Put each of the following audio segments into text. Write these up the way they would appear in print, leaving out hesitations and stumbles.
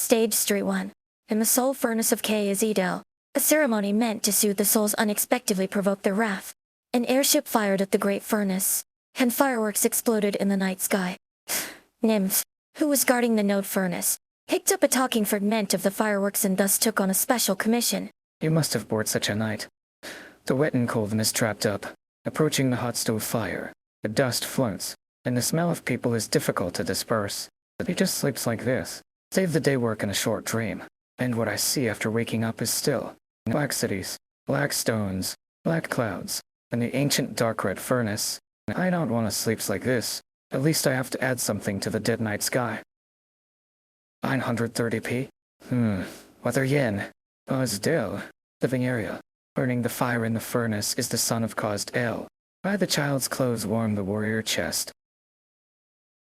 Stage 3-1. In the soul furnace of Kazdelian, a ceremony meant to soothe the souls unexpectedly provoked their wrath. An airship fired at the great furnace, and fireworks exploded in the night sky. Nymph, who was guarding the node furnace, picked up a talking fragment of the fireworks and thus took on a special commission. You must have bored such a night. The wet and cold mist trapped up, approaching the hot stove fire. The dust floats, and the smell of people is difficult to disperse. But he just sleeps like this. Save the day work in a short dream. And what I see after waking up is still black cities, black stones, black clouds, and the ancient dark red furnace. I don't want to sleep like this. At least I have to add something to the dead night sky. 930p? Weather yen. Kazdel. Living area. Burning the fire in the furnace is the son of Kazdel. By the child's clothes warm the warrior chest.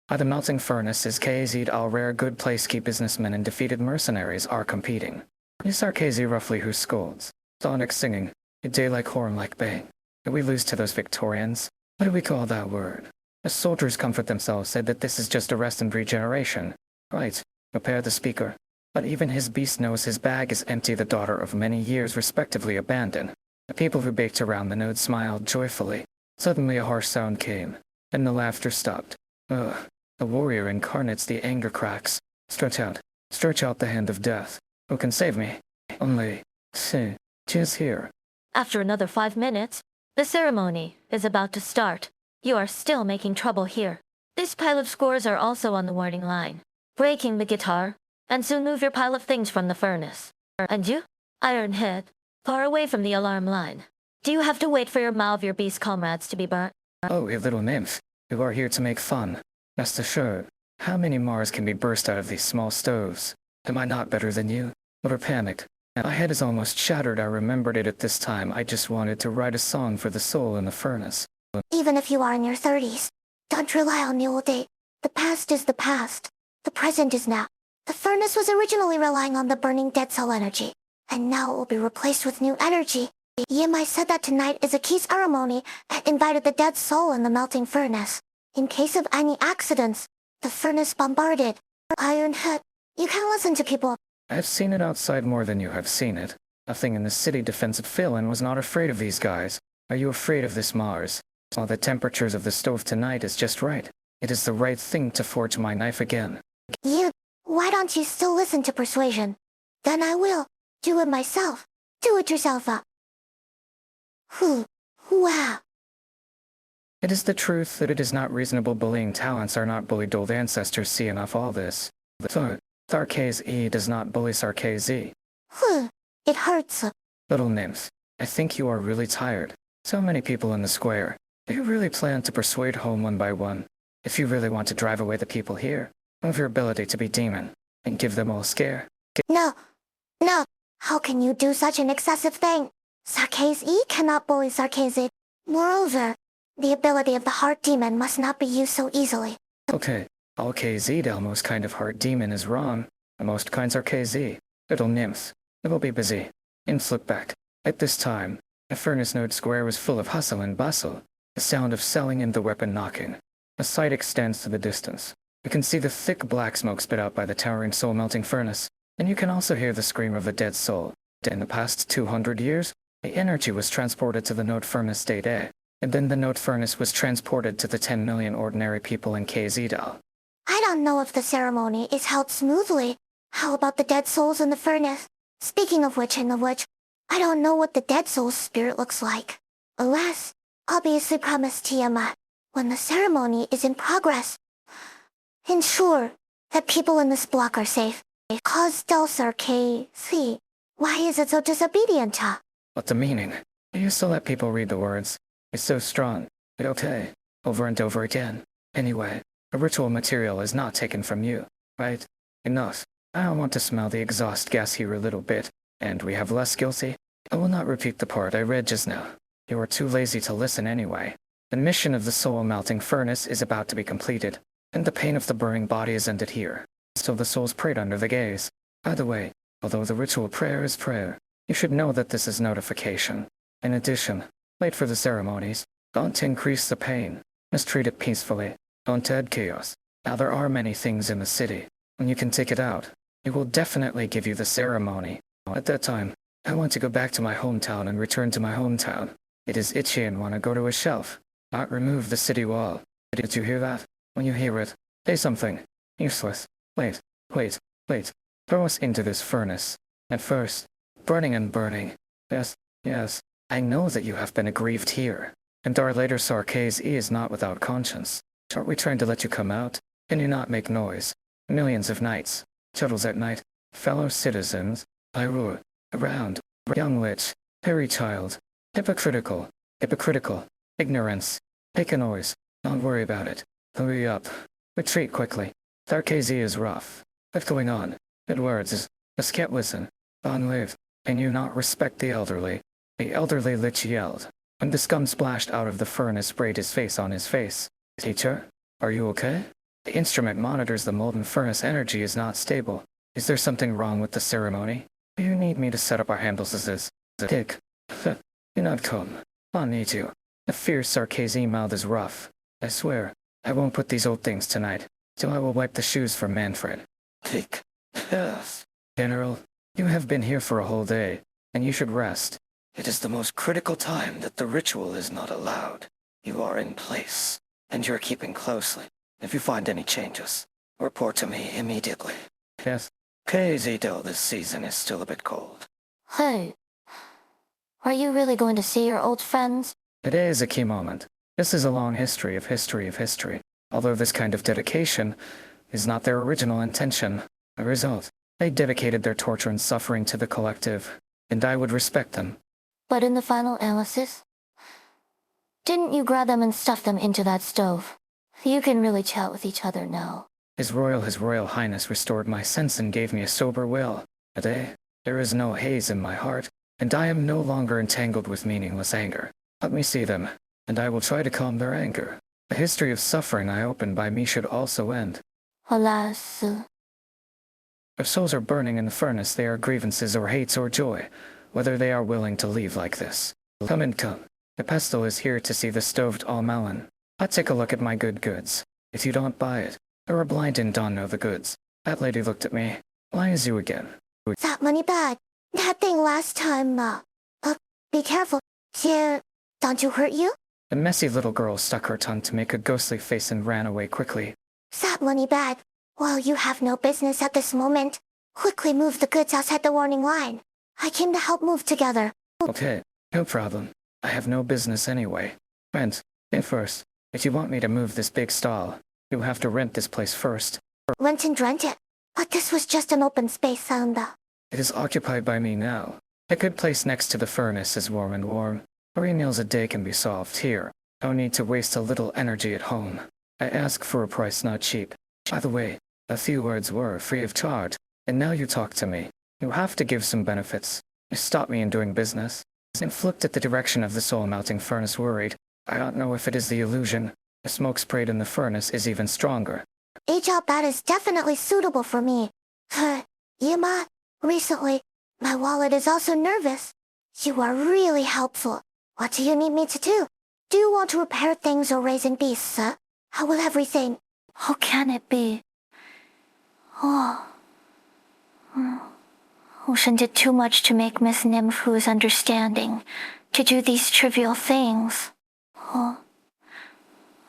By the melting furnace is KZ all rare good place keep businessmen and defeated mercenaries are competing. Is KZ roughly who scolds. Sonic singing. A day like horn like bang. Did we lose to those Victorians? What do we call that word? The soldiers comfort themselves said that this is just a rest and regeneration. Right. Repair the speaker. But even his beast knows his bag is empty. The daughter of many years respectively abandoned. The people who baked around the node smiled joyfully. Suddenly a harsh sound came. And the laughter stopped. Ugh. The warrior incarnates the anger cracks. Stretch out the hand of death. Who can save me? Only, she is here. After another 5 minutes, the ceremony is about to start. You are still making trouble here. This pile of scores are also on the warning line. Breaking the guitar, and soon move your pile of things from the furnace. And you, Iron Head, far away from the alarm line. Do you have to wait for your maw of your beast comrades to be burnt? Oh, you little nymph. You are here to make fun. Rest assured, how many Mars can be burst out of these small stoves? Am I not better than you? Never panicked. My head is almost shattered. I remembered it at this time. I just wanted to write a song for the soul in the furnace. Even if you are in your 30s, don't rely on the old date. The past is the past. The present is now. The furnace was originally relying on the burning dead soul energy, and now it will be replaced with new energy. Yimai said that tonight is a key ceremony and invited the dead soul in the melting furnace. In case of any accidents, the furnace bombarded. Iron Head, you can listen to people. I've seen it outside more than you have seen it. Nothing in the city defensive Philin was not afraid of these guys. Are you afraid of this Mars? While the temperatures of the stove tonight is just right. It is the right thing to forge my knife again. Why don't you still listen to persuasion? Then I will. Do it myself. Do it yourself up. Wow. It is the truth that it is not reasonable. Bullying talents are not bullied. Old ancestors see enough all this. Sarkaz-E does not bully Sarkaz-E. It hurts. Little nymph, I think you are really tired. So many people in the square. Do you really plan to persuade home one by one? If you really want to drive away the people here, move your ability to be demon, and give them all a scare. No. How can you do such an excessive thing? Sarkaz-E cannot bully Sarkaz-E. Moreover, the ability of the heart demon must not be used so easily. Okay, all KZ Delmo's kind of heart demon is wrong. The most kinds are KZ. Little nymphs. It will be busy. Nymphs look back. At this time, the furnace node square was full of hustle and bustle. The sound of selling and the weapon knocking. The sight extends to the distance. You can see the thick black smoke spit out by the towering soul melting furnace, and you can also hear the scream of the dead soul. In the past 200 years, the energy was transported to the node furnace state A. And then the node furnace was transported to the 10 million ordinary people in KZDAL. I don't know if the ceremony is held smoothly. How about the dead souls in the furnace? Speaking of which, I don't know what the dead soul's spirit looks like. Alas, obviously promised Tiamat, when the ceremony is in progress, ensure that people in this block are safe. Kazdelsar KC. Why is it so disobedient? What's the meaning? You used to let people read the words. It's so strong. But okay. Over and over again. Anyway, the ritual material is not taken from you, right? Enough. I don't want to smell the exhaust gas here a little bit, and we have less guilty. I will not repeat the part I read just now. You are too lazy to listen anyway. The mission of the soul melting furnace is about to be completed, and the pain of the burning body is ended here. So the souls prayed under the gaze. By the way, although the ritual prayer is prayer, you should know that this is notification. In addition, wait for the ceremonies. Don't increase the pain. Mistreat it peacefully. Don't add chaos. Now there are many things in the city, and you can take it out. It will definitely give you the ceremony. At that time, I want to go back to my hometown and return to my hometown. It is itchy and want to go to a shelf. Not remove the city wall. Did you hear that? When you hear it, say something. Useless. Wait, wait, wait. Throw us into this furnace. At first, burning and burning. Yes, yes. I know that you have been aggrieved here. And our later Sarkaz is not without conscience. Aren't we trying to let you come out? Can you not make noise? Millions of nights. Shuttles at night. Fellow citizens. I roar. Around. Young witch. Hairy child. Hypocritical. Hypocritical. Ignorance. Make a noise. Don't worry about it. Hurry up. Retreat quickly. Sarkaz is rough. What's going on? Good words. Just can't listen. Long live. Can you not respect the elderly? The elderly lich yelled. When the scum splashed out of the furnace, sprayed his face on his face. Teacher? Are you okay? The instrument monitors the molten furnace energy is not stable. Is there something wrong with the ceremony? Do you need me to set up our handles as this? Dick. Do not come. I'll need you. The fierce Sarkaz mouth is rough. I swear, I won't put these old things tonight, till I will wipe the shoes from Manfred. Dick. Yes. General, you have been here for a whole day, and you should rest. It is the most critical time that the ritual is not allowed. You are in place, and you're keeping closely. If you find any changes, report to me immediately. Yes. KZDO this season is still a bit cold. Hey. Are you really going to see your old friends? Today is a key moment. This is a long history of history of history. Although this kind of dedication is not their original intention, a result, they dedicated their torture and suffering to the collective, and I would respect them. But in the final analysis, didn't you grab them and stuff them into that stove? You can really chat with each other now. His Royal Highness restored my sense and gave me a sober will. Today, there is no haze in my heart, and I am no longer entangled with meaningless anger. Let me see them, and I will try to calm their anger. The history of suffering I opened by me should also end. Alas. If souls are burning in the furnace, they are grievances or hates or joy, whether they are willing to leave like this. Come and come. The pestle is here to see the stoved almelin. I'll take a look at my good goods. If you don't buy it, you are blind and don't know the goods. That lady looked at me. Why is you again? That money bag. That thing last time, be careful. Here, don't you hurt you? The messy little girl stuck her tongue to make a ghostly face and ran away quickly. That money bag. Well, you have no business at this moment. Quickly move the goods outside the warning line. I came to help move together. Okay, no problem. I have no business anyway. Rent, in first. If you want me to move this big stall, you have to rent this place first. Rent it. But this was just an open space, Sanda. It is occupied by me now. A good place next to the furnace is warm and warm. 3 meals a day can be solved here. No need to waste a little energy at home. I ask for a price not cheap. By the way, a few words were free of charge, and now you talk to me. You have to give some benefits. You stop me in doing business. Inflict at the direction of the soul-melting furnace worried. I don't know if it is the illusion. The smoke sprayed in the furnace is even stronger. A job that is definitely suitable for me. Yima, recently, my wallet is also nervous. You are really helpful. What do you need me to do? Do you want to repair things or raising beasts, huh? How will everything? How can it be? Ocean did too much to make Miss Nimfu's understanding to do these trivial things.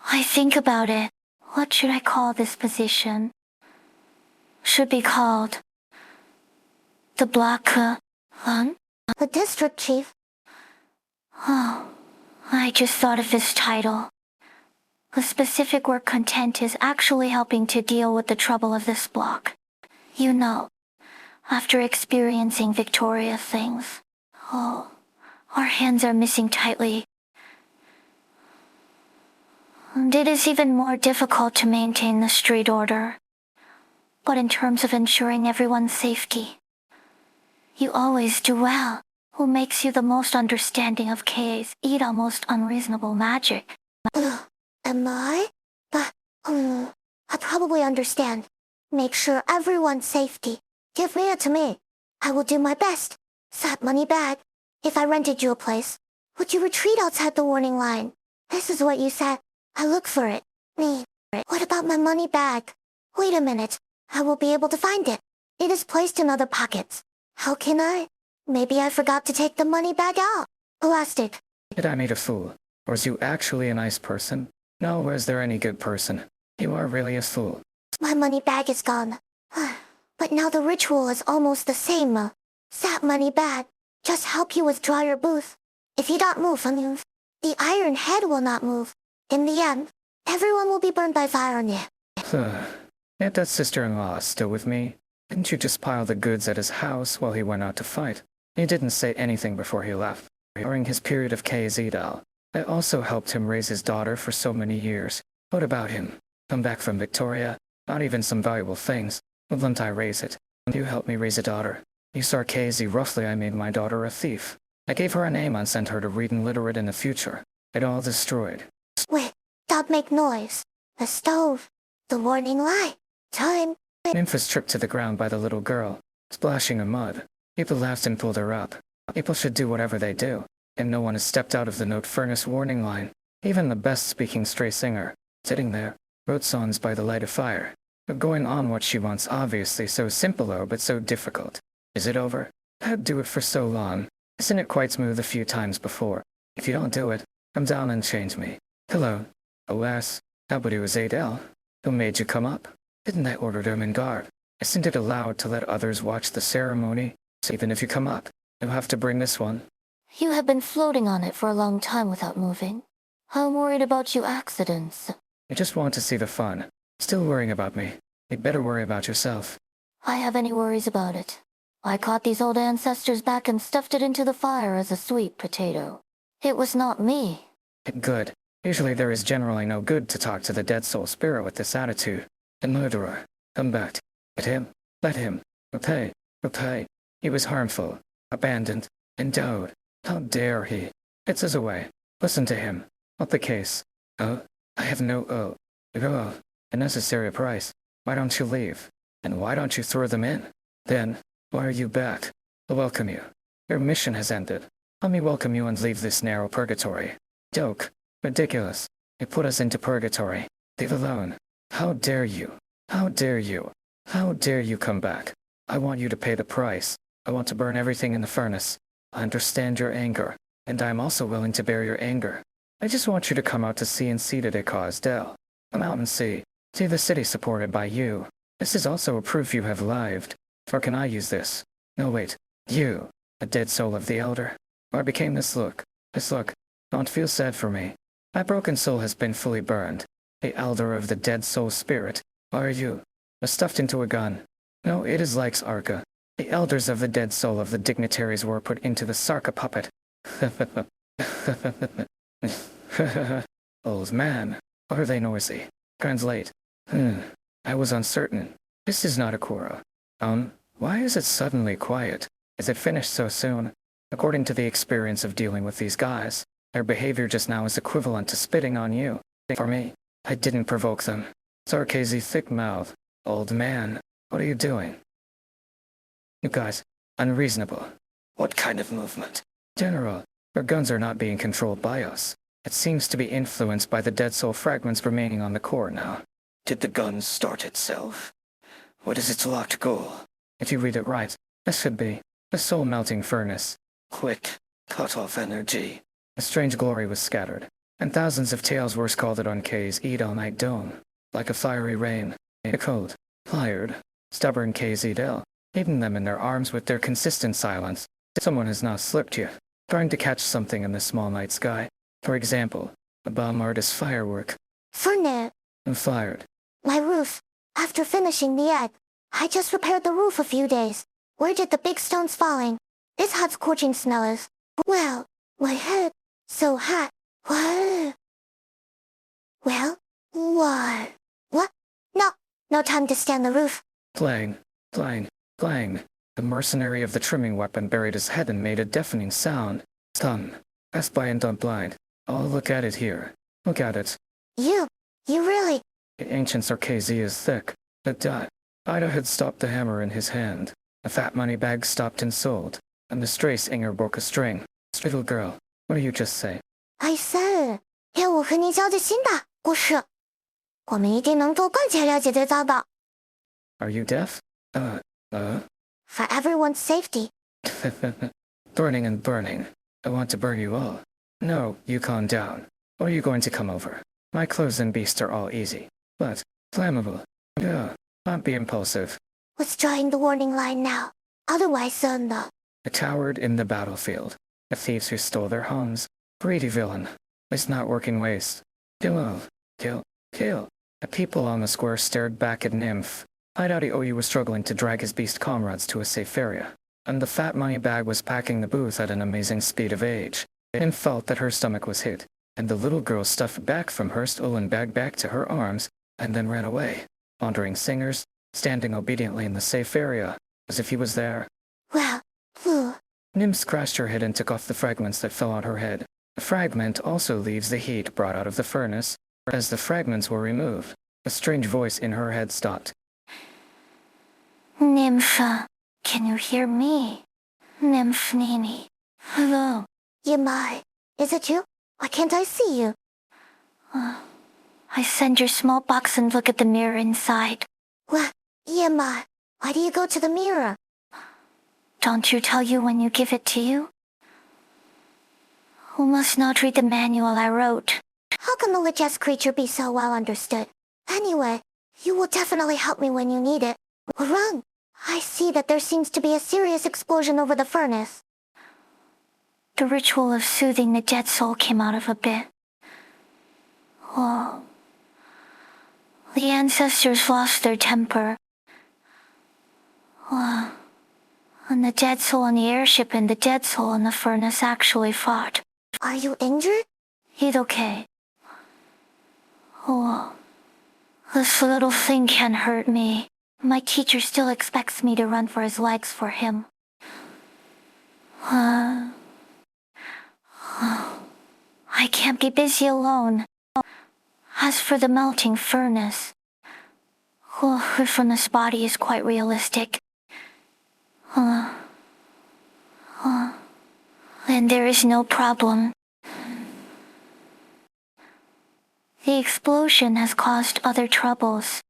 I think about it. What should I call this position? Should be called the Black Hun? The district chief. I just thought of this title. The specific word content is actually helping to deal with the trouble of this block. You know, after experiencing Victoria things. Our hands are missing tightly. And it is even more difficult to maintain the street order. But in terms of ensuring everyone's safety, you always do well. Who makes you the most understanding of K's eat almost unreasonable magic? Am I? But, I probably understand. Make sure everyone's safety. Give it to me. I will do my best. That money bag. If I rented you a place, would you retreat outside the warning line? This is what you said. I look for it. Me. What about my money bag? Wait a minute. I will be able to find it. It is placed in other pockets. How can I? Maybe I forgot to take the money bag out. Plastic. Did I meet a fool? Or is you actually a nice person? No, is there any good person? You are really a fool. My money bag is gone. But now the ritual is almost the same. That money bag. Just help you withdraw your booth. If you don't move, the iron head will not move. In the end, everyone will be burned by fire on you. Yet that sister-in-law is still with me. Didn't you just pile the goods at his house while he went out to fight? He didn't say anything before he left. During his period of Kazdelian, I also helped him raise his daughter for so many years. What about him? Come back from Victoria, not even some valuable things. Wouldn't I raise it? You helped me raise a daughter. You saw KZ roughly I made my daughter a thief. I gave her a name and sent her to read and literate in the future. It all destroyed. Wait, stop make noise. The stove. The warning light. Time. Nymph tripped to the ground by the little girl, splashing in mud. People laughed and pulled her up. People should do whatever they do, and no one has stepped out of the note furnace warning line. Even the best-speaking stray singer, sitting there, wrote songs by the light of fire. But going on what she wants obviously so simple but so difficult. Is it over? I'd do it for so long. Isn't it quite smooth a few times before? If you don't do it, come down and change me. Hello. Alas, nobody was Adele. Who made you come up? Didn't I order them in guard? Isn't it allowed to let others watch the ceremony? So even if you come up, you'll have to bring this one. You have been floating on it for a long time without moving. I'm worried about you accidents. I just want to see the fun. Still worrying about me. You'd better worry about yourself. I have any worries about it. I caught these old ancestors back and stuffed it into the fire as a sweet potato. It was not me. Good. Usually there is generally no good to talk to the dead soul spirit with this attitude. The murderer. Come back. Let him. Let him. Repay. Repay. He was harmful. Abandoned. Endowed. How dare he? It's us away. Listen to him. Not the case. Oh? I have no oh. Oh. A necessary price. Why don't you leave? And why don't you throw them in? Then, why are you back? I'll welcome you. Your mission has ended. Let me welcome you and leave this narrow purgatory. Joke. Ridiculous. You put us into purgatory. Leave alone. How dare you? How dare you? How dare you come back? I want you to pay the price. I want to burn everything in the furnace. I understand your anger, and I am also willing to bear your anger. I just want you to come out to sea and see that it caused Dell. Come out and see. See the city supported by you. This is also a proof you have lived. Or can I use this? No, wait. You, the dead soul of the elder. Why became this look? This look. Don't feel sad for me. My broken soul has been fully burned. The elder of the dead soul spirit. Why are you? Was stuffed into a gun. No, it is like Arca. The elders of the dead soul of the dignitaries were put into the Sarka puppet. Old man. Why are they noisy? Translate. I was uncertain. This is not a Kura. Why is it suddenly quiet? Is it finished so soon? According to the experience of dealing with these guys, their behavior just now is equivalent to spitting on you. For me, I didn't provoke them. Sarkazy thick mouth. Old man, what are you doing? You guys, unreasonable. What kind of movement? General, our guns are not being controlled by us. It seems to be influenced by the dead soul fragments remaining on the core now. Did the gun start itself? What is its locked goal? If you read it right, this should be the soul-melting furnace. Quick, cut off energy. A strange glory was scattered, and thousands of tales were scalded on K's Eid-all-night dome, like a fiery rain. A cold, tired, stubborn K's Eid-el, hidden them in their arms with their consistent silence. Someone has now slipped you, trying to catch something in the small night sky. For example, a bomb artist's firework. Furnace. And fired. My roof. After finishing the egg, I just repaired the roof a few days. Where did the big stones falling? This hot scorching smell is. Well, my head. So hot. What? Well, what? What? No, no time to stand the roof. Clang, clang, clang. The mercenary of the trimming weapon buried his head and made a deafening sound. Stun. Passed by and don't blind. Oh, look at it here. Look at it. You really. The ancient Sarkazy is thick. The Ida had stopped the hammer in his hand. A fat money bag stopped and sold. And the stray singer broke a string. Little girl, what do you just say? I said, 要我和你交接新的故事。我们一定能够更加了解对方的。Are you deaf? For everyone's safety. Burning and burning. I want to burn you all. No, you calm down. Or are you going to come over? My clothes and beasts are all easy. But, flammable. Not be impulsive. Withdrawing the warning line now. Otherwise, no. I towered in the battlefield. The thieves who stole their homes. Greedy villain. It's not working waste. Kill all. Kill. Kill. The people on the square stared back at Nymph. Hideout OU was struggling to drag his beast comrades to a safe area. And the fat money bag was packing the booth at an amazing speed of age. Nymph felt that her stomach was hit, and the little girl stuffed back from her stolen bag back to her arms, and then ran away. Wandering singers, standing obediently in the safe area, as if he was there. Well, Nymph scratched her head and took off the fragments that fell on her head. The fragment also leaves the heat brought out of the furnace. As the fragments were removed, a strange voice in her head stopped. Nympha, can you hear me? Nymph Nini. Hello. Yamai, is it you? Why can't I see you? I send your small box and look at the mirror inside. What? Yamai, why do you go to the mirror? Don't you tell you when you give it to you? Who must not read the manual I wrote? How can the Lichess creature be so well understood? Anyway, you will definitely help me when you need it. Wrong. I see that there seems to be a serious explosion over the furnace. The ritual of soothing the dead soul came out of a bit. Oh. The ancestors lost their temper. Oh. And the dead soul in the airship and the dead soul in the furnace actually fought. Are you injured? He's okay. Oh. This little thing can't hurt me. My teacher still expects me to run for his legs for him. I can't be busy alone. As for the melting furnace, her furnace body is quite realistic. And there is no problem. The explosion has caused other troubles.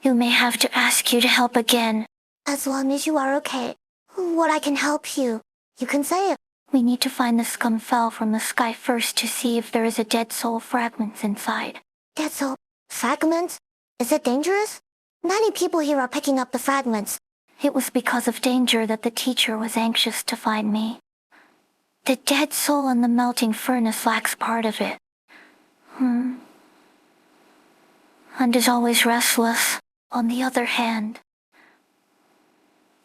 You may have to ask you to help again. As long as you are okay. What I can help you, you can say it. We need to find the scum fell from the sky first to see if there is a dead soul fragments inside. Dead soul fragments? Is it dangerous? Many people here are picking up the fragments. It was because of danger that the teacher was anxious to find me. The dead soul in the melting furnace lacks part of it. And is always restless. On the other hand,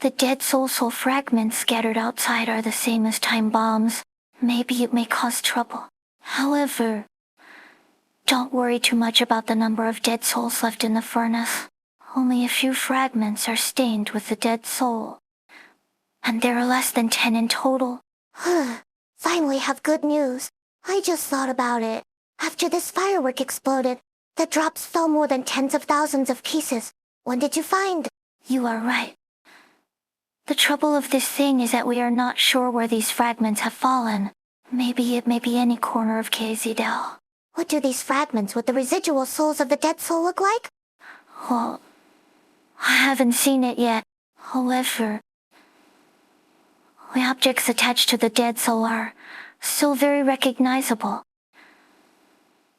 the dead soul fragments scattered outside are the same as time bombs. Maybe it may cause trouble. However, don't worry too much about the number of dead souls left in the furnace. Only a few fragments are stained with the dead soul. And there are less than 10 in total. Finally have good news. I just thought about it. After this firework exploded, the drops fell more than tens of thousands of pieces. When did you find? You are right. The trouble of this thing is that we are not sure where these fragments have fallen. Maybe it may be any corner of KZDL. What do these fragments with the residual souls of the dead soul look like? Oh, I haven't seen it yet. However, the objects attached to the dead soul are still very recognizable.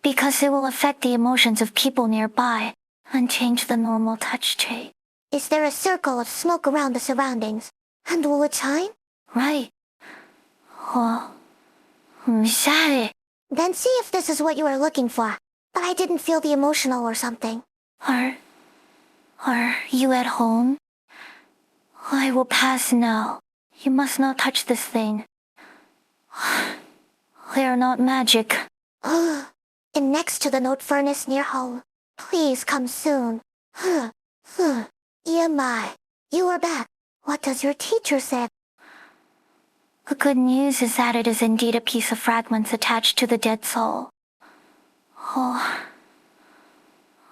Because it will affect the emotions of people nearby and change the normal touch state. Is there a circle of smoke around the surroundings? And will it shine? Right. Sorry. Then see if this is what you are looking for. But I didn't feel the emotional or something. Are you at home? I will pass now. You must not touch this thing. They are not magic. And next to the note furnace near home. Please come soon. Yamai, you are back. What does your teacher say? The good news is that it is indeed a piece of fragments attached to the dead soul.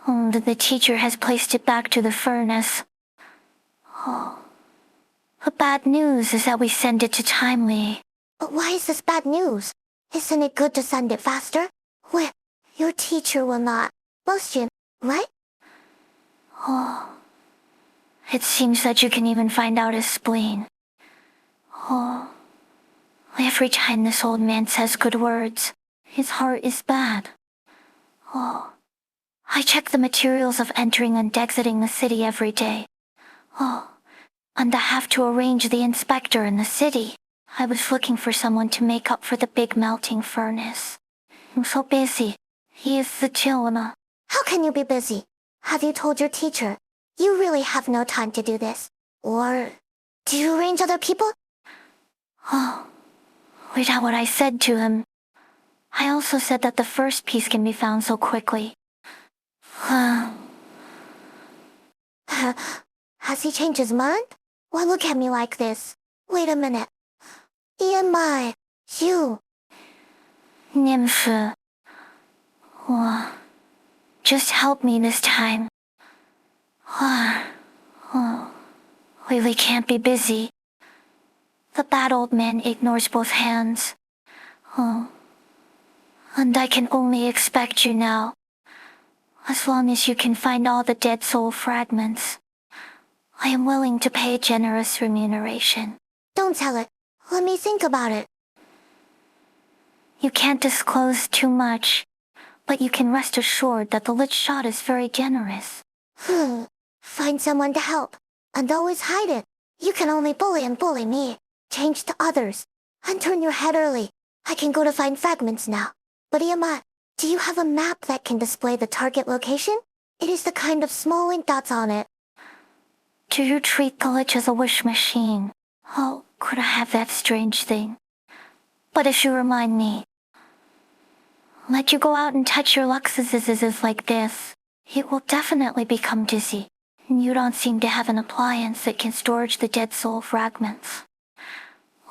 The teacher has placed it back to the furnace. The bad news is that we send it to Timely. But why is this bad news? Isn't it good to send it faster? Well, your teacher will not. Motion, right? Oh. It seems that you can even find out his spleen. Oh. Every time this old man says good words, his heart is bad. Oh. I check the materials of entering and exiting the city every day. Oh. And I have to arrange the inspector in the city. I was looking for someone to make up for the big melting furnace. I'm so busy. He is the Chilana. How can you be busy? Have you told your teacher? You really have no time to do this. Or do you arrange other people? Oh. Without what I said to him. I also said that the first piece can be found so quickly. Has he changed his mind? Why look at me like this? Wait a minute. EMI, you. Nymph. Just help me this time. We can't be busy. The bad old man ignores both hands. And I can only expect you now. As long as you can find all the dead soul fragments, I am willing to pay a generous remuneration. Don't tell it. Let me think about it. You can't disclose too much, but you can rest assured that the lit shot is very generous. Find someone to help, and always hide it. You can only bully and bully me. Change to others, and turn your head early. I can go to find fragments now. But Iama, do you have a map that can display the target location? It is the kind of small ink dots on it. Do you treat Glitch as a wish machine? How could I have that strange thing? But if you remind me, let you go out and touch your Luxuses like this, it will definitely become dizzy. And you don't seem to have an appliance that can storage the dead soul fragments.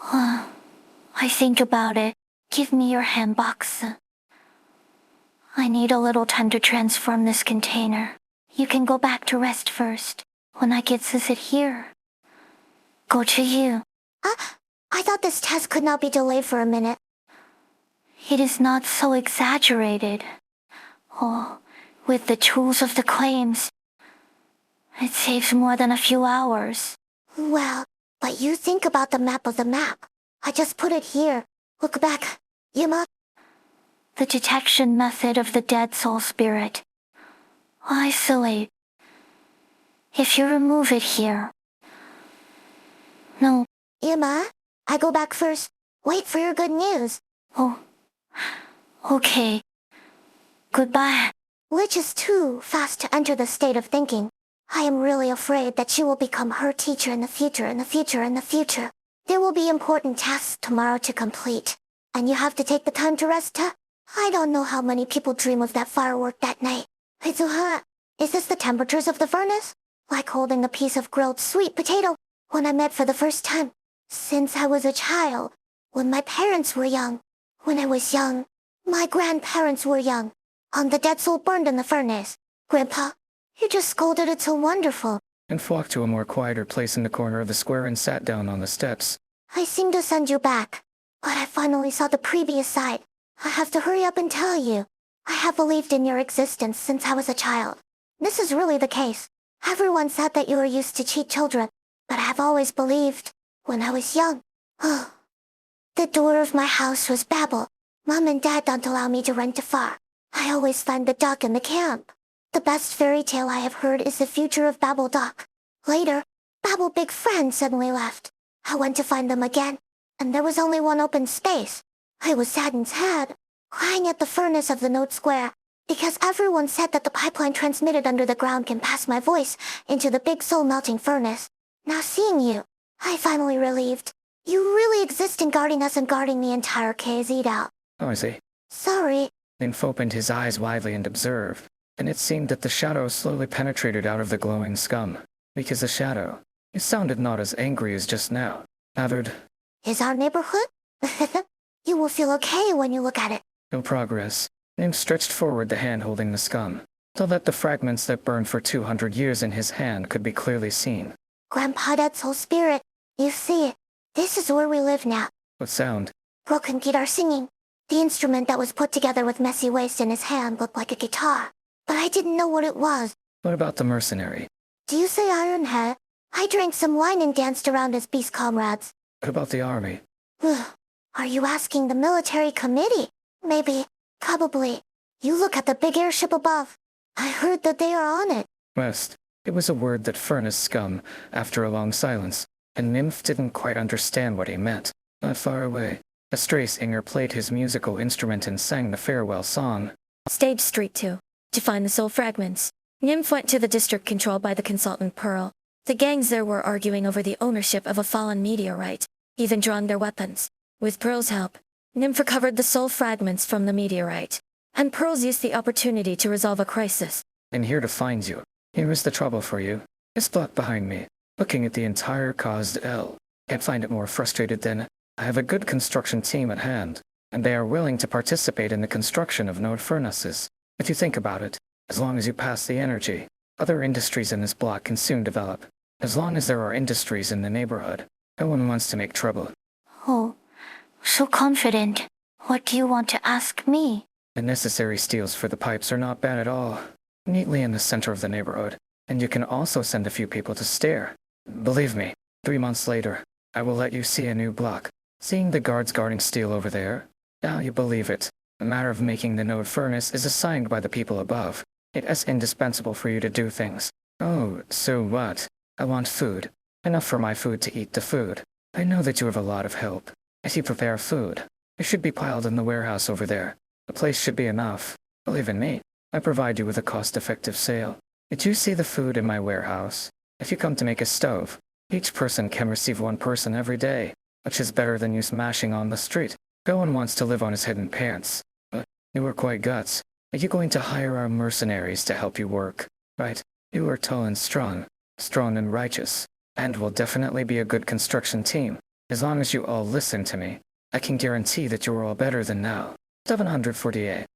I think about it. Give me your handbox. I need a little time to transform this container. You can go back to rest first. When I get to sit here, go to you. I thought this test could not be delayed for a minute. It is not so exaggerated. With the tools of the claims, it saves more than a few hours. Well, but you think about the map of the map. I just put it here. Look back. Yuma. The detection method of the dead soul spirit. Isolate. If you remove it here. No. Yuma, I go back first. Wait for your good news. Oh. Okay. Goodbye. Lich is too fast to enter the state of thinking. I am really afraid that she will become her teacher in the future, in the future, in the future. There will be important tasks tomorrow to complete. And you have to take the time to rest, huh? I don't know how many people dream of that firework that night. It's so hot. Is this the temperatures of the furnace? Like holding a piece of grilled sweet potato when I met for the first time. Since I was a child. When my parents were young. When I was young. My grandparents were young. The dead soul burned in the furnace. Grandpa, you just scolded it so wonderful. And walked to a more quieter place in the corner of the square and sat down on the steps. I seemed to send you back. But I finally saw the previous side. I have to hurry up and tell you. I have believed in your existence since I was a child. This is really the case. Everyone said that you were used to cheat children, but I have always believed, when I was young. The door of my house was Babel. Mom and Dad don't allow me to rent far. I always find the duck in the camp. The best fairy tale I have heard is the future of Babel Duck. Later, Babel Big Friend suddenly left. I went to find them again, and there was only one open space. I was sad and sad, crying at the furnace of the Note Square, because everyone said that the pipeline transmitted under the ground can pass my voice into the big soul melting furnace. Now seeing you, I finally relieved. You really exist in guarding us and guarding the entire KZ out. Oh, I see. Sorry. Nymph opened his eyes widely and observed, and it seemed that the shadow slowly penetrated out of the glowing scum. Because the shadow, it sounded not as angry as just now. Avid. Is our neighborhood? You will feel okay when you look at it. No progress. Nymph stretched forward the hand holding the scum, so that the fragments that burned for 200 years in his hand could be clearly seen. Grandpa Dead Soul Spirit, you see it. This is where we live now. What sound? Broken guitar singing. The instrument that was put together with messy waste in his hand looked like a guitar. But I didn't know what it was. What about the mercenary? Do you say Iron Head? I drank some wine and danced around as beast comrades. What about the army? Ugh. Are you asking the military committee? Maybe. Probably. You look at the big airship above. I heard that they are on it. West. It was a word that furnace scum, after a long silence, and Nymph didn't quite understand what he meant. Not far away, a stray singer played his musical instrument and sang the farewell song. Stage Street 2. To find the soul fragments. Nymph went to the district controlled by the consultant Pearl. The gangs there were arguing over the ownership of a fallen meteorite, even drawing their weapons. With Pearl's help, Nymph recovered the soul fragments from the meteorite, and Pearls used the opportunity to resolve a crisis. I'm here to find you. Here is the trouble for you. This block behind me, looking at the entire caused L. Can't find it more frustrated than, I have a good construction team at hand, and they are willing to participate in the construction of node furnaces. If you think about it, as long as you pass the energy, other industries in this block can soon develop. As long as there are industries in the neighborhood, no one wants to make trouble. Oh, so confident. What do you want to ask me? The necessary steels for the pipes are not bad at all. Neatly in the center of the neighborhood, and you can also send a few people to stare. Believe me, 3 months later, I will let you see a new block. Seeing the guards guarding steel over there? Now you believe it. The matter of making the node furnace is assigned by the people above. It is indispensable for you to do things. Oh, so what? I want food. Enough for my food to eat the food. I know that you have a lot of help. If you prepare food, it should be piled in the warehouse over there. The place should be enough. Believe in me. I provide you with a cost-effective sale. Did you see the food in my warehouse? If you come to make a stove, each person can receive 1 person every day, which is better than you smashing on the street. No one wants to live on his head in pants. But you are quite guts. Are you going to hire our mercenaries to help you work? Right? You are tall and strong and righteous, and will definitely be a good construction team. As long as you all listen to me, I can guarantee that you are all better than now. 748.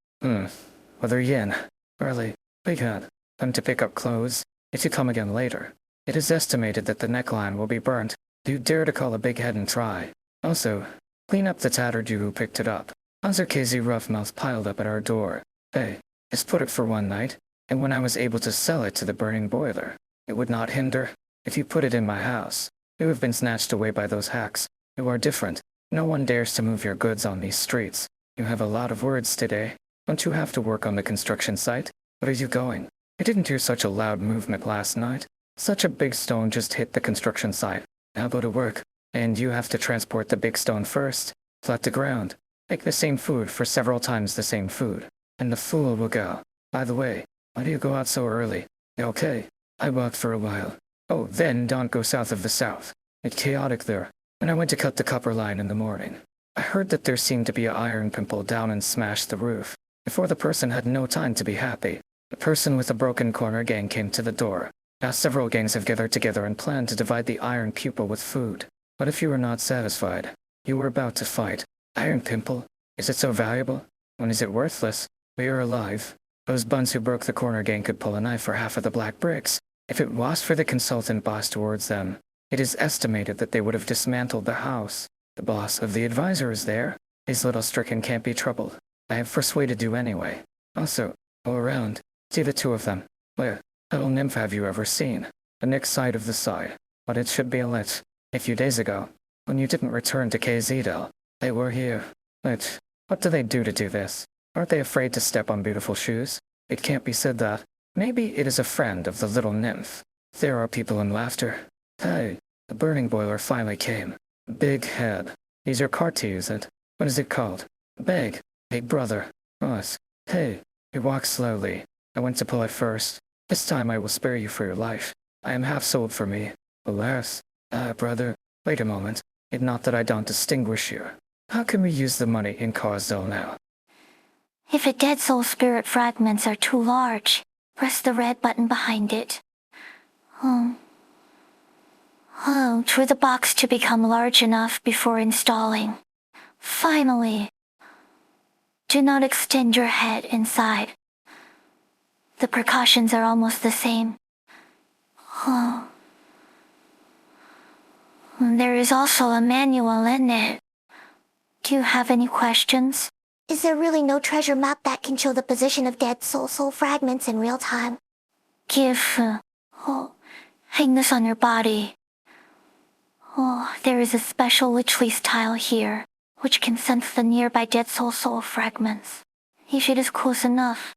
Whether yen. Really, big head. Time to pick up clothes. If you come again later, it is estimated that the neckline will be burnt. Do you dare to call a big head and try? Also, clean up the tattered you who picked it up. Other KZ roughmouth piled up at our door. Hey, just put it for one night, and when I was able to sell it to the burning boiler, it would not hinder. If you put it in my house, you have been snatched away by those hacks. You are different. No one dares to move your goods on these streets. You have a lot of words today. Don't you have to work on the construction site? Where are you going? I didn't hear such a loud movement last night. Such a big stone just hit the construction site. Now go to work. And you have to transport the big stone first. Flat to ground. Make the same food for several times the same food. And the fool will go. By the way, why do you go out so early? Okay, I walked for a while. Oh, then don't go south of the south. It's chaotic there. When I went to cut the copper line in the morning, I heard that there seemed to be an iron pimple down and smashed the roof. Before the person had no time to be happy, the person with the broken corner gang came to the door. Now several gangs have gathered together and planned to divide the iron pupil with food. But if you are not satisfied, you were about to fight. Iron pimple? Is it so valuable? When is it worthless? We are alive. Those buns who broke the corner gang could pull a knife for half of the black bricks. If it was for the consultant boss towards them, it is estimated that they would have dismantled the house. The boss of the advisor is there. These little stricken can't be troubled. I have persuaded you anyway. Also, go around. See the 2 of them. Where? Little nymph have you ever seen? The next side of the side. But it should be lit. A few days ago, when you didn't return to KZDL, they were here. Lit. What do they do to do this? Aren't they afraid to step on beautiful shoes? It can't be said that. Maybe it is a friend of the little nymph. There are people in laughter. Hey, the burning boiler finally came. Big head. These are cards to use it. What is it called? Big brother. Us. Hey, you walk slowly. I went to pull it first. This time I will spare you for your life. I am half sold for me. Alas. Brother, wait a moment. It's not that I don't distinguish you. How can we use the money in Kazdel now? If a dead soul spirit fragments are too large, press the red button behind it. For the box to become large enough before installing. Finally. Do not extend your head inside. The precautions are almost the same. There is also a manual in it. Do you have any questions? Is there really no treasure map that can show the position of dead soul fragments in real time? Hang this on your body. Oh, there is a special witch leaf tile here, which can sense the nearby dead soul fragments. If it is close enough,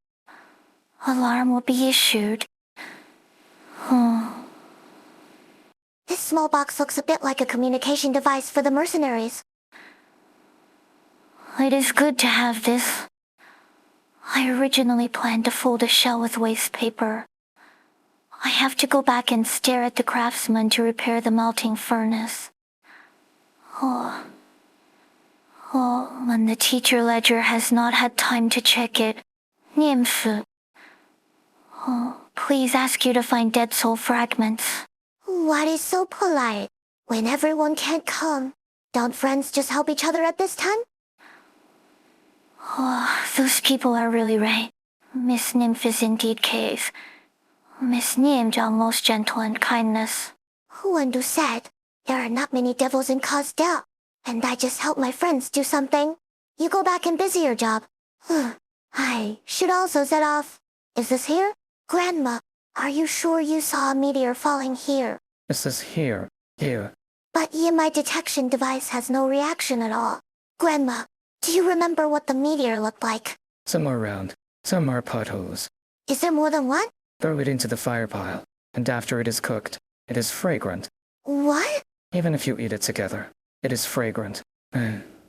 alarm will be issued. This small box looks a bit like a communication device for the mercenaries. It is good to have this. I originally planned to fold a shell with waste paper. I have to go back and stare at the craftsman to repair the melting furnace. And the teacher ledger has not had time to check it. Nymph. Please ask you to find dead soul fragments. What is so polite? When everyone can't come, don't friends just help each other at this time? Those people are really right. Miss Nymph is indeed cave. Miss Nymph are most gentle and kindness. Who said there are not many devils in Kazdel, and I just help my friends do something? You go back and busy your job. I should also set off. Is this here? Grandma, are you sure you saw a meteor falling here? This is here. But my detection device has no reaction at all. Grandma, do you remember what the meteor looked like? Some are round, some are potholes. Is there more than one? Throw it into the fire pile, and after it is cooked, it is fragrant. What? Even if you eat it together, it is fragrant.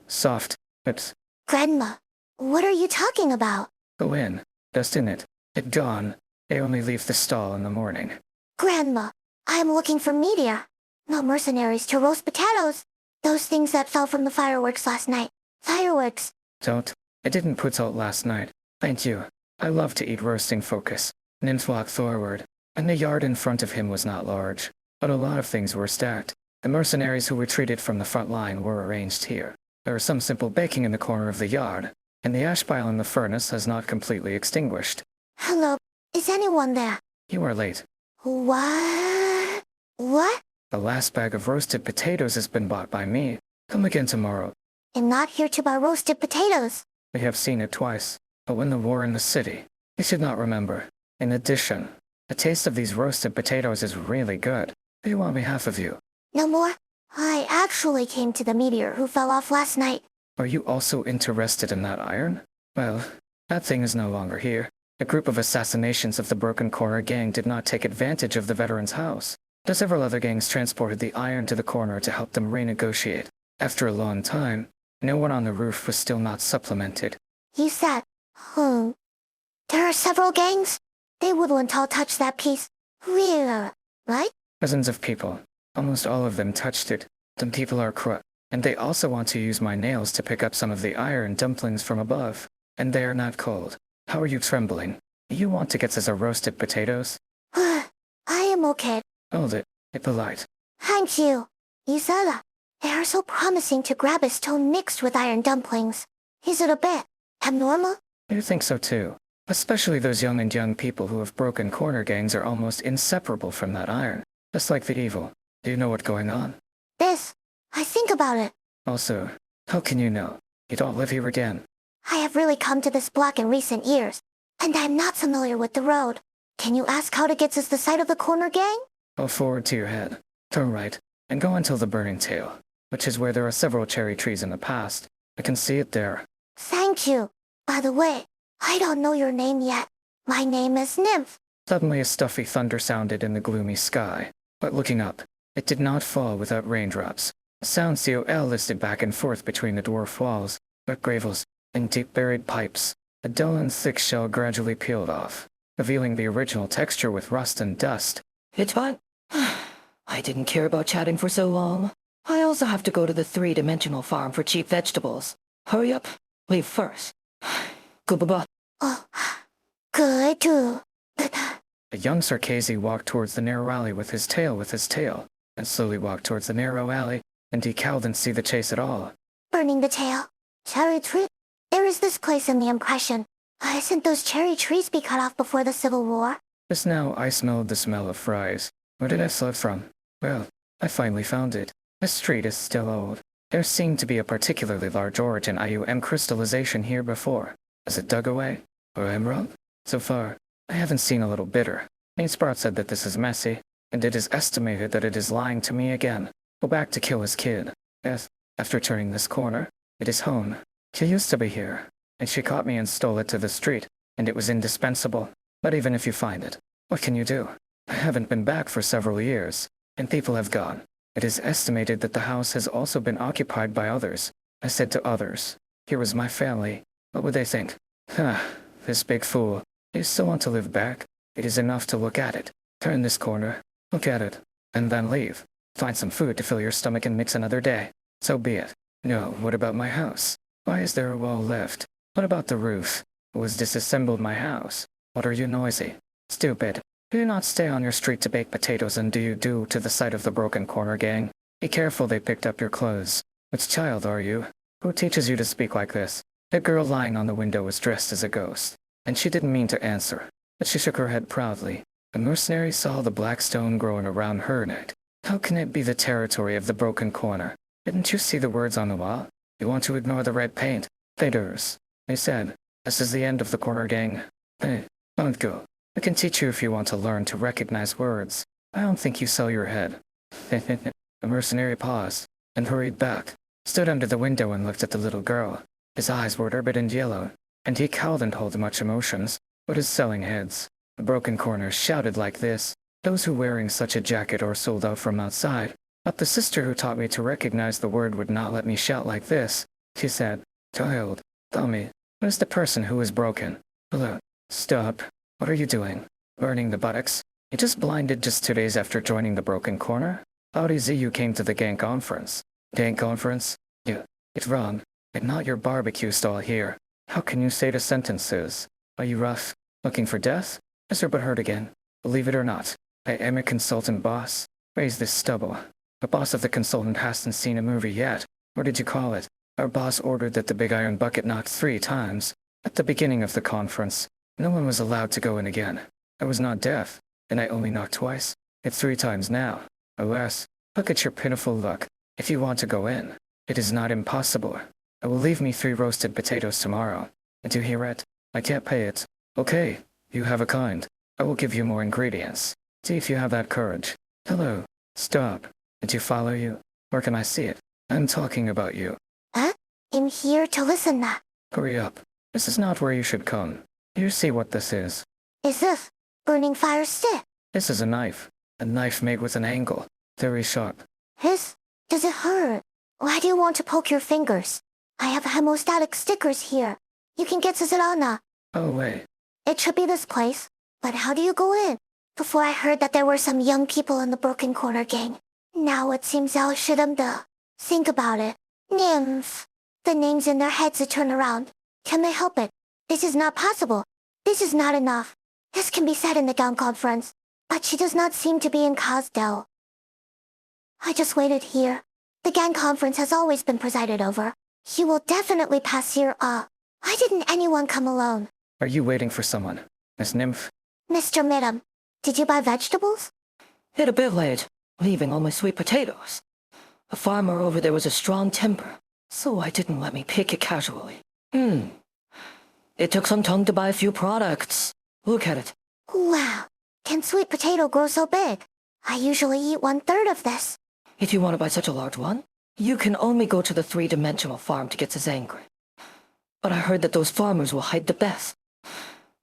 Soft. It's... Grandma, what are you talking about? Go in. Dust in it. At dawn, they only leave the stall in the morning. Grandma, I am looking for meteor. No mercenaries to roast potatoes. Those things that fell from the fireworks last night. Fireworks. Don't. It didn't put out last night. Thank you. I love to eat roasting focus. Nymph walked forward, and the yard in front of him was not large, but a lot of things were stacked. The mercenaries who retreated from the front line were arranged here. There was some simple baking in the corner of the yard, and the ash pile in the furnace has not completely extinguished. Hello, is anyone there? You are late. What? What? The last bag of roasted potatoes has been bought by me. Come again tomorrow. I'm not here to buy roasted potatoes. We have seen it twice, but when the war in the city, you should not remember. In addition, the taste of these roasted potatoes is really good. Do you want me half of you? No more? I actually came to the meteor who fell off last night. Are you also interested in that iron? Well, that thing is no longer here. A group of assassinations of the Broken Corner gang did not take advantage of the veteran's house. The several other gangs transported the iron to the corner to help them renegotiate. After a long time, no one on the roof was still not supplemented. You said, there are several gangs? They wouldn't all touch that piece. Really? Right? Dozens of people. Almost all of them touched it. Some people are corrupt, and they also want to use my nails to pick up some of the iron dumplings from above. And they are not cold. How are you trembling? You want to get us a roasted potatoes? I am okay. Hold it. Be polite. Thank you. Isela, they are so promising to grab a stone mixed with iron dumplings. Is it a bit abnormal? You think so too. Especially those young people who have broken corner gangs are almost inseparable from that iron. Just like the evil. Do you know what's going on? I think about it. Also, how can you know? You don't live here again. I have really come to this block in recent years, and I am not familiar with the road. Can you ask how to get to the site of the corner gang? Go forward to your head. Turn right, and go until the Burning Tail, which is where there are several cherry trees in the past. I can see it there. Thank you. By the way, I don't know your name yet. My name is Nymph. Suddenly a stuffy thunder sounded in the gloomy sky, but looking up, it did not fall without raindrops. The sound COL listed back and forth between the dwarf walls, wet gravels, and deep-buried pipes. A dull and thick shell gradually peeled off, revealing the original texture with rust and dust. It's fine. I didn't care about chatting for so long. I also have to go to the three-dimensional farm for cheap vegetables. Hurry up. Leave first. Goodbye. Oh, good too. A young Circassian walked towards the narrow alley with his tail, and slowly walked towards the narrow alley, and Decal didn't see the chase at all. Burning the tail. Cherry tree. There is this place in the impression. Isn't those cherry trees be cut off before the Civil War? Just now I smelled the smell of fries. Where did I slip from? Well, I finally found it. The street is still old. There seemed to be a particularly large origin IUM crystallization here before. Is it dug away? Or emerald? So far, I haven't seen a little bitter. Main Sprout said that this is messy, and it is estimated that it is lying to me again. Go back to kill his kid. Yes, after turning this corner, it is home. He used to be here, and she caught me and stole it to the street, and it was indispensable. But even if you find it, what can you do? I haven't been back for several years, and people have gone. It is estimated that the house has also been occupied by others. I said to others, here was my family. What would they think? This big fool. You still want to live back? It is enough to look at it. Turn this corner, look at it, and then leave. Find some food to fill your stomach and mix another day. So be it. No, what about my house? Why is there a wall left? What about the roof? Who has disassembled my house? What are you noisy? Stupid. Do you not stay on your street to bake potatoes, and do you do to the side of the broken corner gang? Be careful, they picked up your clothes. Which child are you? Who teaches you to speak like this? The girl lying on the window was dressed as a ghost, and she didn't mean to answer, but she shook her head proudly. The mercenary saw the black stone growing around her neck. How can it be the territory of the broken corner? Didn't you see the words on the wall? You want to ignore the red paint? Faders. They said, this is the end of the corner gang. Hey, don't go. I can teach you if you want to learn to recognize words. I don't think you sell your head. The mercenary paused, and hurried back, stood under the window and looked at the little girl. His eyes were turbid and yellow, and he couldn't hold much emotions, but his selling heads. The broken corners shouted like this. Those who wearing such a jacket or sold out from outside. But the sister who taught me to recognize the word would not let me shout like this. She said, child, tell me, who is the person who is broken? Hello. Stop. What are you doing? Burning the buttocks? You just blinded just 2 days after joining the broken corner? How easy you came to the gang conference. Gang conference? You. It's wrong. And not your barbecue stall here. How can you say the sentences? Are you rough? Looking for death? Yes, but hurt again. Believe it or not, I am a consultant boss. Raise this stubble. The boss of the consultant hasn't seen a movie yet. What did you call it? Our boss ordered that the big iron bucket knocked 3 times. At the beginning of the conference, no one was allowed to go in again. I was not deaf, and I only knocked twice. It's 3 times now. Alas, look at your pitiful luck. If you want to go in, it is not impossible. I will leave me 3 roasted potatoes tomorrow. Did you hear it? I can't pay it. Okay, you have a kind. I will give you more ingredients. See if you have that courage. Hello. Stop. Did you follow you? Where can I see it? I'm talking about you. Huh? I'm here to listen now. Hurry up. This is not where you should come. You see what this is? Is this burning fire stick? This is a knife. A knife made with an angle. Very sharp. Does it hurt? Why do you want to poke your fingers? I have hemostatic stickers here. You can get to Zerana. Oh, wait. It should be this place. But how do you go in? Before I heard that there were some young people in the Broken Corner gang. Now it seems I'll shoot them to. Think about it. Nymph. The names in their heads to turn around. Can they help it? This is not possible. This is not enough. This can be said in the gown conference. But she does not seem to be in Kazdel. I just waited here. The gang conference has always been presided over. He will definitely pass here. Why didn't anyone come alone? Are you waiting for someone? Miss Nymph? Mr. Midam, did you buy vegetables? Hit a bit late, leaving all my sweet potatoes. A farmer over there was a strong temper, so I didn't let me pick it casually. It took some tongue to buy a few products. Look at it. Wow, can sweet potato grow so big? I usually eat 1/3 of this. If you want to buy such a large one, you can only go to the 3-dimensional farm to get Zangri. But I heard that those farmers will hide the best.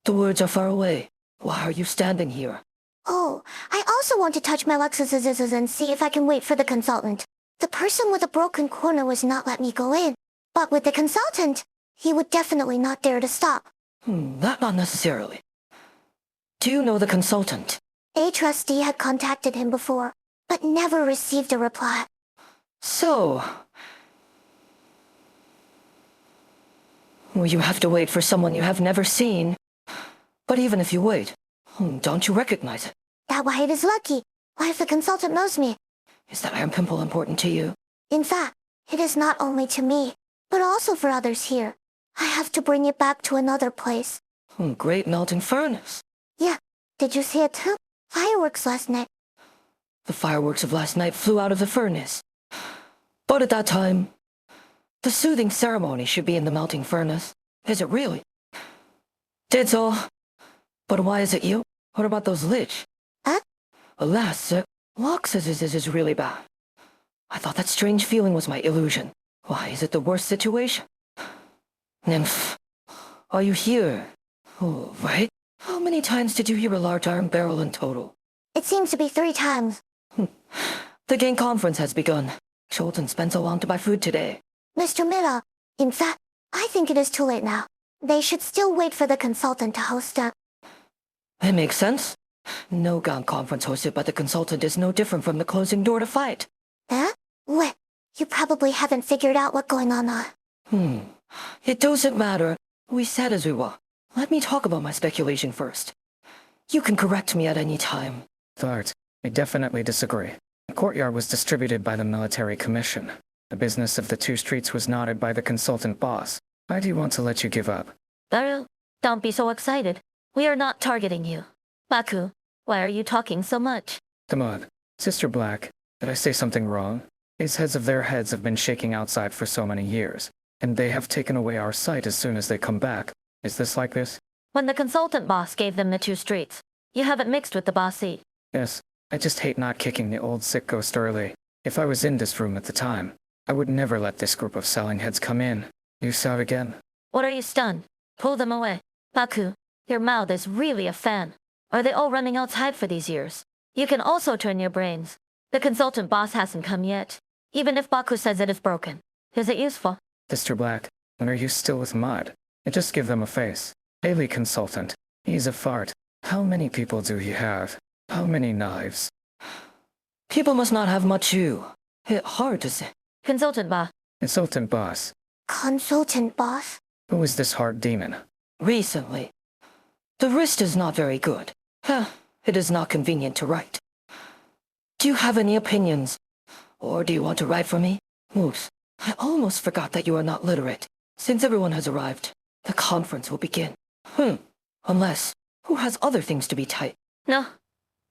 The woods are far away. Why are you standing here? Oh, I also want to touch my Lexus's and see if I can wait for the consultant. The person with the broken corner was not let me go in. But with the consultant, he would definitely not dare to stop. That not necessarily. Do you know the consultant? A trustee had contacted him before, but never received a reply. So... well, you have to wait for someone you have never seen. But even if you wait, don't you recognize it? That why it is lucky. Why if the consultant knows me? Is that iron pimple important to you? In fact, it is not only to me, but also for others here. I have to bring it back to another place. Great melting furnace. Yeah, did you see it too? Fireworks last night. The fireworks of last night flew out of the furnace. But at that time, the soothing ceremony should be in the melting furnace. Is it really? Did so. But why is it you? What about those lich? Huh? Alas, Locke says this is really bad. I thought that strange feeling was my illusion. Why is it the worst situation? Nymph, are you here? Oh, right? How many times did you hear a large iron barrel in total? It seems to be 3 times. The gang conference has begun. Chilton spent so long to buy food today. Mr. Miller, in fact, I think it is too late now. They should still wait for the consultant to host a... It makes sense. No gang conference hosted by the consultant is no different from the closing door to fight. Huh? What? You probably haven't figured out what's going on. It doesn't matter. We said as we were. Let me talk about my speculation first. You can correct me at any time. Thart, I definitely disagree. The courtyard was distributed by the military commission. The business of the 2 streets was nodded by the consultant boss. Why do you want to let you give up? Daryl, don't be so excited. We are not targeting you. Baku, why are you talking so much? Come on. Sister Black, did I say something wrong? These heads of their heads have been shaking outside for so many years, and they have taken away our sight as soon as they come back. Is this like this? When the consultant boss gave them the 2 streets, you haven't mixed with the bossy. Yes, I just hate not kicking the old sick ghost early. If I was in this room at the time, I would never let this group of selling heads come in. You saw it again? What are you stunned? Pull them away. Baku, your mouth is really a fan. Are they all running outside for these years? You can also turn your brains. The consultant boss hasn't come yet. Even if Baku says it is broken. Is it useful? Sister Black, when are you still with Mud? And just give them a face. Daily consultant. He's a fart. How many people do you have? How many knives? People must not have much you. It's hard to say. Consultant boss. Consultant boss. Consultant boss? Who is this hard demon? Recently. The wrist is not very good. It is not convenient to write. Do you have any opinions? Or do you want to write for me? Moose, I almost forgot that you are not literate. Since everyone has arrived, the conference will begin. Unless, who has other things to be tight? No,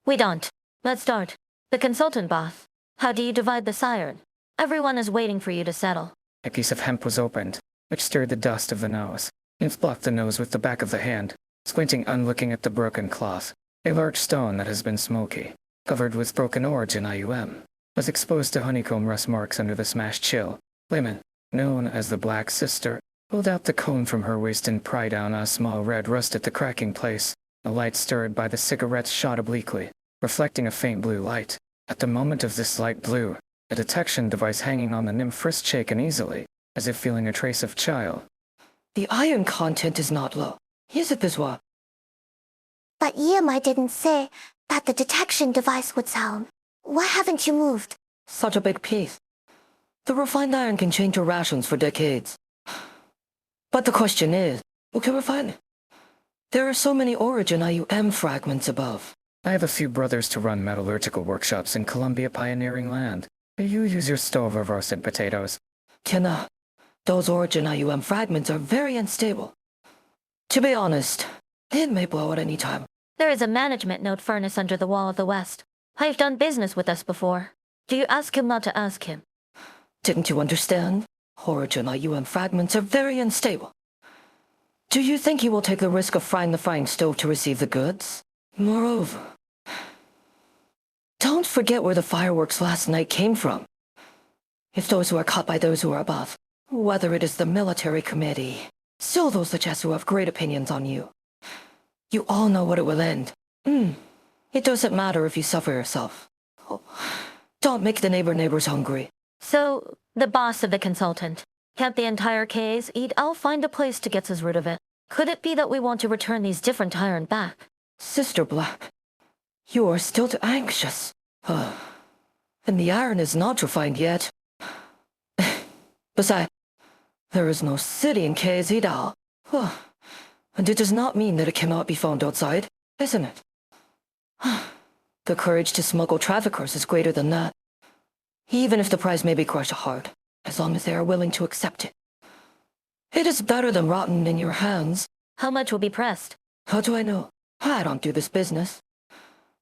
we don't. Let's start. The consultant boss. How do you divide the siren? Everyone is waiting for you to settle. A piece of hemp was opened, which stirred the dust of the nose. It blocked the nose with the back of the hand, squinting unlooking at the broken cloth. A large stone that has been smoky, covered with broken origin IUM, was exposed to honeycomb rust marks under the smashed chill. Lemon, known as the Black Sister, pulled out the cone from her waist and pried down a small red rust at the cracking place. The light stirred by the cigarettes shot obliquely, reflecting a faint blue light. At the moment of this light blue, a detection device hanging on the nymph wrist shaken easily, as if feeling a trace of chyle. The iron content is not low. Is it this one? But Yimai didn't say that the detection device would sound. Why haven't you moved? Such a big piece. The refined iron can change your rations for decades. But the question is, who can refine it? There are so many origin IUM fragments above. I have a few brothers to run metallurgical workshops in Columbia pioneering land. You use your stove of roasted potatoes. Those origin IUM fragments are very unstable. To be honest, it may blow at any time. There is a management node furnace under the wall of the west. I've done business with us before. Do you ask him not to ask him? Didn't you understand? Origin IUM fragments are very unstable. Do you think he will take the risk of frying the frying stove to receive the goods? Moreover, don't forget where the fireworks last night came from. If those who are caught by those who are above, whether it is the military committee, still those such as who have great opinions on you, you all know what it will end. It doesn't matter if you suffer yourself. Oh, don't make the neighbors hungry. So, the boss of the consultant. Can't the entire case eat? I'll find a place to get us rid of it. Could it be that we want to return these different iron back? Sister Black, you are still too anxious. And the iron is not refined yet. Besides, there is no city in KZDAO. And it does not mean that it cannot be found outside, isn't it? The courage to smuggle traffickers is greater than that. Even if the price may be crushed hard, as long as they are willing to accept it. It is better than rotten in your hands. How much will be pressed? How do I know? I don't do this business.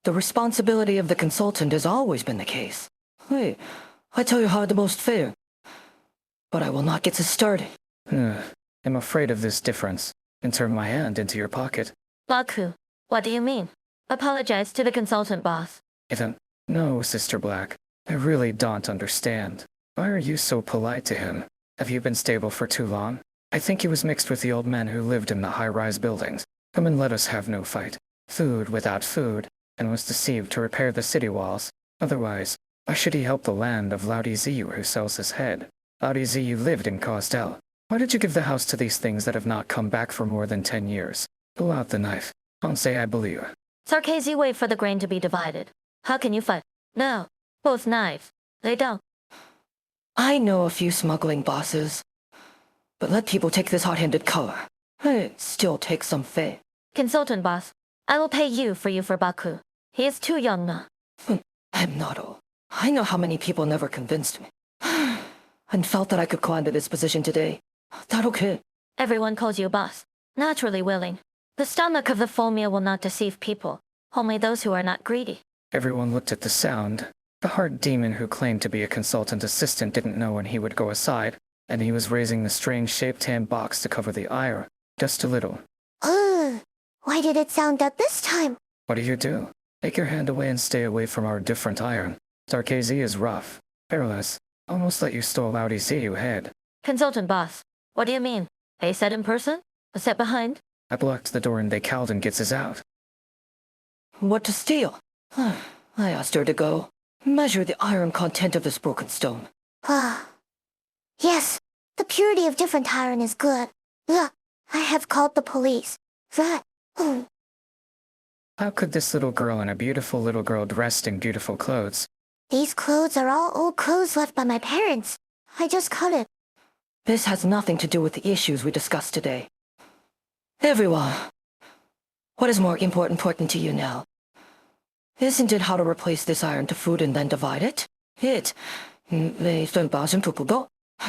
The responsibility of the consultant has always been the case. Hey, I tell you how the most fair. But I will not get us started. I'm afraid of this difference. Insert my hand into your pocket. Baku, what do you mean? Apologize to the consultant boss. Even, no, Sister Black. I really don't understand. Why are you so polite to him? Have you been stable for too long? I think he was mixed with the old men who lived in the high-rise buildings. Come and let us have no fight. Food without food, and was deceived to repair the city walls. Otherwise, why should he help the land of Laudi Ziyu who sells his head? Laudi Ziyu lived in Kazdel. Why did you give the house to these things that have not come back for more than 10 years? Pull out the knife. Don't say I believe you. Sarkazi wait for the grain to be divided. How can you fight? No. Both knives. They don't. I know a few smuggling bosses, but let people take this hot-handed color. It still takes some faith. Consultant boss, I will pay you for Baku. He is too young now. I'm not old. I know how many people never convinced me. And felt that I could climb to this position today. That okay? Everyone calls you boss. Naturally willing. The stomach of the full meal will not deceive people. Only those who are not greedy. Everyone looked at the sound. The hard demon who claimed to be a consultant assistant didn't know when he would go aside, and he was raising the strange-shaped hand box to cover the iron. Just a little. Ugh. Why did it sound up this time? What do you do? Take your hand away and stay away from our different iron. Sarkazi is rough. Perilous. Almost like you stole Laudi Ziyu head. Consultant boss, what do you mean? A set in person? A set behind? I blocked the door and they Calden gets us out. What to steal? I asked her to go. Measure the iron content of this broken stone. Yes, the purity of different iron is good. Ugh, I have called the police. How could this little girl and a beautiful little girl dressed in beautiful clothes? These clothes are all old clothes left by my parents. I just cut it. This has nothing to do with the issues we discussed today. Everyone, what is more important to you now? Isn't it how to replace this iron to food and then divide it? I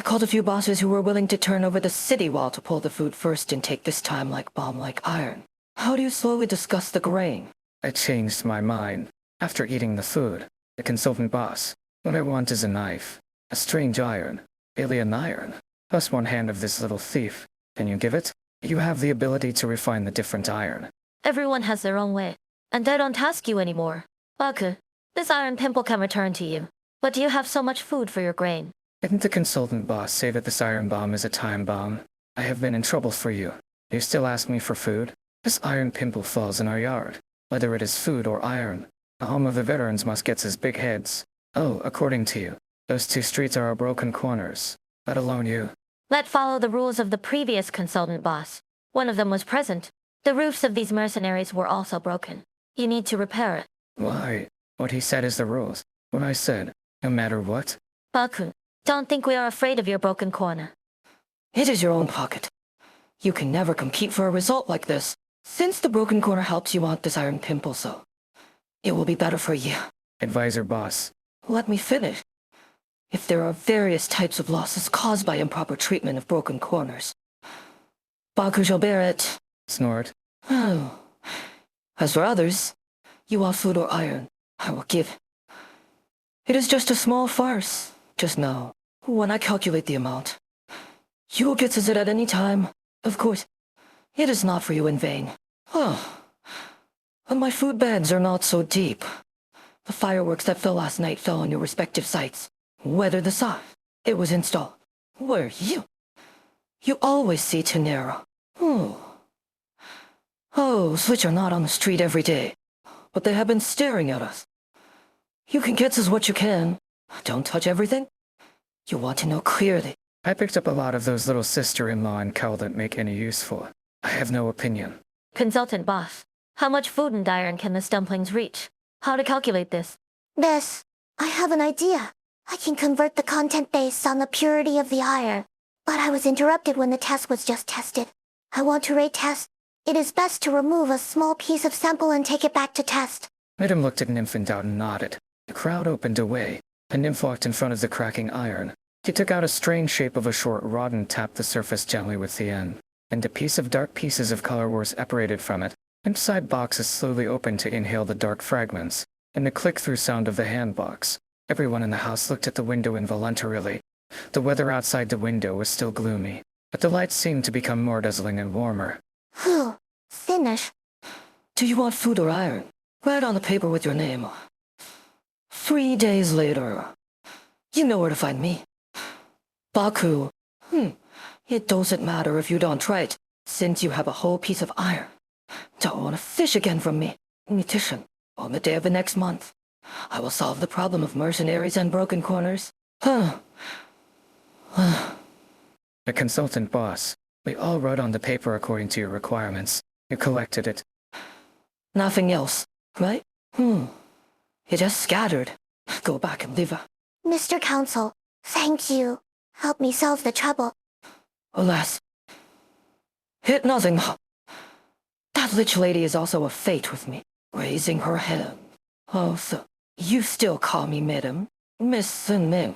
called a few bosses who were willing to turn over the city wall to pull the food first and take this time like bomb-like iron. How do you slowly discuss the grain? I changed my mind. After eating the food, the consultant boss, what I want is a knife. A strange iron. Alien iron. Plus one hand of this little thief. Can you give it? You have the ability to refine the different iron. Everyone has their own way. And I don't ask you anymore. Baku, this iron pimple can return to you. But do you have so much food for your grain? Didn't the consultant boss say that this iron bomb is a time bomb? I have been in trouble for you. Do you still ask me for food? This iron pimple falls in our yard. Whether it is food or iron, the home of the veterans must get his big heads. Oh, according to you, those two streets are our broken corners. Let alone you. Let follow the rules of the previous consultant boss. One of them was present. The roofs of these mercenaries were also broken. You need to repair it. Why? What he said is the rules. What I said, no matter what. Baku, don't think we are afraid of your broken corner. It is your own pocket. You can never compete for a result like this. Since the broken corner helps you want this iron pimple so, it will be better for you. Advisor boss. Let me finish. If there are various types of losses caused by improper treatment of broken corners, Baku shall bear it. Snort. Oh. As for others, you want food or iron, I will give. It is just a small farce. Just know, when I calculate the amount, you will get to it at any time. Of course, it is not for you in vain. Oh, but my food bags are not so deep. The fireworks that fell last night fell on your respective sites. Whether the side it was installed. Where you? You always see too narrow. Oh, switch are not on the street every day, but they have been staring at us. You can get us what you can. Don't touch everything. You want to know clearly. I picked up a lot of those little sister-in-law and Cal that make any use for. I have no opinion. Consultant boss, how much food and iron can the dumplings reach? How to calculate this? This. I have an idea. I can convert the content based on the purity of the iron. But I was interrupted when the test was just tested. I want to retest. It is best to remove a small piece of sample and take it back to test. Madam looked at Nymph and Doubt and nodded. The crowd opened away. A nymph walked in front of the cracking iron. She took out a strange shape of a short rod and tapped the surface gently with the end. And a piece of dark pieces of color were separated from it. Inside boxes slowly opened to inhale the dark fragments. And the click-through sound of the hand box. Everyone in the house looked at the window involuntarily. The weather outside the window was still gloomy, but the lights seemed to become more dazzling and warmer. Finish. Do you want food or iron? Right on the paper with your name. 3 days later. You know where to find me. Baku. It doesn't matter if you don't trade, since you have a whole piece of iron. Don't want to fish again from me. Nutrition. On the day of the next month. I will solve the problem of mercenaries and broken corners. The consultant boss. We all wrote on the paper according to your requirements. You collected it. Nothing else, right? It just scattered. Go back and live. Mr. Counsel, thank you. Help me solve the trouble. Alas. Hit nothing. That lich lady is also a fate with me, raising her hand. Oh, so you still call me Madam? Miss Sin.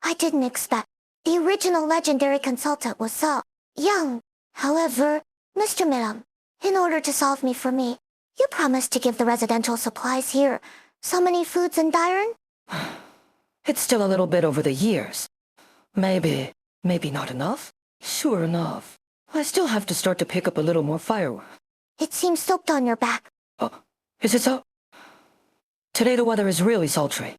I didn't expect. The original legendary consultant was so young. However, Mr. Miram, in order to solve me for me, you promised to give the residential supplies here so many foods and iron? It's still a little bit over the years. Maybe not enough? Sure enough. I still have to start to pick up a little more firework. It seems soaked on your back. Oh, is it so? Today the weather is really sultry.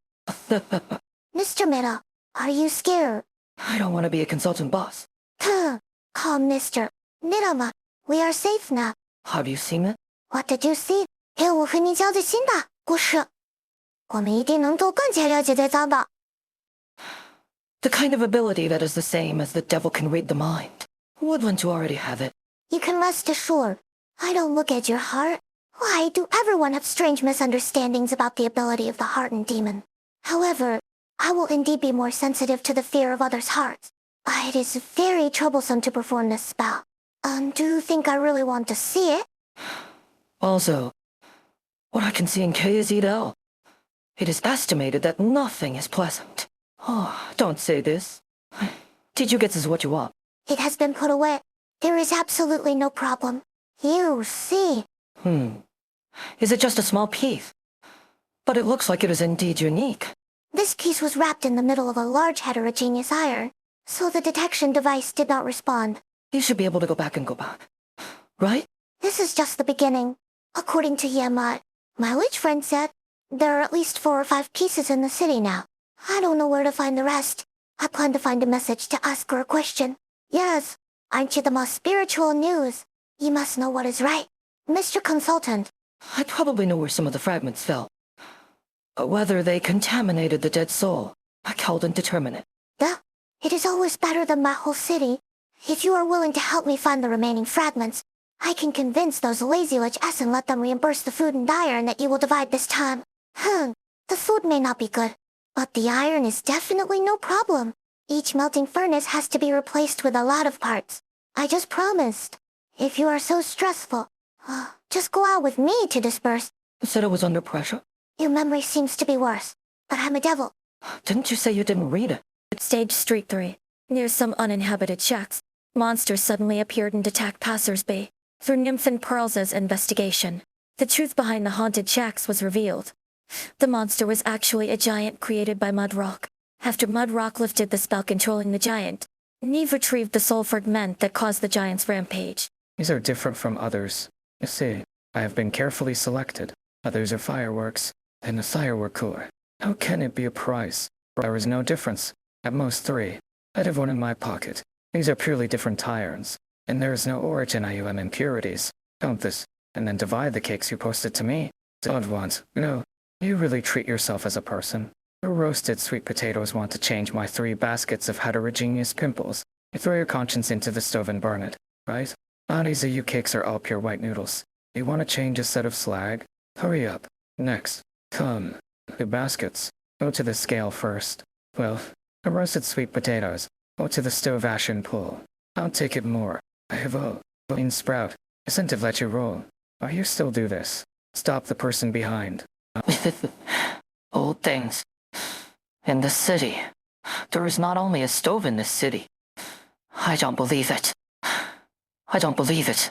Mr. Mira, are you scared? I don't want to be a consultant boss. Calm, Mr. Mirama. We are safe now. Have you seen it? What did you see? 给我和你交最新的故事。我们一定能够更加了解对方的。The kind of ability that is the same as the devil can read the mind. Wouldn't you already have it? You can rest assured. I don't look at your heart. Why do everyone have strange misunderstandings about the ability of the hardened demon? However, I will indeed be more sensitive to the fear of others' hearts. It is very troublesome to perform this spell. Do you think I really want to see it? Also, what I can see in K is Edel. It is estimated that nothing is pleasant. Oh, don't say this. Did you get this what you want? It has been put away. There is absolutely no problem. You see. Is it just a small piece? But it looks like it is indeed unique. This piece was wrapped in the middle of a large heterogeneous iron, so the detection device did not respond. You should be able to go back. Right? This is just the beginning. According to Yemai, my witch friend said, there are at least 4 or 5 pieces in the city now. I don't know where to find the rest. I plan to find a message to ask her a question. Yes, aren't you the most spiritual news? You must know what is right. Mr. Consultant. I probably know where some of the fragments fell. Whether they contaminated the dead soul, I couldn't determine it. It is always better than my whole city. If you are willing to help me find the remaining fragments, I can convince those lazy lich and let them reimburse the food and iron that you will divide this time. The food may not be good, but the iron is definitely no problem. Each melting furnace has to be replaced with a lot of parts. I just promised. If you are so stressful, just go out with me to disperse. You said it was under pressure? Your memory seems to be worse, but I'm a devil. Didn't you say you didn't read it? Stage Street 3. Near some uninhabited shacks, monsters suddenly appeared and attacked passers-by. Through Nymph and Pearl's investigation, the truth behind the haunted shacks was revealed. The monster was actually a giant created by Mudrock. After Mudrock lifted the spell controlling the giant, Neve retrieved the soul fragment that caused the giant's rampage. These are different from others. You see, I have been carefully selected. Others are fireworks, and a firework cooler. How can it be a prize? There is no difference. At most 3. I'd have one in my pocket. These are purely different irons, and there is no origin IUM impurities. Count this, and then divide the cakes you posted to me. Don't want. No. You really treat yourself as a person. Your roasted sweet potatoes want to change my 3 baskets of heterogeneous pimples. You throw your conscience into the stove and burn it, right? These you cakes are all pure white noodles. You want to change a set of slag? Hurry up. Next. Come. The baskets. Go to the scale first. Well, the roasted sweet potatoes. Go to the stove ash and pull. I'll take it more. I have a bean sprout. Isn't have let you roll. Why you still do this? Stop the person behind. Old things. In the city. There is not only a stove in this city. I don't believe it. I don't believe it.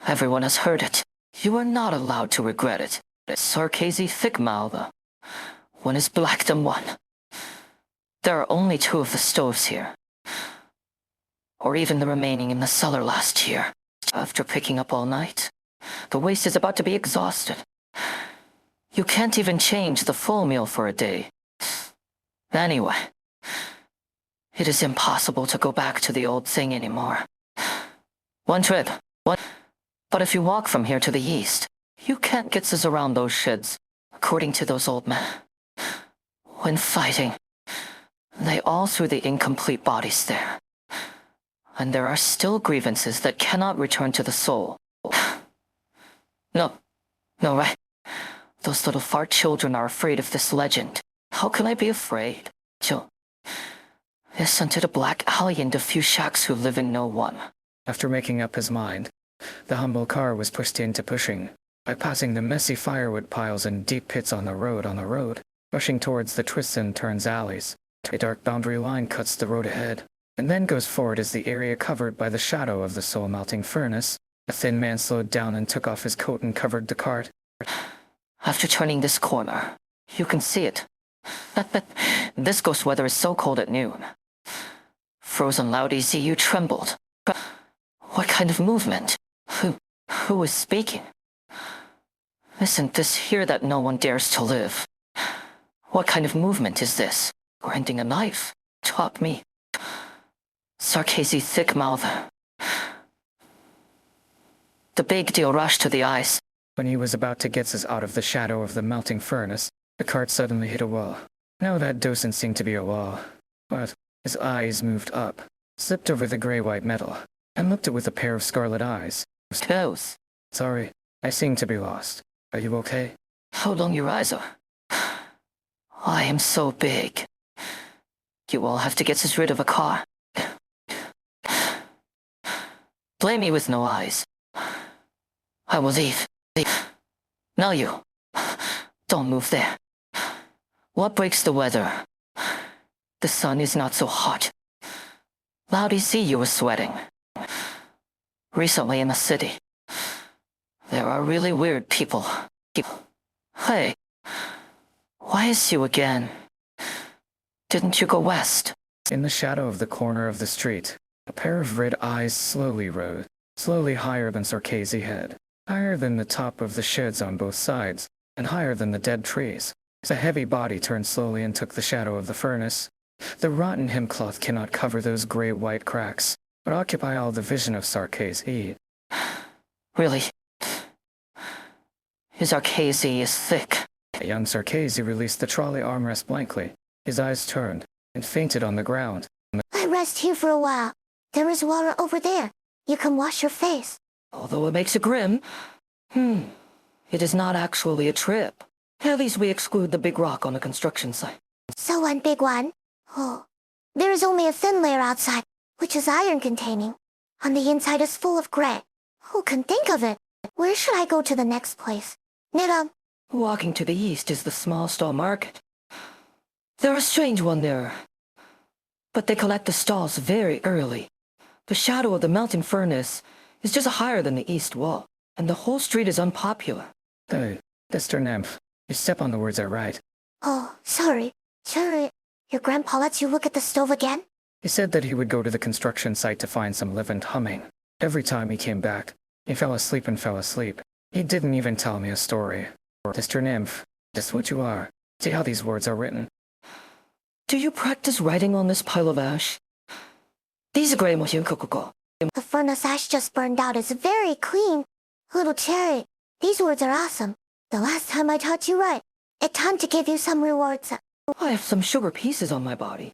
Everyone has heard it. You are not allowed to regret it. Sarkazy thick-mouthed. One is black than one. There are only 2 of the stoves here. Or even the remaining in the cellar last year. After picking up all night, The waste is about to be exhausted. You can't even change the full meal for a day. Anyway, it is impossible to go back to the old thing anymore. One trip, one... But if you walk from here to the east, you can't get us around those sheds, according to those old men. When fighting, they all threw the incomplete bodies there. And there are still grievances that cannot return to the soul. No, right? Those little fart children are afraid of this legend. How can I be afraid? Listen to the black alley and the few shacks who live in no one. After making up his mind, the humble car was pushed into pushing, by passing the messy firewood piles and deep pits on the road, rushing towards the twists and turns alleys. A dark boundary line cuts the road ahead, and then goes forward as the area covered by the shadow of the soul-melting furnace. A thin man slowed down and took off his coat and covered the cart. After turning this corner, you can see it. This ghost weather is so cold at noon. Frozen Loudy ZU trembled. What kind of movement? Who is speaking? Isn't this here that no one dares to live? What kind of movement is this? Grinding a knife? Chop me. Sarkazy thick mouth. The big deal rushed to the ice. When he was about to get us out of the shadow of the melting furnace, the cart suddenly hit a wall. Now that doesn't seem to be a wall, but his eyes moved up, slipped over the gray-white metal, and looked it with a pair of scarlet eyes. Toes. Sorry, I seem to be lost. Are you okay? How long your eyes are? I am so big. You all have to get us rid of a car. Blame me with no eyes. I will leave. Now you. Don't move there. What breaks the weather? The sun is not so hot. Loudy see you were sweating. Recently in the city, there are really weird people. Hey, why is you again? Didn't you go west? In the shadow of the corner of the street, a pair of red eyes slowly rose, slowly higher than Sarkazy head, higher than the top of the sheds on both sides, and higher than the dead trees. The heavy body turned slowly and took the shadow of the furnace. The rotten hemcloth cannot cover those gray-white cracks, but occupy all the vision of Sarkazy. Really? His Sarkazy is thick. A young Sarkazy released the trolley armrest blankly. His eyes turned, and fainted on the ground. I rest here for a while. There is water over there. You can wash your face. Although it makes it grim. It is not actually a trip. At least we exclude the big rock on the construction site. So one big one. Oh. There is only a thin layer outside, which is iron-containing. On the inside is full of gray. Who can think of it? Where should I go to the next place? Nidam. Walking to the east is the small stall market. They're a strange one there. But they collect the stalls very early. The shadow of the melting furnace is just higher than the east wall, and the whole street is unpopular. Hey, Mr. Nymph, you step on the words are right. Oh, sorry. Sure, your grandpa lets you look at the stove again? He said that he would go to the construction site to find some living humming. Every time he came back, he fell asleep and fell asleep. He didn't even tell me a story. Mr. Nymph, just what you are. See how these words are written? Do you practice writing on this pile of ash? These gray mo kokoko. The furnace ash just burned out is very clean. Little Cherry, these words are awesome. The last time I taught you right, it's time to give you some rewards. I have some sugar pieces on my body.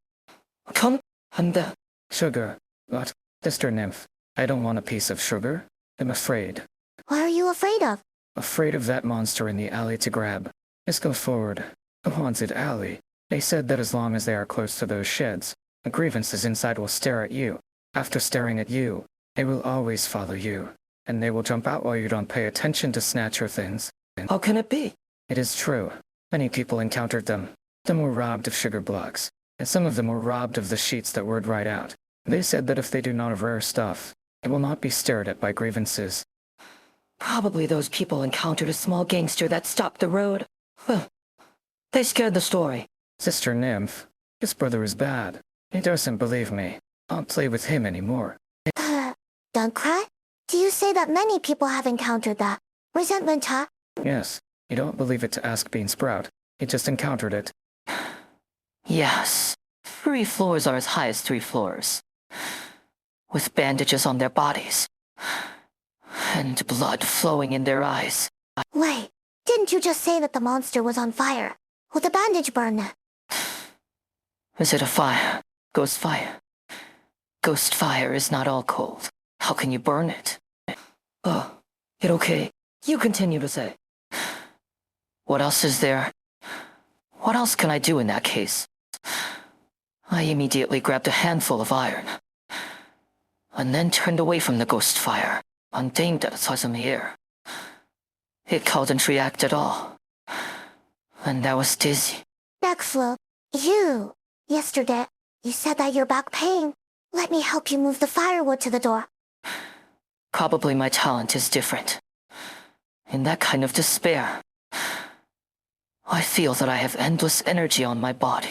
Come, and Sugar. What? Mr. Nymph, I don't want a piece of sugar. I'm afraid. What are you afraid of? Afraid of that monster in the alley to grab. Let's go forward. A haunted alley. They said that as long as they are close to those sheds, the grievances inside will stare at you. After staring at you, they will always follow you. And they will jump out while you don't pay attention to snatch your things. How can it be? It is true. Many people encountered them. Some were robbed of sugar blocks, and some of them were robbed of the sheets that would write out. They said that if they do not have rare stuff, it will not be stared at by grievances. Probably those people encountered a small gangster that stopped the road. Well, they scared the story. Sister Nymph, his brother is bad. He doesn't believe me. I'll play with him anymore. Don't cry. Do you say that many people have encountered that? Resentment, huh? Yes. You don't believe it to ask Bean Sprout. He just encountered it. Yes. 3 floors are as high as 3 floors. With bandages on their bodies. And blood flowing in their eyes. Wait, didn't you just say that the monster was on fire? Would the bandage burn? Is it a fire? Ghost fire? Ghost fire is not all cold. How can you burn it? Oh, it okay. You continue to say. What else is there? What else can I do in that case? I immediately grabbed a handful of iron. And then turned away from the ghost fire, untamed that it was in the air. It couldn't react at all. And I was dizzy. Backflip, you. Yesterday, you said that your back pain. Let me help you move the firewood to the door. Probably my talent is different. In that kind of despair, I feel that I have endless energy on my body.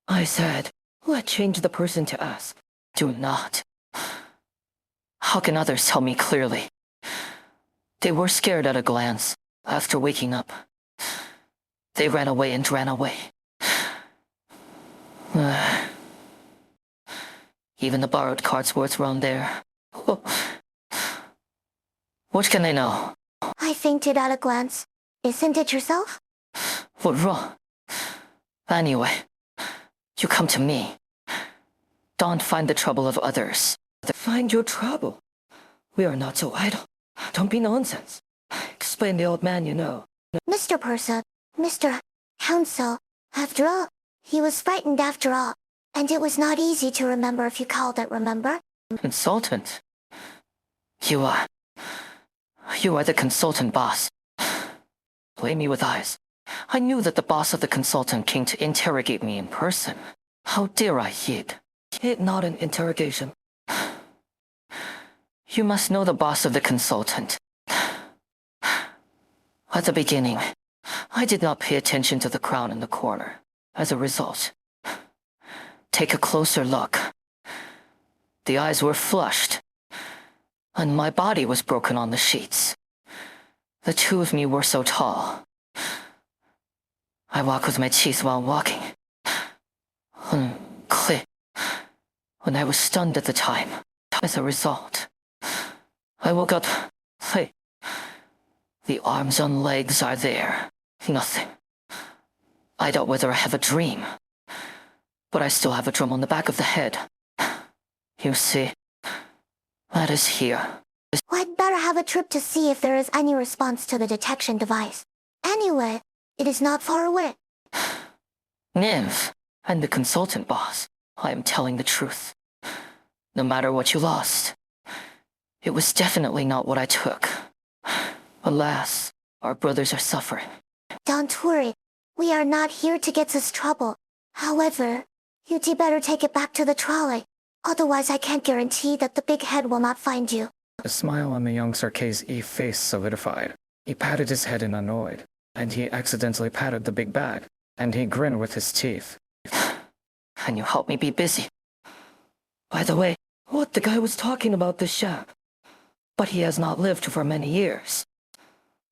I said, let's change the person to ask. Do not. How can others tell me clearly? They were scared at a glance, after waking up. They ran away and ran away. Even the borrowed carts were thrown there. What can they know? I fainted at a glance. Isn't it yourself? What wrong? Anyway, you come to me. Don't find the trouble of others. Find your trouble. We are not so idle. Don't be nonsense. Explain the old man you know. Mr. Person, Mr. Counsel, after all, he was frightened after all. And it was not easy to remember if you called it, remember? Consultant? You are the consultant boss. Play me with eyes. I knew that the boss of the consultant came to interrogate me in person. How dare I hid? It not an interrogation. You must know the boss of the consultant. At the beginning, I did not pay attention to the crown in the corner. As a result, take a closer look. The eyes were flushed, and my body was broken on the sheets. The two of me were so tall. I walk with my teeth while walking. Click. When I was stunned at the time. As a result, I woke up. Hey. The arms and legs are there. Nothing. I doubt whether I have a dream. But I still have a drum on the back of the head. You see, that is here. I'd better have a trip to see if there is any response to the detection device. Anyway, it is not far away. Nymph, and the consultant boss, I am telling the truth. No matter what you lost, it was definitely not what I took. Alas, our brothers are suffering. Don't worry, we are not here to get us trouble. However, you'd better take it back to the trolley. Otherwise I can't guarantee that the big head will not find you. A smile on the young Sarkis' face solidified. He patted his head in annoyed, and he accidentally patted the big bag, and he grinned with his teeth. Can you help me be busy? By the way, what the guy was talking about this chap. But he has not lived for many years.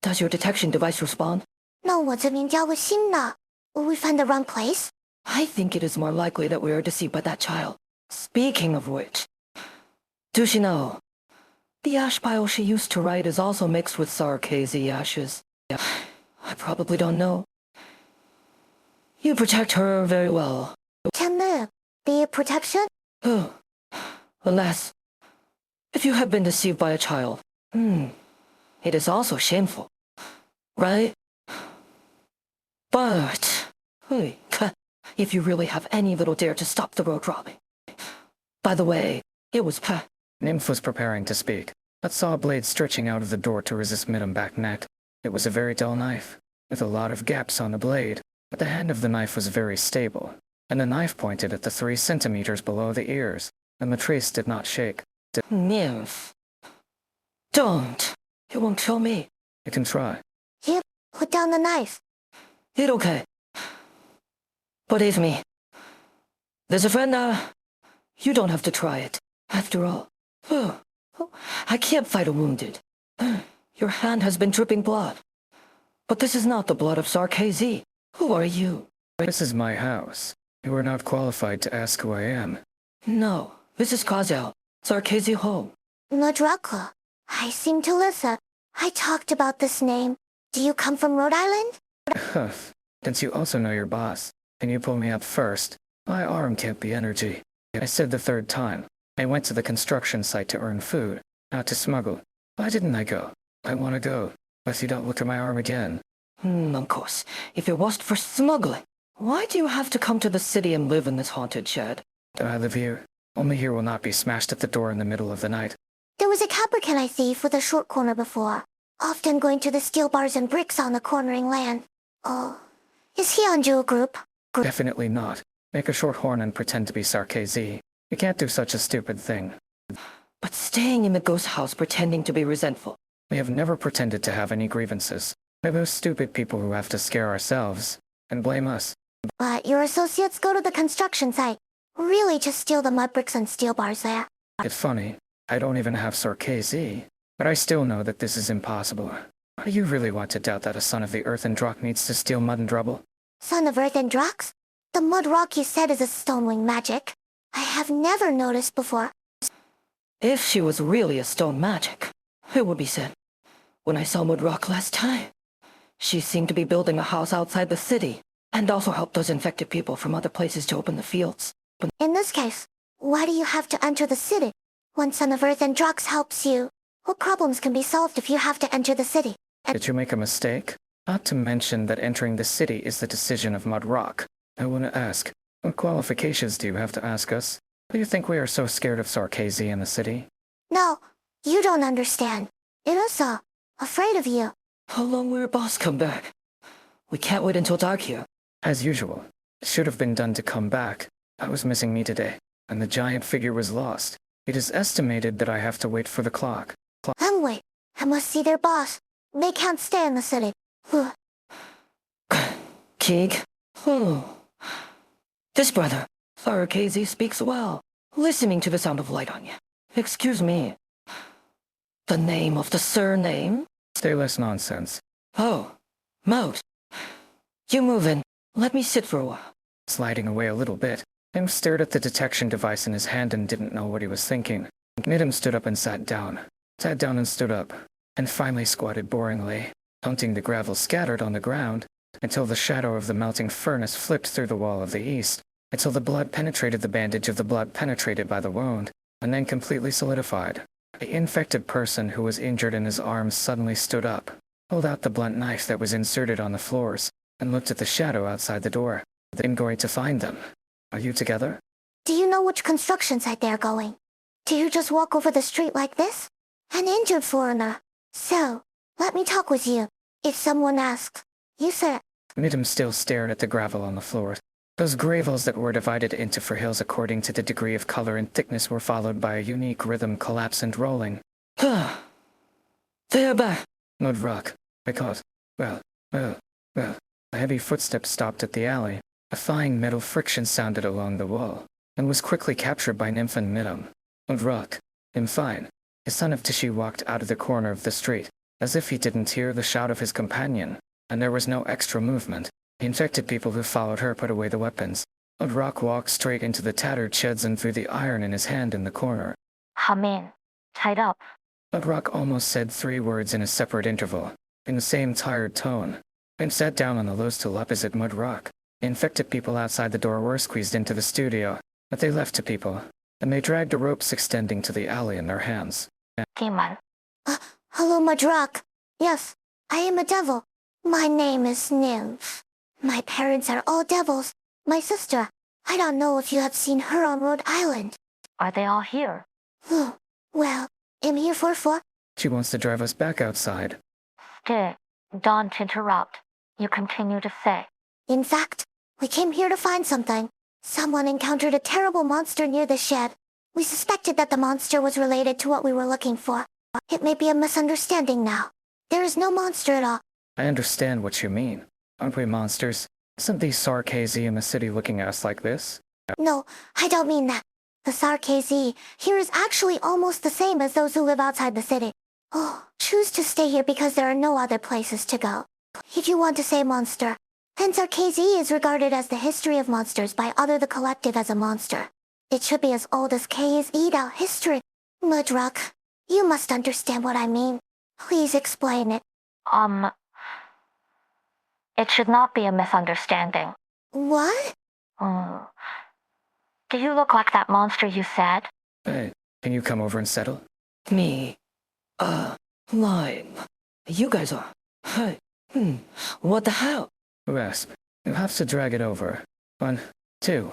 Does your detection device respond? No,我这名叫个新的. Will we find the wrong place? I think it is more likely that we are deceived by that child. Speaking of which, do she know? The ash pile she used to write is also mixed with Sarkazi ashes. I probably don't know. You protect her very well. Can the protection? Oh, alas, if you have been deceived by a child, it is also shameful, right? But, if you really have any little dare to stop the road robbing. By the way, it was Nymph was preparing to speak, but saw a blade stretching out of the door to resist Midam back neck. It was a very dull knife, with a lot of gaps on the blade, but the hand of the knife was very stable, and the knife pointed at the 3 centimeters below the ears, and the trace did not shake. Nymph. Don't. It won't kill me. You can try. Yep, put down the knife. It okay. Believe me. There's a friend, you don't have to try it. After all, I can't fight a wounded. Your hand has been dripping blood. But this is not the blood of Sarkazi. Who are you? This is my house. You are not qualified to ask who I am. No, this is Kazel, Sarkazi home. Madraka. I seem to listen. I talked about this name. Do you come from Rhode Island? Huh. Since you also know your boss, can you pull me up first? My arm can't be energy. I said the third time. I went to the construction site to earn food, not to smuggle. Why didn't I go? I want to go. But you don't look at my arm again. Of course. If it wasn't for smuggling, why do you have to come to the city and live in this haunted shed? Do I live here? Only here will not be smashed at the door in the middle of the night. There was a Capricorn thief with a short corner before, often going to the steel bars and bricks on the cornering land. Oh, is he on Jewel Group? Definitely not. Make a short horn and pretend to be Sarkazi. You can't do such a stupid thing. But staying in the ghost house pretending to be resentful. We have never pretended to have any grievances. We're those stupid people who have to scare ourselves and blame us. But your associates go to the construction site. Really just steal the mud bricks and steel bars there. It's funny. I don't even have Sarkazi, but I still know that this is impossible. Do you really want to doubt that a son of the earth and Drock needs to steal mud and rubble? Son of Earth and Drox? The mud rock you said is a stonewing magic. I have never noticed before. If she was really a stone magic, it would be said. When I saw Mudrock last time, she seemed to be building a house outside the city, and also helped those infected people from other places to open the fields. In this case, why do you have to enter the city? When Son of Earth and Drox helps you, what problems can be solved if you have to enter the city? Did you make a mistake? Not to mention that entering the city is the decision of Mudrock. I want to ask, what qualifications do you have to ask us? Do you think we are so scared of Sarkazi in the city? No, you don't understand. It is afraid of you. How long will your boss come back? We can't wait until dark here. As usual. It should have been done to come back. I was missing me today, and the giant figure was lost. It is estimated that I have to wait for the clock. Wait, I must see their boss. They can't stay in the city. Keeg? This brother, Sarkazi, speaks well, listening to the sound of light on you. Excuse me. The name of the surname? Stay less nonsense. Oh, Moat. You move in. Let me sit for a while. Sliding away a little bit, Nim stared at the detection device in his hand and didn't know what he was thinking. Nidim stood up and sat down and stood up, and finally squatted boringly, hunting the gravel scattered on the ground, until the shadow of the melting furnace flipped through the wall of the east, until the blood penetrated the bandage of the blood penetrated by the wound, and then completely solidified. The infected person who was injured in his arms suddenly stood up, pulled out the blunt knife that was inserted on the floors, and looked at the shadow outside the door. I'm going to find them. Are you together? Do you know which construction site they're going? Do you just walk over the street like this? An injured foreigner. So, let me talk with you. If someone asks, you say. Nidim still stared at the gravel on the floor. Those gravels that were divided into 4 hills according to the degree of color and thickness were followed by a unique rhythm collapse and rolling. They're back. Mudrock. Because, well. A heavy footstep stopped at the alley. A fine metal friction sounded along the wall, and was quickly captured by Nymph and Nidim. Mudrock. Fine. The son of Tishi walked out of the corner of the street, as if he didn't hear the shout of his companion, and there was no extra movement. The infected people who followed her put away the weapons. Mudrock walked straight into the tattered sheds and threw the iron in his hand in the corner. Come in. Tied up. Mudrock almost said 3 words in a separate interval, in the same tired tone, and sat down on the low stool opposite Mudrock. The infected people outside the door were squeezed into the studio, but they left to people, and they dragged ropes extending to the alley in their hands. Demon. Hello, Madrak. Yes, I am a devil. My name is Nymph. My parents are all devils. My sister, I don't know if you have seen her on Rhode Island. Are they all here? Well, I'm here for. She wants to drive us back outside. Stay. Don't interrupt. You continue to say. In fact, we came here to find something. Someone encountered a terrible monster near the shed. We suspected that the monster was related to what we were looking for. It may be a misunderstanding now. There is no monster at all. I understand what you mean. Aren't we monsters? Isn't the Sarkazi in the city looking at us like this? No, I don't mean that. The Sarkazi here is actually almost the same as those who live outside the city. Oh, choose to stay here because there are no other places to go. If you want to say monster, hence our KZ is regarded as the history of monsters by other the collective as a monster. It should be as old as KZ history. Mudrock, you must understand what I mean. Please explain it. It should not be a misunderstanding. What? Mm. Do you look like that monster you said? Hey, can you come over and settle? Me. Lime. You guys are. Hey. What the hell? Rasp, you have to drag it over. 1, 2.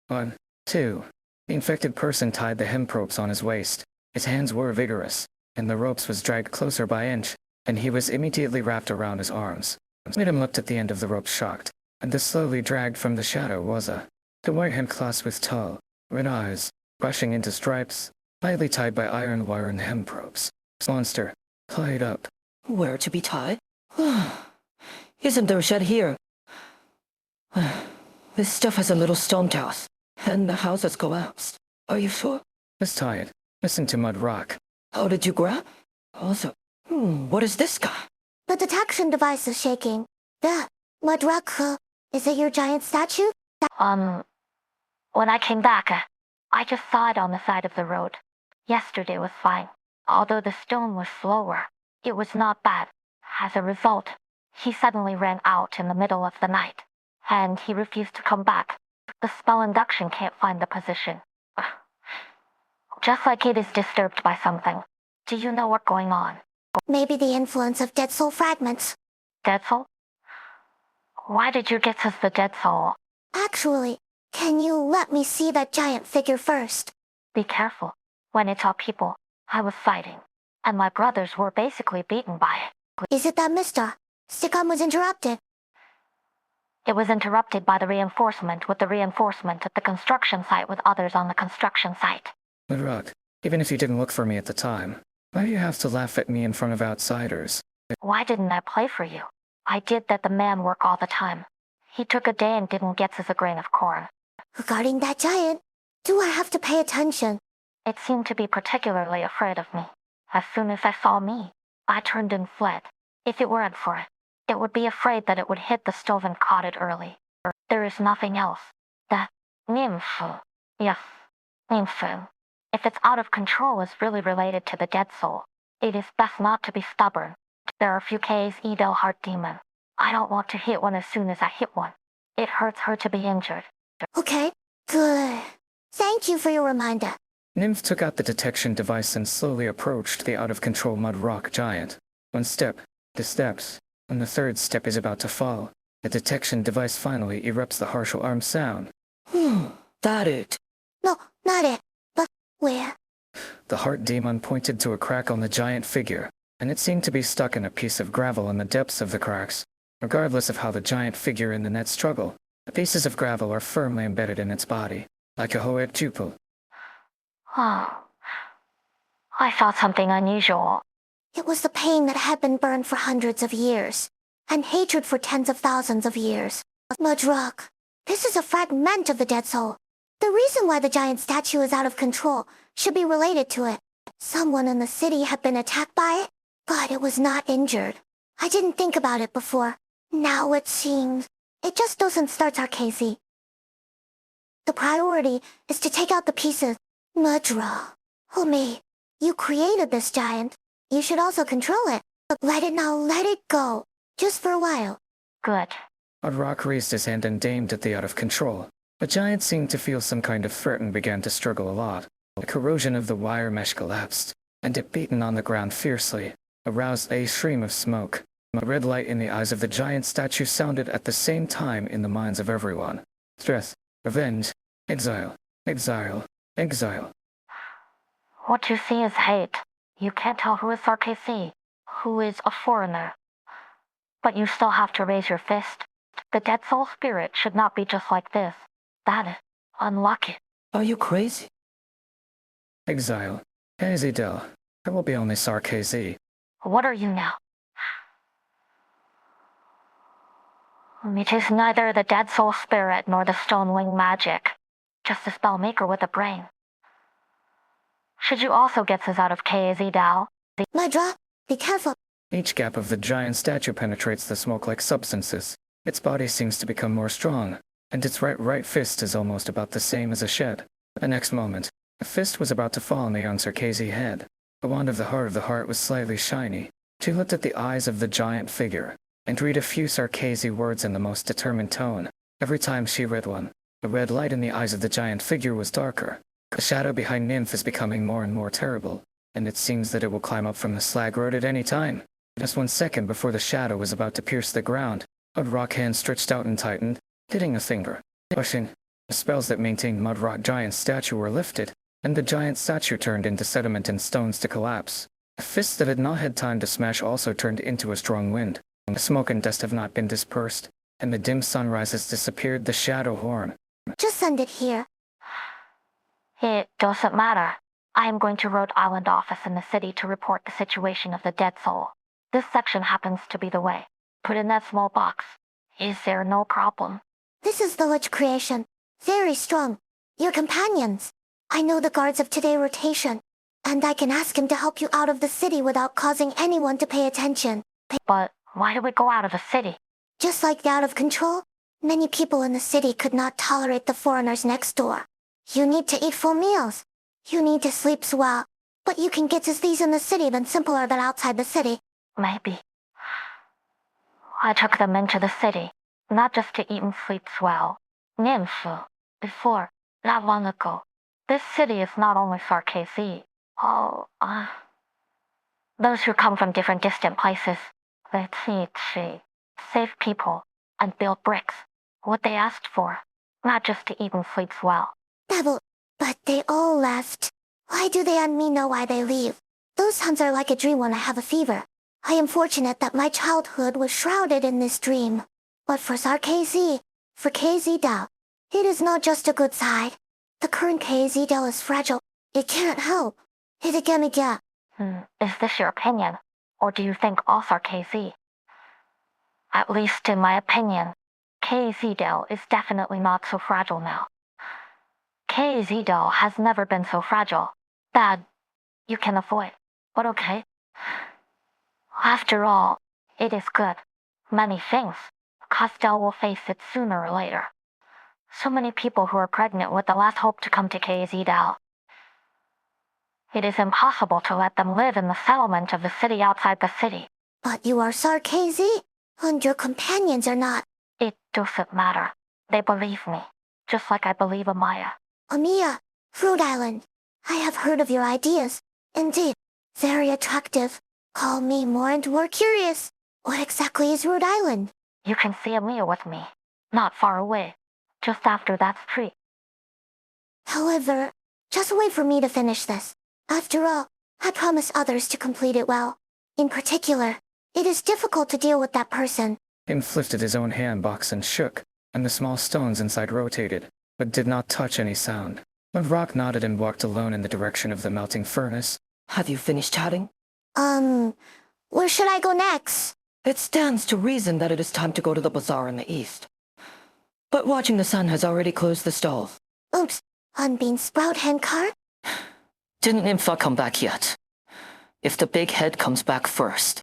1, 2. The infected person tied the hemp ropes on his waist. His hands were vigorous, and the ropes was dragged closer by inch, and he was immediately wrapped around his arms. Midam looked at the end of the rope shocked, and the slowly dragged from the shadow was the white hemp cloth with tall, red eyes, brushing into stripes, tightly tied by iron wire and hemp ropes. Monster, tied up. Where to be tied? Isn't there a shed here? This stuff has a little stone house, and the house has collapsed. Are you sure? Let's tie it. Listen to Mud Rock. How did you grab? Also, what is this guy? The detection device is shaking. Mudrock, is it your giant statue? When I came back, I just saw it on the side of the road. Yesterday was fine. Although the stone was slower, it was not bad. As a result, he suddenly ran out in the middle of the night, and he refused to come back. The spell induction can't find the position. Just like it is disturbed by something. Do you know what's going on? Maybe the influence of dead soul fragments. Dead soul? Why did you get us the dead soul? Actually, can you let me see that giant figure first? Be careful. When it's all people, I was fighting, and my brothers were basically beaten by it. Is it that Mr. Stickum was interrupted? It was interrupted by the reinforcement with the reinforcement at the construction site with others on the construction site. Mud Rock, even if you didn't look for me at the time, why do you have to laugh at me in front of outsiders? Why didn't I play for you? I did that the man work all the time. He took a day and didn't get us a grain of corn. Regarding that giant, do I have to pay attention? It seemed to be particularly afraid of me. As soon as I saw me, I turned and fled. If it weren't for it, it would be afraid that it would hit the stove and caught it early. There is nothing else. The nymph. Yes, nymph. If it's out of control is really related to the dead soul, it is best not to be stubborn. There are few K's Edel heart demon. I don't want to hit one as soon as I hit one. It hurts her to be injured. Okay, good. Thank you for your reminder. Nymph took out the detection device and slowly approached the out-of-control Mud Rock giant. 1 step, 2 steps. When the 3rd step is about to fall, the detection device finally erupts the harsh alarm sound. That it. No, not it. But where? The heart demon pointed to a crack on the giant figure, and it seemed to be stuck in a piece of gravel in the depths of the cracks. Regardless of how the giant figure in the net struggle, the pieces of gravel are firmly embedded in its body, like a hoed tupel. Oh, I saw something unusual. It was the pain that had been burned for hundreds of years, and hatred for tens of thousands of years. Mudrock, this is a fragment of the dead soul. The reason why the giant statue is out of control should be related to it. Someone in the city had been attacked by it, but it was not injured. I didn't think about it before. Now it seems. It just doesn't start our KZ. The priority is to take out the pieces. Mudra. Oh me. You created this giant. You should also control it. Let it go. Just for a while. Good. Mud Rock raised his hand and aimed at the out-of-control. The giant seemed to feel some kind of threat and began to struggle a lot. The corrosion of the wire mesh collapsed, and it beaten on the ground fiercely, aroused a stream of smoke. A red light in the eyes of the giant statue sounded at the same time in the minds of everyone. Stress, revenge, exile, exile, exile. What you see is hate. You can't tell who is RKC, who is a foreigner. But you still have to raise your fist. The dead soul spirit should not be just like this. That is unlucky. Are you crazy? Exile. KZDL. There will be only SAR-KZ. What are you now? It is neither the dead soul spirit nor the stone wing magic. Just a spellmaker with a brain. Should you also get us out of KZ Dao? Mudra, Be careful. Each gap of the giant statue penetrates the smoke-like substances. Its body seems to become more strong, and its right fist is almost about the same as a shed. The next moment, a fist was about to fall on the young Sarkazy head. The wand of the heart was slightly shiny. She looked at the eyes of the giant figure, and read a few Sarkazy words in the most determined tone. Every time she read one, the red light in the eyes of the giant figure was darker. The shadow behind Nymph is becoming more and more terrible, and it seems that it will climb up from the slag road at any time. Just 1 second before the shadow was about to pierce the ground, Mudrock hand stretched out and tightened, hitting a finger. Pushing. The spells that maintained Mudrock Giant's statue were lifted, and the giant statue turned into sediment and stones to collapse. The fists that had not had time to smash also turned into a strong wind. The smoke and dust have not been dispersed, and the dim sunrise has disappeared. The shadow horn. Just send it here. It doesn't matter. I am going to Rhode Island office in the city to report the situation of the dead soul. This section happens to be the way. Put in that small box. Is there no problem? This is village creation. Very strong. Your companions. I know the guards of today rotation, and I can ask him to help you out of the city without causing anyone to pay attention. But why do we go out of the city? Just like the out of control, many people in the city could not tolerate the foreigners next door. You need to eat full meals. You need to sleep well. But you can get to these in the city than simpler than outside the city. Maybe. I took them into the city, not just to eat and sleep well. Nymph, before, not long ago. This city is not only Sarkazy. Those who come from different distant places. They teach, save people, and build bricks. What they asked for, not just to eat and sleep well. Devil, but they all left. Why do they and me know why they leave? Those sounds are like a dream when I have a fever. I am fortunate that my childhood was shrouded in this dream. But for Sarkazy, for KZDL, it is not just a good side. The current KZDL is fragile. It can't help. It again. Is this your opinion? Or do you think all Sarkazy? At least in my opinion, KZDL is definitely not so fragile now. KZDL has never been so fragile. Bad, you can avoid, but okay. After all, it is good. Many things. Kazdel will face it sooner or later. So many people who are pregnant with the last hope to come to KZDL. It is impossible to let them live in the settlement of the city outside the city. But you are Sarkazy, and your companions are not. It doesn't matter. They believe me, just like I believe Amaya. Amiya, Rhode Island. I have heard of your ideas. Indeed, very attractive. Call me more and more curious. What exactly is Rhode Island? You can see Amaya with me, not far away, just after that street. However, just wait for me to finish this. After all, I promise others to complete it well. In particular, it is difficult to deal with that person. Nymph lifted his own hand box and shook, and the small stones inside rotated, but did not touch any sound. Mudrock nodded and walked alone in the direction of the melting furnace. Have you finished chatting? Where should I go next? It stands to reason that it is time to go to the bazaar in the east. But watching the sun has already closed the stove. Oops, on Bean Sprout Hen Cart? Didn't Nympha come back yet? If the big head comes back first,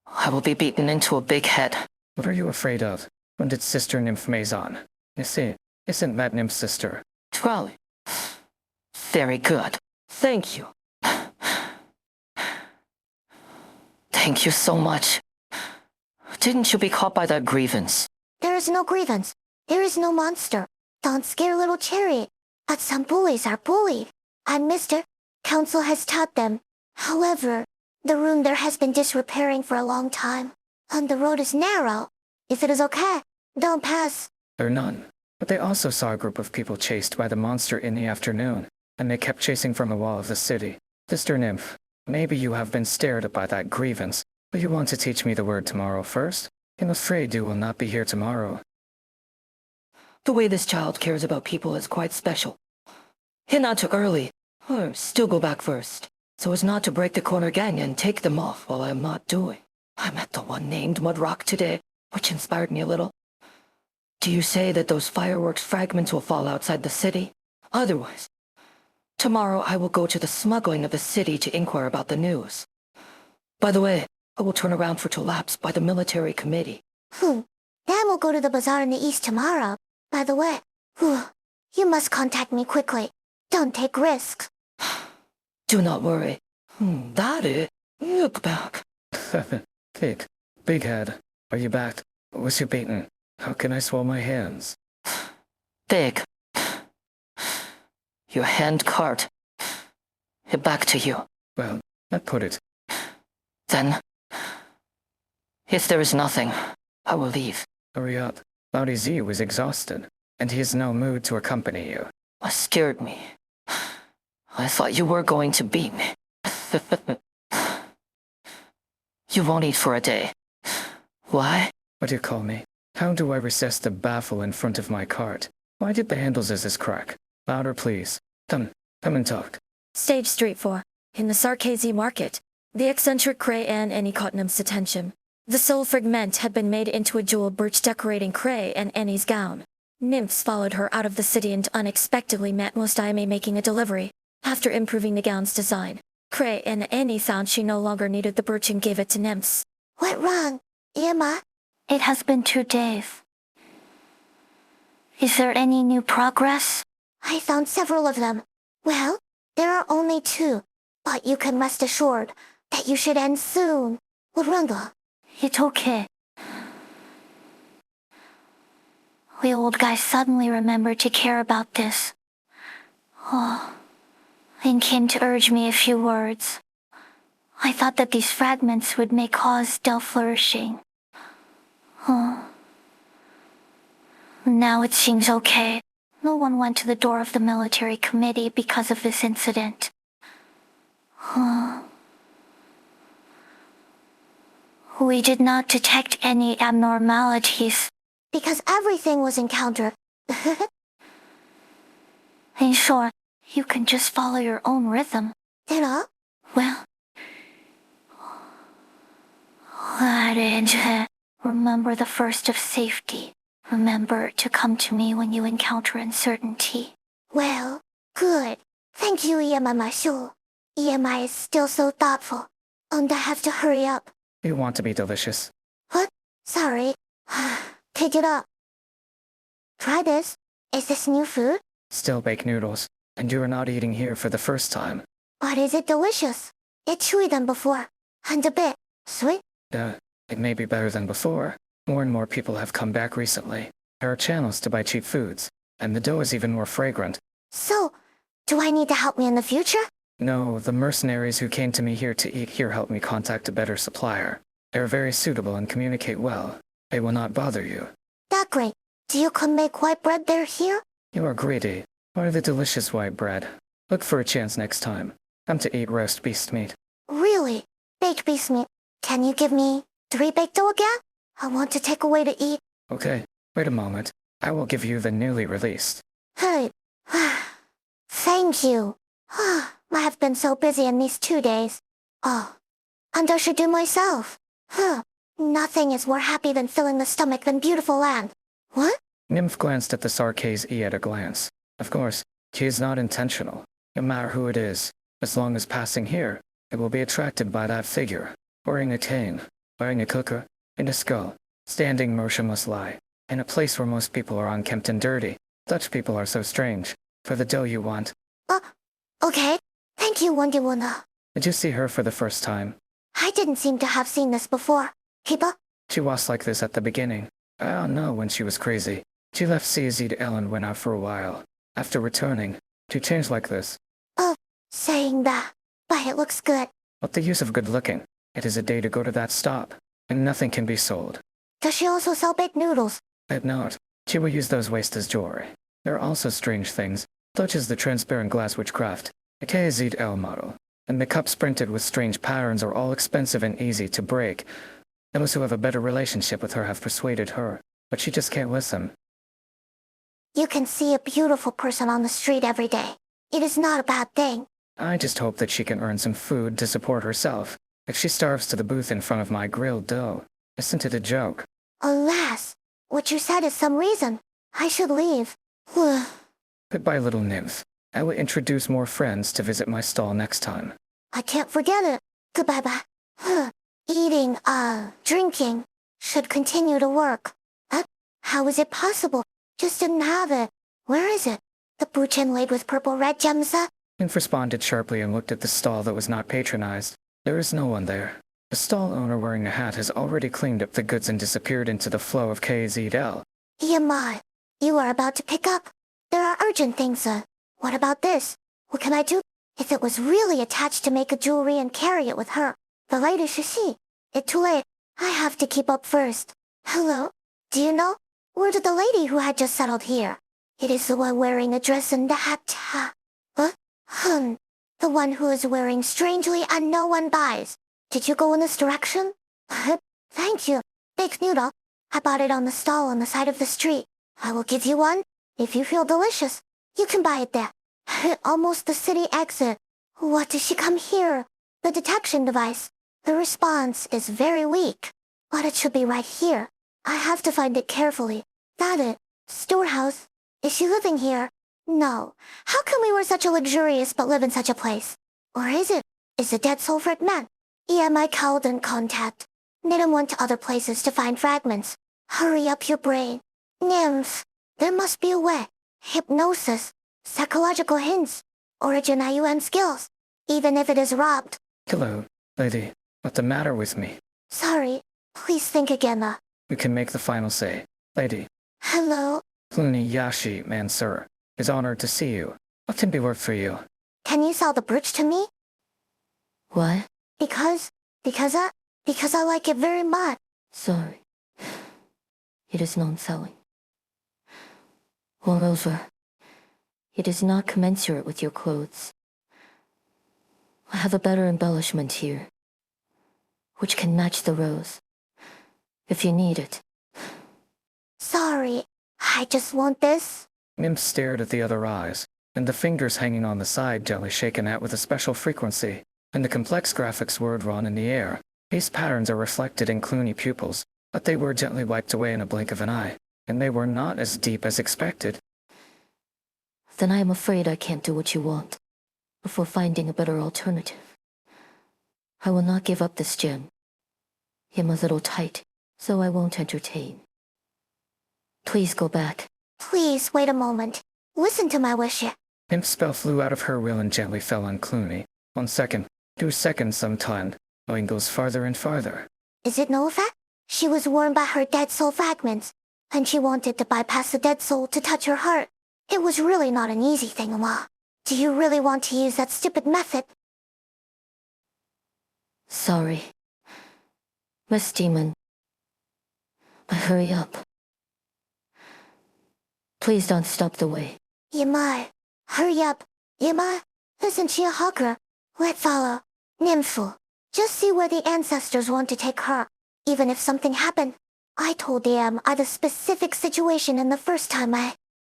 I will be beaten into a big head. What are you afraid of? When did Sister Nymph Maison? You see, isn't that Nymph's sister? Trolley. Very good. Thank you. Thank you so much. Didn't you be caught by that grievance? There is no grievance. There is no monster. Don't scare little Cherry. But some bullies are bullied. And Mister, Council has taught them. However, the room there has been disrepairing for a long time. And the road is narrow. If it is okay, don't pass. They're none. But they also saw a group of people chased by the monster in the afternoon, and they kept chasing from the wall of the city. Sister Nymph, maybe you have been stared at by that grievance, but you want to teach me the word tomorrow first? I'm afraid you will not be here tomorrow. The way this child cares about people is quite special. Hina took early, or still go back first, so as not to break the corner gang and take them off while I am not doing. I met the one named Mudrock today, which inspired me a little. Do you say that those fireworks fragments will fall outside the city? Otherwise, tomorrow I will go to the smuggling of the city to inquire about the news. By the way, I will turn around for collapse by the military committee. Then we'll go to the bazaar in the east tomorrow. By the way, you must contact me quickly. Don't take risks. Do not worry. Daddy, look back. Kick. Big head. Are you back? Was you beaten? How can I swallow my hands? Big. Your hand cart. Back to you. Well, that put it. Then, if there is nothing, I will leave. Hurry up. Laudy Z was exhausted, and he is in no mood to accompany you. What scared me? I thought you were going to beat me. You won't eat for a day. Why? What do you call me? How do I resist the baffle in front of my cart? Why did the handles of this crack? Louder, please. Come and talk. Stage Street 4. In the Sarkazi market, the eccentric Cray and Annie caught Nymph's attention. The soul fragment had been made into a jewel brooch decorating Cray and Annie's gown. Nymphs followed her out of the city and unexpectedly met Mostaime making a delivery. After improving the gown's design, Cray and Annie found she no longer needed the brooch and gave it to Nymphs. What wrong, Emma? It has been 2 days. Is there any new progress? I found several of them. Well, there are only 2, but you can rest assured that you should end soon. Urunga. It's okay. We old guys suddenly remembered to care about this. And came to urge me a few words. I thought that these fragments would make Kazdel flourishing. Now it seems okay. No one went to the door of the military committee because of this incident. We did not detect any abnormalities. Because everything was encountered. In short, you can just follow your own rhythm. Dinner? Well, remember the first of safety. Remember to come to me when you encounter uncertainty. Well, good. Thank you, Emma Mashu. Emma is still so thoughtful. I have to hurry up. You want to be delicious. What? Sorry. Pick it up. Try this. Is this new food? Still baked noodles, and you are not eating here for the first time. But is it delicious? It's chewy than before. And a bit sweet. It may be better than before. More and more people have come back recently. There are channels to buy cheap foods, and the dough is even more fragrant. So, do I need to help me in the future? No, the mercenaries who came to me here to eat here helped me contact a better supplier. They are very suitable and communicate well. They will not bother you. That great. Do you can make white bread there here? You are greedy. Buy the delicious white bread. Look for a chance next time. Come to eat roast beast meat. Really? Baked beast meat. Can you give me 3 baked dough again? I want to take away to eat. Okay, wait a moment. I will give you the newly released. Hey. Thank you. I have been so busy in these 2 days. And I should do myself. Nothing is more happy than filling the stomach than beautiful land. What? Nymph glanced at the Sarkazi at a glance. Of course, she is not intentional. No matter who it is, as long as passing here, it will be attracted by that figure, wearing a cane, wearing a cooker, and a skull, standing motionless lie, in a place where most people are unkempt and dirty. Dutch people are so strange. For the dough you want. Okay. Thank you, Wondiwuna. Did you see her for the first time? I didn't seem to have seen this before. Kiba? She was like this at the beginning. I don't know when she was crazy. She left CZ to Ellen went out for a while. After returning, she changed like this. Saying that. But it looks good. What the use of good looking? It is a day to go to that stop, and nothing can be sold. Does she also sell baked noodles? If not, she will use those waste as jewelry. There are also strange things, such as the transparent glass witchcraft, a KZL model, and the cups printed with strange patterns are all expensive and easy to break. Those who have a better relationship with her have persuaded her, but she just can't listen. You can see a beautiful person on the street every day. It is not a bad thing. I just hope that she can earn some food to support herself. If she starves to the booth in front of my grilled dough, isn't it a joke? Alas, what you said is some reason. I should leave. Goodbye, little nymph. I will introduce more friends to visit my stall next time. I can't forget it. Goodbye bye. Eating, drinking, should continue to work. How is it possible? Just didn't have it. Where is it? The brooch inlaid with purple red gems, Nymph responded sharply and looked at the stall that was not patronized. There is no one there. The stall owner wearing a hat has already cleaned up the goods and disappeared into the flow of KZL. Yamai, you are about to pick up. There are urgent things, What about this? What can I do? If it was really attached to make a jewelry and carry it with her, the lady should see. It's too late. I have to keep up first. Hello? Do you know? Where did the lady who had just settled here? It is the one wearing a dress and the hat. The one who is wearing strangely and no one buys. Did you go in this direction? Thank you. Baked noodle. I bought it on the stall on the side of the street. I will give you one. If you feel delicious, you can buy it there. Almost the city exit. What did she come here? The detection device. The response is very weak. But it should be right here. I have to find it carefully. That it. Storehouse. Is she living here? No. How come we were such a luxurious but live in such a place? Or is it? Is the dead soul fragment? My called in contact. Nidham went to other places to find fragments. Hurry up your brain. Nymph. There must be a way. Hypnosis. Psychological hints. Origin IUM skills. Even if it is robbed. Hello, lady. What's the matter with me? Sorry. Please think again, We can make the final say. Lady. Hello? Pluni Yashi, man sir, is honored to see you. What can be worth for you? Can you sell the brooch to me? What? Because I like it very much. Sorry. It is non-selling. Moreover, it is not commensurate with your clothes. I have a better embellishment here, which can match the rose, if you need it. Sorry, I just want this. Nymph stared at the other eyes, and the fingers hanging on the side gently shaken at with a special frequency, and the complex graphics were drawn in the air. These patterns are reflected in Clooney pupils, but they were gently wiped away in a blink of an eye, and they were not as deep as expected. Then I am afraid I can't do what you want, before finding a better alternative. I will not give up this gem. I'm a little tight, so I won't entertain. Please go back. Please wait a moment. Listen to my wish. Nymph's spell flew out of her will and gently fell on Clooney. 1 second, 2 seconds sometime, going goes farther and farther. Is it no effect? She was warned by her dead soul fragments, and she wanted to bypass the dead soul to touch her heart. It was really not an easy thing, Ama. Do you really want to use that stupid method? Sorry. Miss Demon. But hurry up. Please don't stop the way. Yamai. Hurry up. Yamai. Isn't she a hawker? Let's follow. Nympho. Just see where the ancestors want to take her. Even if something happened. I told them the specific situation in the first time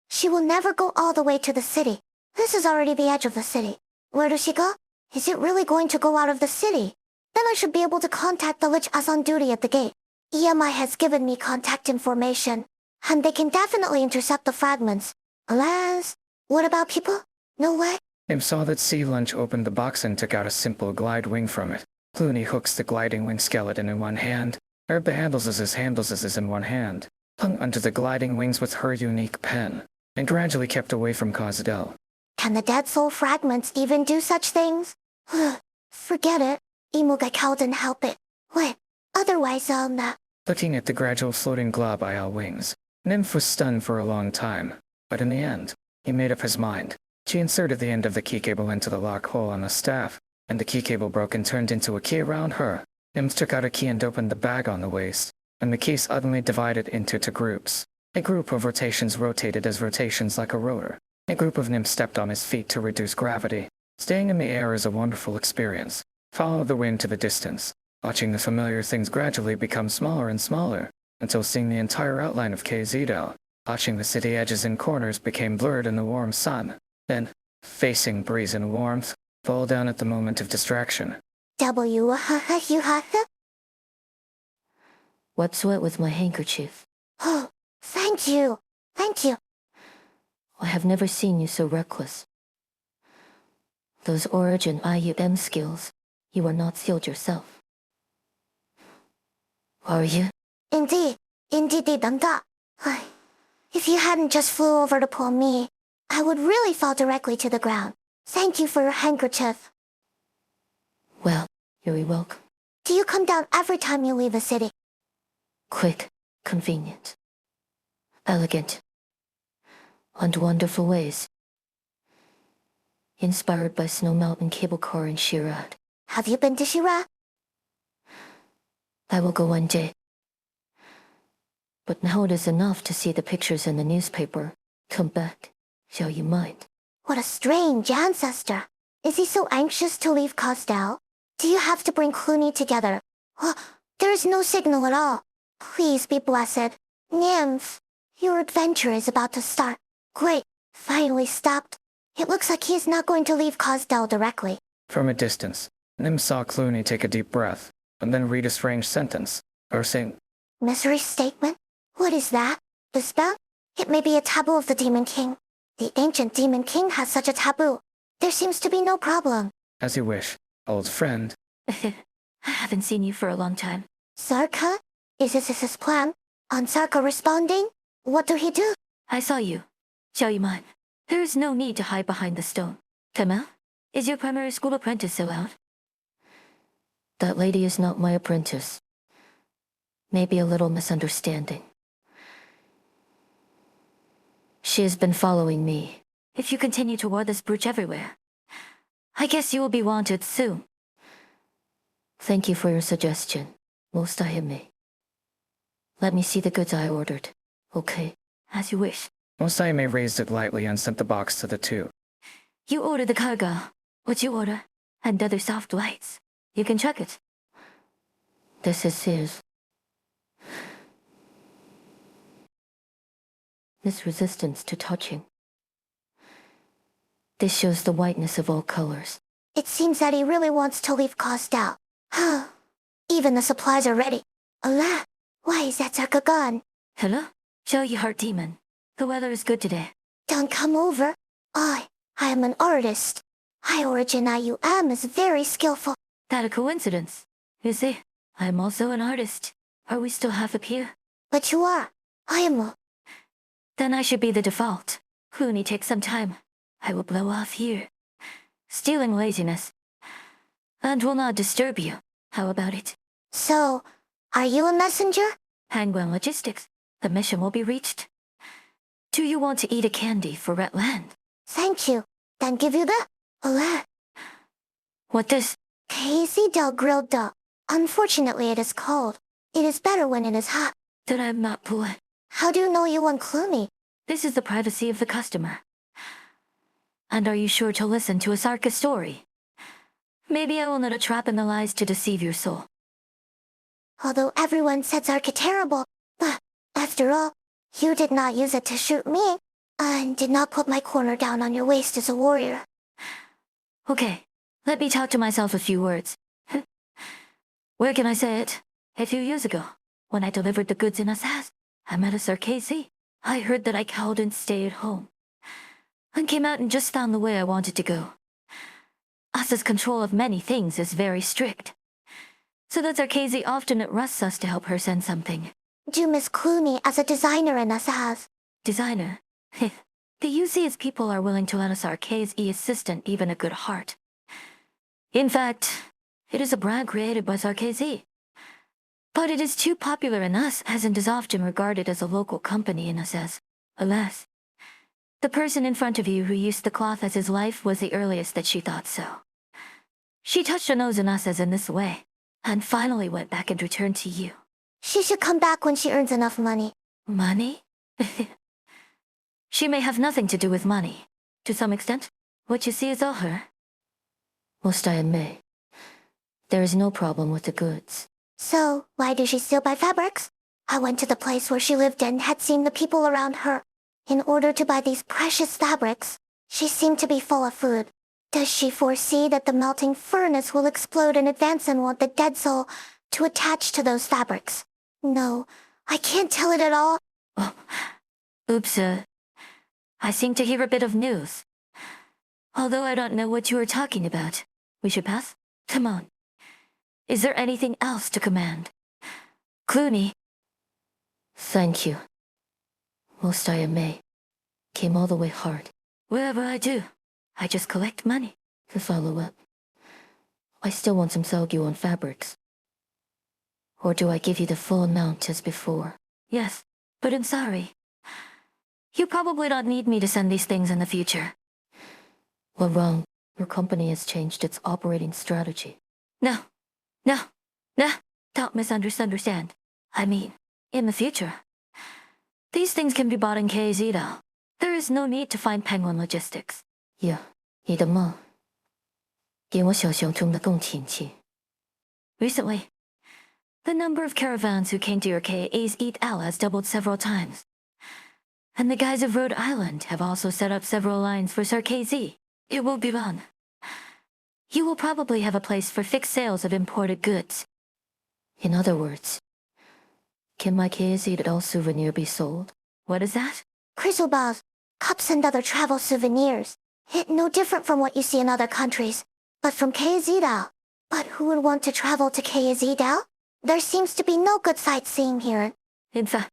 She will never go all the way to the city. This is already the edge of the city. Where does she go? Is it really going to go out of the city? Then I should be able to contact the Lich as on duty at the gate. EMI has given me contact information, and they can definitely intercept the fragments. Alas, what about people? No way. Nymph saw that Sea Lunch opened the box and took out a simple glide wing from it. Clooney hooks the gliding wing skeleton in one hand, grabbed the handles as his in one hand, hung onto the gliding wings with her unique pen, and gradually kept away from Kazdel. Can the dead soul fragments even do such things? Forget it. Imuga didn't help it. Wait, otherwise Looking at the gradual floating glob IL wings, Nymph was stunned for a long time, but in the end, he made up his mind. She inserted the end of the key cable into the lock hole on the staff, and the key cable broke and turned into a key around her. Nymph took out a key and opened the bag on the waist, and the key suddenly divided into 2 groups. A group of rotations rotated as rotations like a rotor. A group of nymphs stepped on his feet to reduce gravity. Staying in the air is a wonderful experience. Follow the wind to the distance, watching the familiar things gradually become smaller and smaller, until seeing the entire outline of KZL. Watching the city edges and corners became blurred in the warm sun. Then, facing breeze and warmth, fall down at the moment of distraction. Wipe sweat with my handkerchief. Oh, thank you. Thank you. I have never seen you so reckless. Those origin IUM skills, you are not skilled yourself. Are you? Indeed. Indeed. If you hadn't just flew over to pull me, I would really fall directly to the ground. Thank you for your handkerchief. Well, you're welcome. Do you come down every time you leave the city? Quick, convenient, elegant, and wonderful ways. Inspired by Snow Mountain Cable Car in Shirad. Have you been to Shira? I will go one day. But now it is enough to see the pictures in the newspaper. Come back. Shall you mind? What a strange ancestor. Is he so anxious to leave Kazdel? Do you have to bring Clooney together? There is no signal at all. Please be blessed. Nymph, your adventure is about to start. Great, finally stopped. It looks like he is not going to leave Kazdel directly. From a distance, Nim saw Clooney take a deep breath, and then read a strange sentence, or say, Misery statement? What is that? The spell? It may be a taboo of the Demon King. The ancient Demon King has such a taboo. There seems to be no problem. as you wish, old friend. I haven't seen you for a long time. Sarka? Is this his plan? On Sarka responding? What do he do? I saw you. Shall you mind? There is no need to hide behind the stone. Kamel, is your primary school apprentice still out? That lady is not my apprentice. Maybe a little misunderstanding. She has been following me. If you continue to wear this brooch everywhere, I guess you will be wanted soon. Thank you for your suggestion, most Ayame. Let me see the goods I ordered. Okay, as you wish. Mosaime raised it lightly and sent the box to the two. You ordered the cargo. What you order? And other soft lights. You can check it. This is his. This resistance to touching. This shows the whiteness of all colors. It seems that he really wants to leave Kostal. Even the supplies are ready. Alah, why is that Sarka gone? Hello? Show you heart demon. The weather is good today. Don't come over. I am an artist. High origin IUM is very skillful. That a coincidence. You see, I am also an artist. Are we still half up here? But you are. I am. Then I should be the default. Clooney takes some time. I will blow off here. Stealing laziness. And will not disturb you. How about it? So, are you a messenger? Hangwan Logistics. The mission will be reached. Do you want to eat a candy for Red Land? Thank you. Then give you the... Alah. What this? Casey del grilled duck. Unfortunately, it is cold. It is better when it is hot. That I am not poor. How do you know you want Clooney? This is the privacy of the customer. And are you sure to listen to a Sarka story? Maybe I will not a trap in the lies to deceive your soul. Although everyone said Zarka terrible, but after all, you did not use it to shoot me, and did not put my corner down on your waist as a warrior. Okay, let me talk to myself a few words. Where can I say it? A few years ago, when I delivered the goods in Assaz, I met a Sarkesi. I heard that I couldn't stay at home, and came out and just found the way I wanted to go. Asa's control of many things is very strict, so that Zarkesi often trusts us to help her send something. Do Miss Clooney as a designer in Assaz. Designer? The UC's people are willing to let us Zarkesi assistant even a good heart. In fact, it is a brand created by Zarkesi. But it is too popular in us, as it is often regarded as a local company in us as. Alas, the person in front of you who used the cloth as his life was the earliest that she thought so. She touched her nose in us as in this way, and finally went back and returned to you. She should come back when she earns enough money. Money? She may have nothing to do with money. To some extent, what you see is all her. Most I admit, there is no problem with the goods. So, why does she still buy fabrics? I went to the place where she lived and had seen the people around her. In order to buy these precious fabrics, she seemed to be full of food. Does she foresee that the melting furnace will explode in advance and want the dead soul to attach to those fabrics? No, I can't tell it at all. Oh, oops, I seem to hear a bit of news. Although I don't know what you are talking about. We should pass? Come on. Is there anything else to command? Clooney. Thank you. Most I may. Came all the way hard. Whatever I do, I just collect money. To follow up, I still want some Selgu on fabrics. Or do I give you the full amount as before? Yes, but I'm sorry. You probably don't need me to send these things in the future. Well, wrong. Your company has changed its operating strategy. No. Don't misunderstand. I mean, in the future. These things can be bought in KZ now. There is no need to find Penguin Logistics. Yeah, 你的梦给我想象中的更亲切。 Recently, the number of caravans who came to your KA's Eat Al has doubled several times. And the guys of Rhode Island have also set up several lines for Sarkzy. It will be fun. You will probably have a place for fixed sales of imported goods. In other words, can my KZ Eat Al souvenir be sold? What is that? Crystal balls, cups and other travel souvenirs. It no different from what you see in other countries, but from KZDAO. But who would want to travel to KZDAO? There seems to be no good sightseeing here. In fact,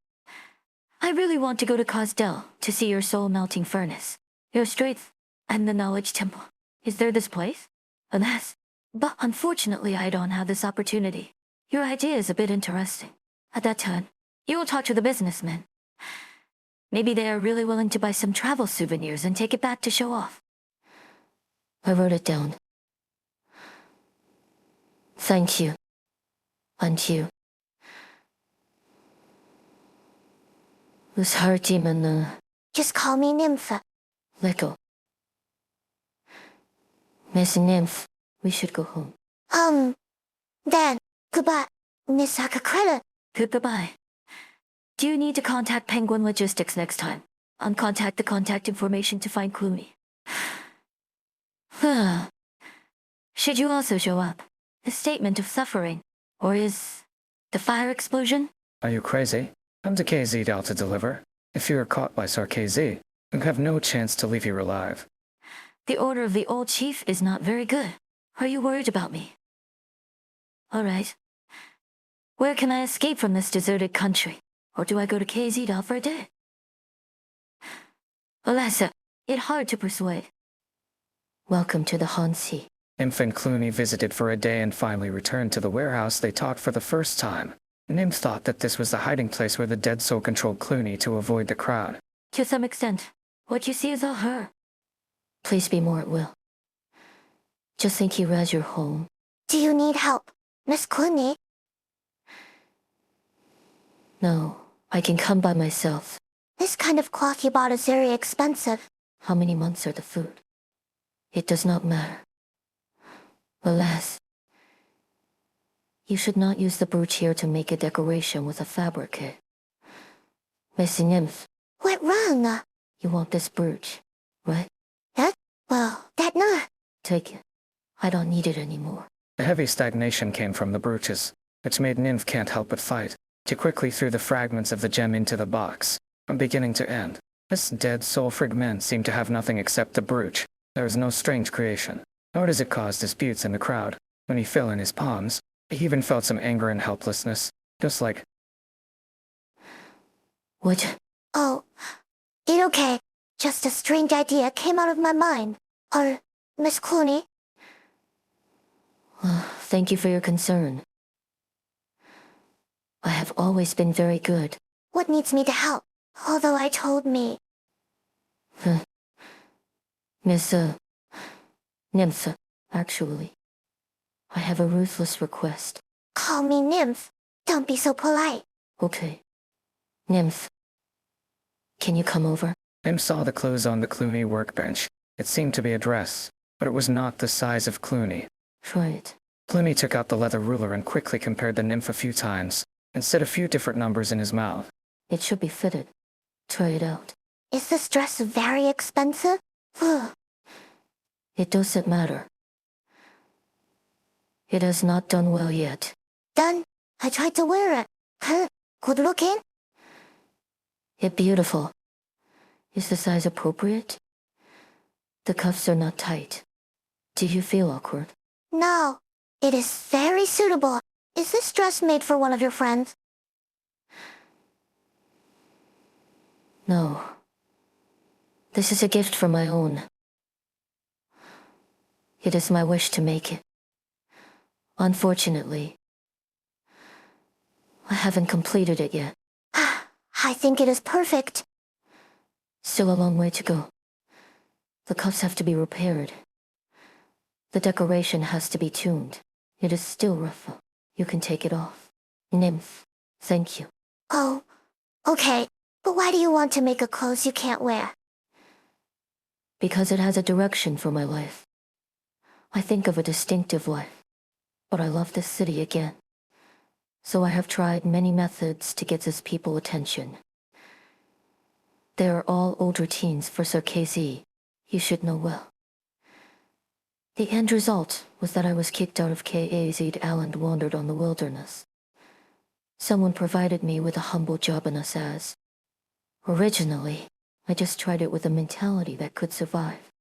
I really want to go to Kazdel to see your soul-melting furnace, your streets, and the knowledge temple. Is there this place? Alas, but unfortunately I don't have this opportunity. Your idea is a bit interesting. At that time, you will talk to the businessmen. Maybe they are really willing to buy some travel souvenirs and take it back to show off. I wrote it down. Thank you. And you. Who's her demon, Just call me Nymph. let go. Miss Nymph, we should go home. Then, goodbye, Miss Akakreta. Goodbye. Do you need to contact Penguin Logistics next time? Uncontact the contact information to find Clooney. Should you also show up? A statement of suffering? Or is the fire explosion? Are you crazy? I'm to KZ out to deliver. If you are caught by Sarkzy, you have no chance to leave here alive. The order of the old chief is not very good. Are you worried about me? All right. Where can I escape from this deserted country? Or do I go to KZ for a day? Alas, it's hard to persuade. Welcome to the Hansi. Nymph and Clooney visited for a day and finally returned to the warehouse they talked for the first time. Nymph thought that this was the hiding place where the dead soul controlled Clooney to avoid the crowd. To some extent, what you see is all her. Please be more at will. Just think you as your home. Do you need help, Miss Clooney? No, I can come by myself. This kind of cloth you bought is very expensive. How many months are the food? It does not matter. Alas, you should not use the brooch here to make a decoration with a fabric, eh? Miss Nymph, What wrong? you want this brooch, right? Well, that no. Take it. I don't need it anymore. A heavy stagnation came from the brooches, which made Nymph can't help but fight. She quickly threw the fragments of the gem into the box. From beginning to end, this dead soul fragment seemed to have nothing except the brooch. There was no strange creation, nor does it cause disputes in the crowd. When he fell in his palms, he even felt some anger and helplessness, just like... What? Oh, it okay. Just a strange idea came out of my mind. Or, Miss Clooney? Thank you for your concern. I have always been very good. What needs me to help? Although I told me. Miss, Nymph, actually. I have a ruthless request. Call me Nymph. Don't be so polite. Okay. Nymph. Can you come over? Nymph saw the clothes on the Clooney workbench. It seemed to be a dress, but it was not the size of Clooney. Try it. Clooney took out the leather ruler and quickly compared the Nymph a few times, and said a few different numbers in his mouth. It should be fitted. Try it out. Is this dress very expensive? It doesn't matter. It has not done well yet. Done. I tried to wear it. Good looking? It beautiful. Is the size appropriate? The cuffs are not tight. Do you feel awkward? No. It is very suitable. Is this dress made for one of your friends? No. This is a gift from my own. It is my wish to make it. Unfortunately, I haven't completed it yet. I think it is perfect. Still a long way to go. The cuffs have to be repaired. The decoration has to be tuned. It is still rough. You can take it off. Nymph, thank you. Oh, okay. But why do you want to make a clothes you can't wear? Because it has a direction for my life. I think of a distinctive life. But I love this city again. So I have tried many methods to get this people attention. They are all older teens for Sir KZ. You should know well. The end result was that I was kicked out of KAZ and wandered on the wilderness. Someone provided me with a humble job in a SAS. Originally, I just tried it with a mentality that could survive.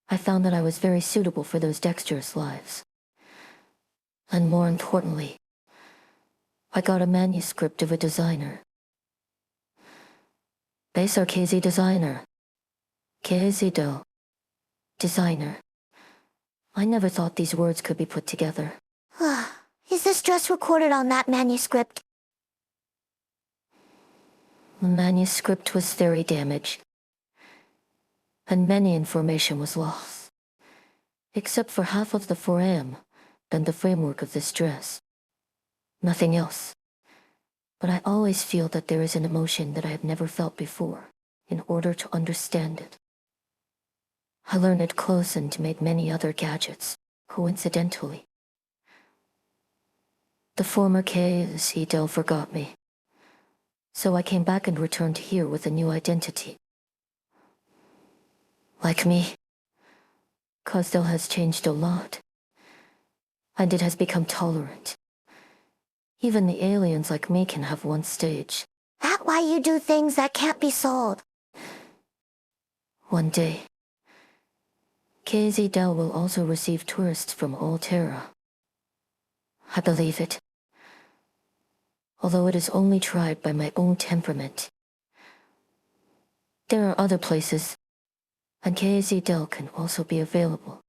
I found that I was very suitable for those dexterous lives. And more importantly, I got a manuscript of a designer. Base KZ designer. KZ designer. I never thought these words could be put together. Is this dress recorded on that manuscript? The manuscript was very damaged, and many information was lost, except for half of the forearm and the framework of this dress. Nothing else. But I always feel that there is an emotion that I have never felt before, in order to understand it. I learned it close and to make many other gadgets, coincidentally. The former KZ Del forgot me. So I came back and returned here with a new identity. Like me, Kazdel has changed a lot. And it has become tolerant. Even the aliens like me can have one stage. That why you do things that can't be sold? One day, KZ Del will also receive tourists from all Terra. I believe it. Although it is only tried by my own temperament. There are other places, and KZ Del can also be available.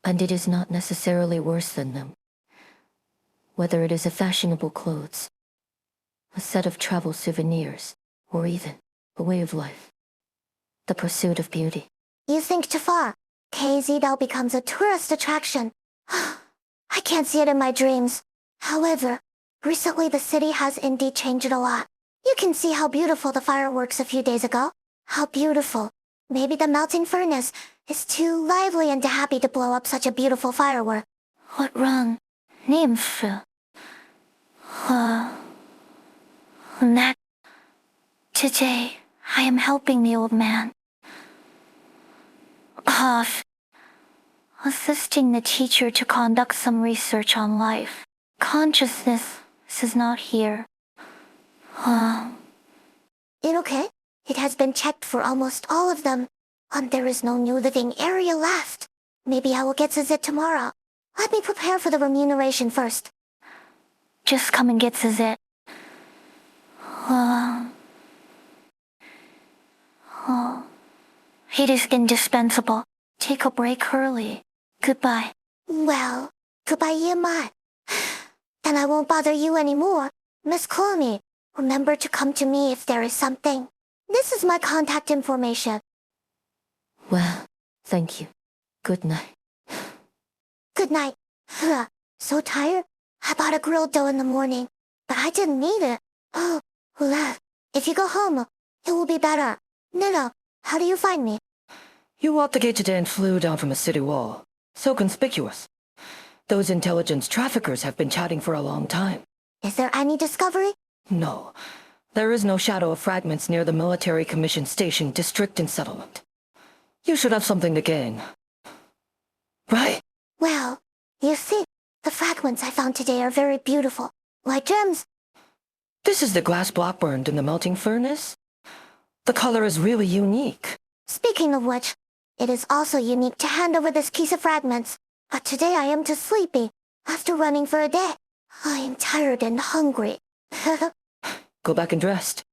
And it is not necessarily worse than them. Whether it is a fashionable clothes, a set of travel souvenirs, or even a way of life. The pursuit of beauty. You think too far. KZDL becomes a tourist attraction. I can't see it in my dreams. However, recently the city has indeed changed a lot. You can see how beautiful the fireworks a few days ago. How beautiful. Maybe the melting furnace is too lively and happy to blow up such a beautiful firework. What wrong? Nymph. That... Today, I am helping the old man. Assisting the teacher to conduct some research on life. Consciousness is not here. It okay? It has been checked for almost all of them, and there is no new living area left. Maybe I will get to it tomorrow. Let me prepare for the remuneration first. Just come and get to it. It is indispensable. Take a break early. Goodbye. Well, goodbye, Yema. Then I won't bother you anymore. Miss Clooney, remember to come to me if there is something. This is my contact information. Well, thank you. Good night. Good night. So tired? I bought a grilled dough in the morning, but I didn't need it. If you go home, it will be better. Nino, how do you find me? You walked the gate today and flew down from a city wall. So conspicuous. Those intelligence traffickers have been chatting for a long time. Is there any discovery? No. There is no shadow of fragments near the military commission station, district, and settlement. You should have something to gain. Right? Well, you see, the fragments I found today are very beautiful, like gems. This is the glass block burned in the melting furnace? The color is really unique. Speaking of which, it is also unique to hand over this piece of fragments. But today I am too sleepy, after running for a day. I am tired and hungry. go back and rest.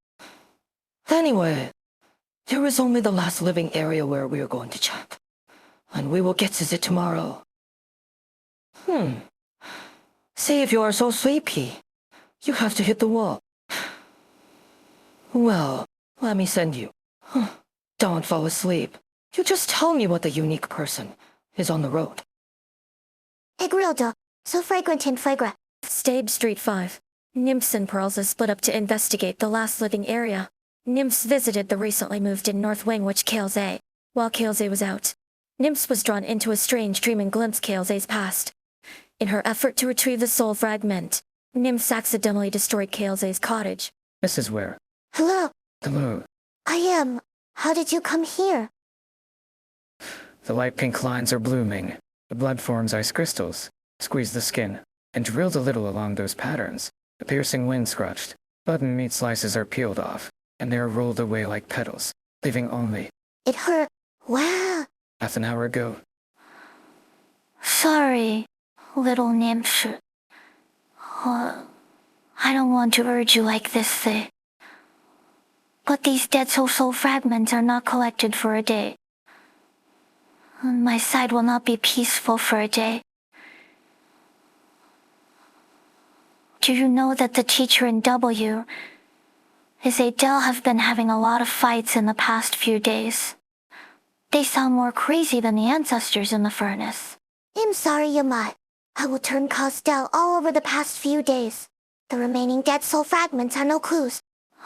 Anyway, there is only the last living area where we are going to check, and we will get to it tomorrow. See, if you are so sleepy, you have to hit the wall. Well, let me send you. Don't fall asleep. You just tell me what the unique person is on the road. Egrildo, so fragrant and fragrant. Stage Street 5. Nymphs and Pearls is split up to investigate the last living area. Nymphs visited the recently moved in North Wing which Kaze. While Kaze was out, Nymphs was drawn into a strange dream and glimpsed Kaze's past. In her effort to retrieve the soul fragment, Nymphs accidentally destroyed Kaze's cottage. Mrs. Ware. Hello, Hello. I am. How did you come here? The light pink lines are blooming. The blood forms ice crystals. Squeeze the skin, and drilled a little along those patterns. The piercing wind scratched. Button meat slices are peeled off, and they are rolled away like petals, leaving only It hurt. Wow. half an hour ago. Sorry, little nymph. I don't want to urge you like this, but these dead soul fragments are not collected for a day. My side will not be peaceful for a day. Do you know that the teacher in W is Adele have been having a lot of fights in the past few days? They sound more crazy than the ancestors in the furnace. I'm sorry, Yamai. I will turn Kazdel all over the past few days. The remaining dead soul fragments are no clues.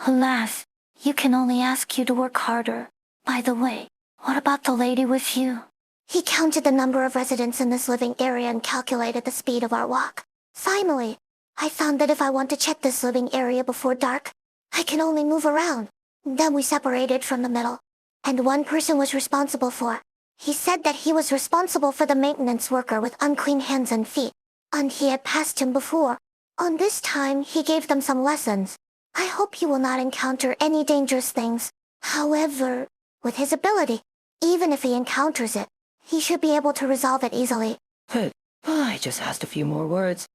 Alas, you can only ask you to work harder. By the way, what about the lady with you? He counted the number of residents in this living area and calculated the speed of our walk. Finally, I found that if I want to check this living area before dark, I can only move around. Then we separated from the middle. And one person was responsible for. He said that he was responsible for the maintenance worker with unclean hands and feet. And he had passed him before. On this time, he gave them some lessons. I hope he will not encounter any dangerous things. However, with his ability, even if he encounters it, he should be able to resolve it easily. Hey, I just asked a few more words.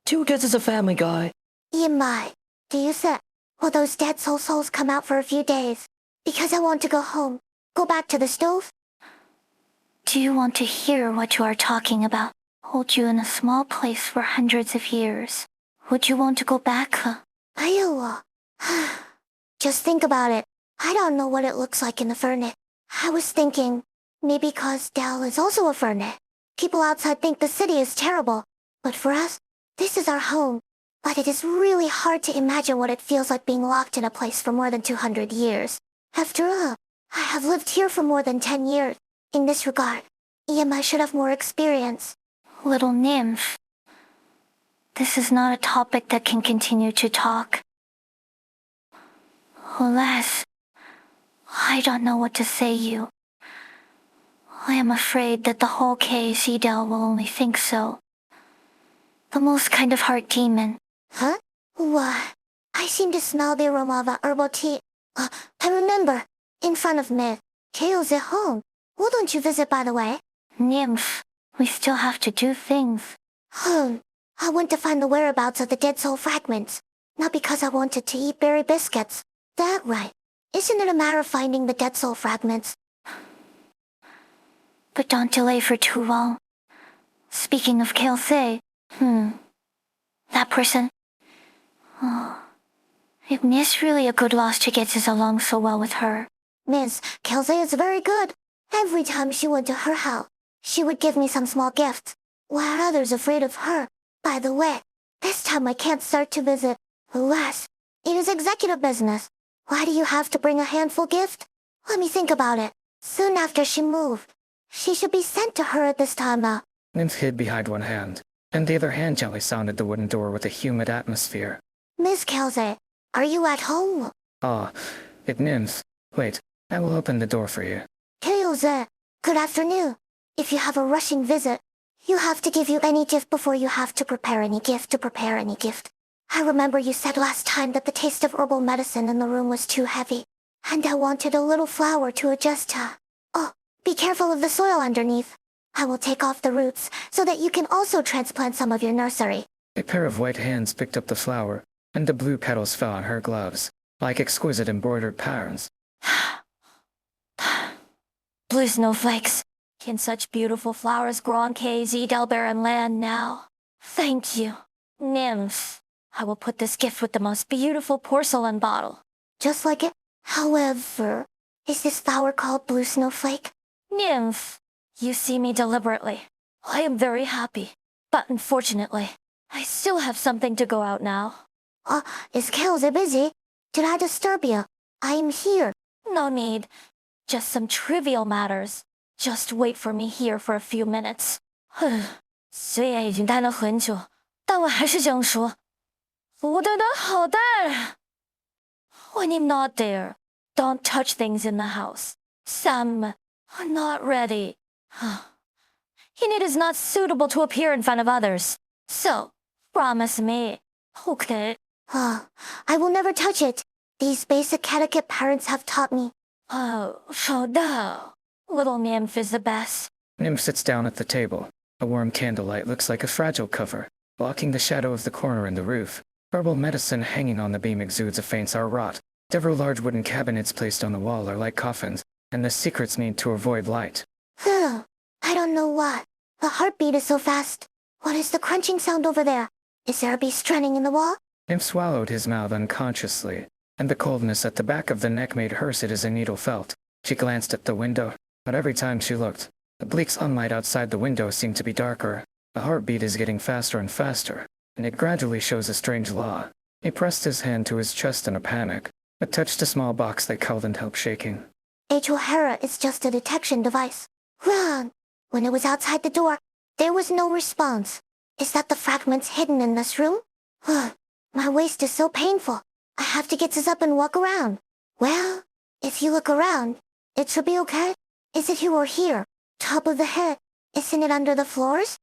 2 kids is a family guy. Yamai, do you say, will those dead souls come out for a few days? Because I want to go home. Go back to the stove? Do you want to hear what you are talking about? Hold you in a small place for hundreds of years. Would you want to go back? Iowa. Just think about it. I don't know what it looks like in the furnace. I was thinking, maybe Kazdel is also a furnace. People outside think the city is terrible. But for us, this is our home. But it is really hard to imagine what it feels like being locked in a place for more than 200 years. After all, I have lived here for more than 10 years. In this regard, Yamai should have more experience. Little nymph, this is not a topic that can continue to talk. Alas, I don't know what to say you. I am afraid that the whole KCDL will only think so. The most kind of heart demon. Huh? Why? I seem to smell the aroma of a herbal tea. I remember. In front of me. Kale's at home. Why don't you visit, by the way? Nymph, we still have to do things. I went to find the whereabouts of the dead soul fragments. Not because I wanted to eat berry biscuits. That right. Isn't it a matter of finding the dead soul fragments? But don't delay for too long. Speaking of Kelsey, that person? It is really a good loss to get along so well with her. Miss, Kelsey is very good. Every time she went to her house, she would give me some small gifts, while others afraid of her. By the way, this time I can't start to visit. Alas, it is executive business. Why do you have to bring a handful gift? Let me think about it. Soon after she moved, she should be sent to her at this time. Nymph hid behind one hand, and the other hand gently sounded the wooden door with a humid atmosphere. Miss Kelsey, are you at home? Ah, it Nymph. Wait, I will open the door for you. Kelsey, good afternoon. If you have a rushing visit, you have to give you any gift before you have to prepare any gift. I remember you said last time that the taste of herbal medicine in the room was too heavy, and I wanted a little flour to adjust to. Oh, be careful of the soil underneath. I will take off the roots so that you can also transplant some of your nursery. A pair of white hands picked up the flower, and the blue petals fell on her gloves, like exquisite embroidered patterns. Blue snowflakes. Can such beautiful flowers grow on KZ Delbaran land now? Thank you, nymph. I will put this gift with the most beautiful porcelain bottle. Just like it. However, is this flower called blue snowflake? Nymph, you see me deliberately. I am very happy, but unfortunately, I still have something to go out now. Is Kaze busy? Did I disturb you? I am here. No need. Just some trivial matters. Just wait for me here for a few minutes. 虽然已经待了很久，但我还是这样说。我的灯好大啊 When I'm not there, don't touch things in the house. Sam, I'm not ready. And it is not suitable to appear in front of others. So, promise me. Okay. I will never touch it. These basic etiquette parents have taught me. Oh, 收到. Little nymph is the best. Nymph sits down at the table. A warm candlelight looks like a fragile cover, blocking the shadow of the corner in the roof. Herbal medicine hanging on the beam exudes a faint sour rot. Several large wooden cabinets placed on the wall are like coffins, and the secrets need to avoid light. I don't know why. The heartbeat is so fast. What is the crunching sound over there? Is there a beast running in the wall? Nymph swallowed his mouth unconsciously, and the coldness at the back of the neck made her sit as a needle felt. She glanced at the window, but every time she looked, the bleak sunlight outside the window seemed to be darker. The heartbeat is getting faster and faster, and it gradually shows a strange law. He pressed his hand to his chest in a panic, but touched a small box that couldn't help shaking. H. O'Hara is just a detection device. Run! When it was outside the door, there was no response. Is that the fragments hidden in this room? My waist is so painful. I have to get this up and walk around. Well, if you look around, it should be okay. Is it here or here? Top of the head. Isn't it under the floors?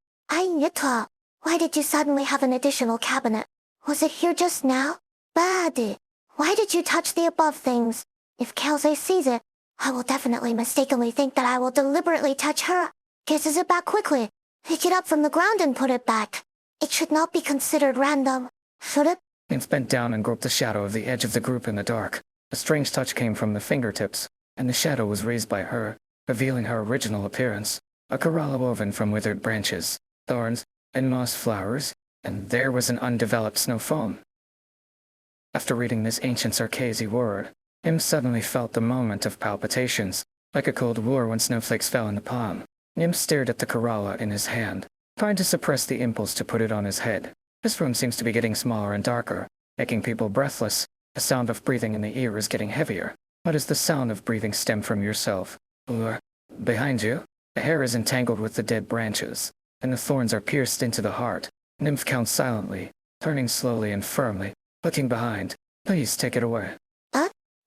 Top. Why did you suddenly have an additional cabinet? Was it here just now? Bad. Why did you touch the above things? If Kaze sees it, I will definitely mistakenly think that I will deliberately touch her. Kisses it back quickly. Pick it up from the ground and put it back. It should not be considered random. Should it? Nymph bent down and groped the shadow of the edge of the group in the dark. A strange touch came from the fingertips, and the shadow was raised by her, revealing her original appearance. A corolla woven from withered branches, thorns, and moss flowers, and there was an undeveloped snow foam. After reading this ancient Sarkazi word, Nymph suddenly felt the moment of palpitations, like a cold war when snowflakes fell in the palm. Nymph stared at the corolla in his hand, trying to suppress the impulse to put it on his head. This room seems to be getting smaller and darker, making people breathless. The sound of breathing in the ear is getting heavier. What does the sound of breathing stem from yourself? Or behind you? The hair is entangled with the dead branches, and the thorns are pierced into the heart. Nymph counts silently, turning slowly and firmly, looking behind. Please take it away.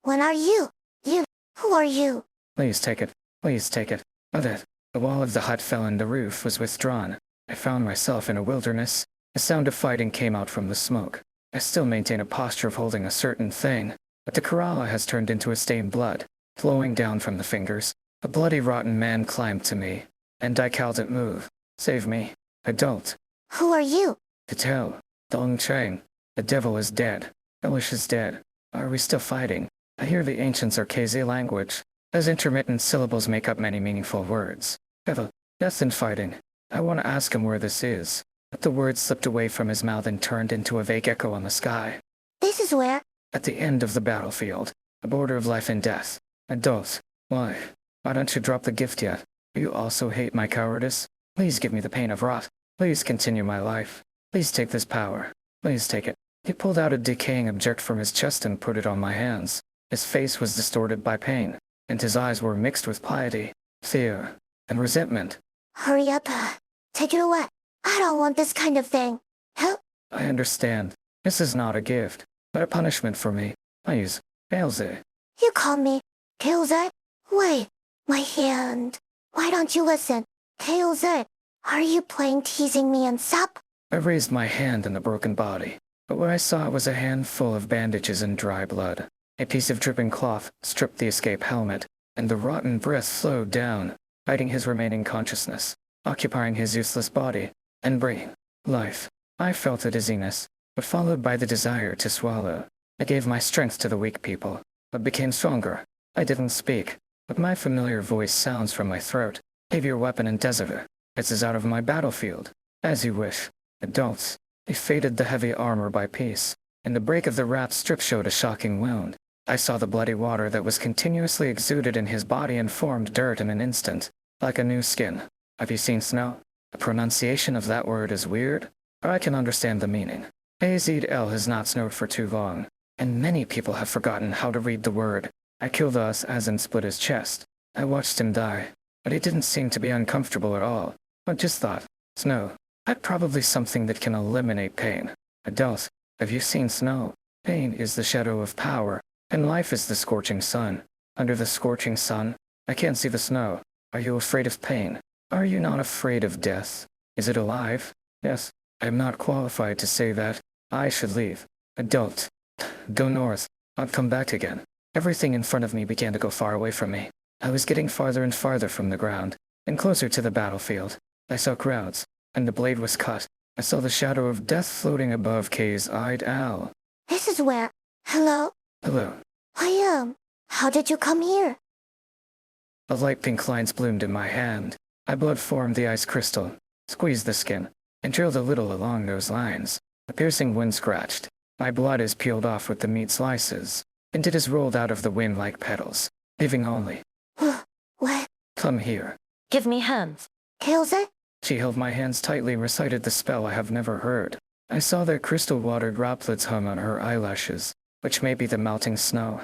When are you? Who are you? Please take it. Please take it. The wall of the hut fell and the roof was withdrawn. I found myself in a wilderness. A sound of fighting came out from the smoke. I still maintain a posture of holding a certain thing, but the corolla has turned into a stained blood, flowing down from the fingers. A bloody rotten man climbed to me, and I can't move. Save me. Adult. Who are you? To tell. Dong Chang. The devil is dead. Elish is dead. Are we still fighting? I hear the ancient Sarkazi language. As intermittent syllables make up many meaningful words. Devil. Death and fighting. I want to ask him where this is. But the words slipped away from his mouth and turned into a vague echo on the sky. This is where? At the end of the battlefield. The border of life and death. Adult. Why? Why don't you drop the gift yet? Do you also hate my cowardice? Please give me the pain of rot. Please continue my life. Please take this power. Please take it. He pulled out a decaying object from his chest and put it on my hands. His face was distorted by pain, and his eyes were mixed with piety, fear, and resentment. Hurry up. Take it away. I don't want this kind of thing. Help. I understand. This is not a gift, but a punishment for me. Please, Elze. You call me Kaze? Wait, my hand. Why don't you listen? Kaze, are you playing teasing me and sap? I raised my hand in the broken body, but what I saw was a handful of bandages and dry blood. A piece of dripping cloth stripped the escape helmet, and the rotten breath flowed down, hiding his remaining consciousness, occupying his useless body and brain. Life. I felt a dizziness, but followed by the desire to swallow. I gave my strength to the weak people, but became stronger. I didn't speak, but my familiar voice sounds from my throat. Have your weapon and Desire. This is out of my battlefield. As you wish. Adults. They faded the heavy armor by piece. In the break of the wrap strip showed a shocking wound. I saw the bloody water that was continuously exuded in his body and formed dirt in an instant, like a new skin. Have you seen snow? The pronunciation of that word is weird, but I can understand the meaning. AZL has not snowed for too long, and many people have forgotten how to read the word. I killed us as and split his chest. I watched him die, but he didn't seem to be uncomfortable at all. I just thought, snow. That's probably something that can eliminate pain. Adults, have you seen snow? Pain is the shadow of power, and life is the scorching sun. Under the scorching sun, I can't see the snow. Are you afraid of pain? Are you not afraid of death? Is it alive? Yes, I am not qualified to say that. I should leave. Adult. Go north. I'll come back again. Everything in front of me began to go far away from me. I was getting farther and farther from the ground, and closer to the battlefield. I saw crowds, and the blade was cut. I saw the shadow of death floating above Kay's eyed owl. This is where... Hello? Hello. How did you come here? A light pink lines bloomed in my hand. I blood formed the ice crystal, squeezed the skin, and drilled a little along those lines. A piercing wind scratched. My blood is peeled off with the meat slices, and it is rolled out of the wind like petals, leaving only. What? Come here. Give me hands. Kailze? She held my hands tightly, recited the spell I have never heard. I saw their crystal water droplets hum on her eyelashes, which may be the melting snow.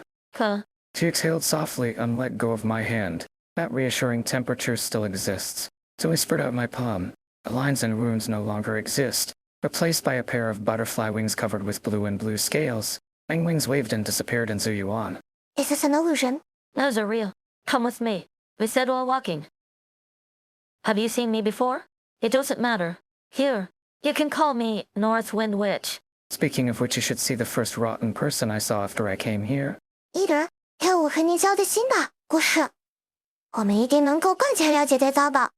She exhaled softly and let go of my hand. That reassuring temperature still exists. So I spread out my palm. The lines and runes no longer exist, replaced by a pair of butterfly wings covered with blue and blue scales. My wings waved and disappeared in Zuyuan. Is this an illusion? Those are real. Come with me. We said while walking. Have you seen me before? It doesn't matter. Here, you can call me North Wind Witch. Speaking of which, you should see the first rotten person I saw after I came here. Eater，看我和你交的新的故事，我们一定能够更加了解对方吧。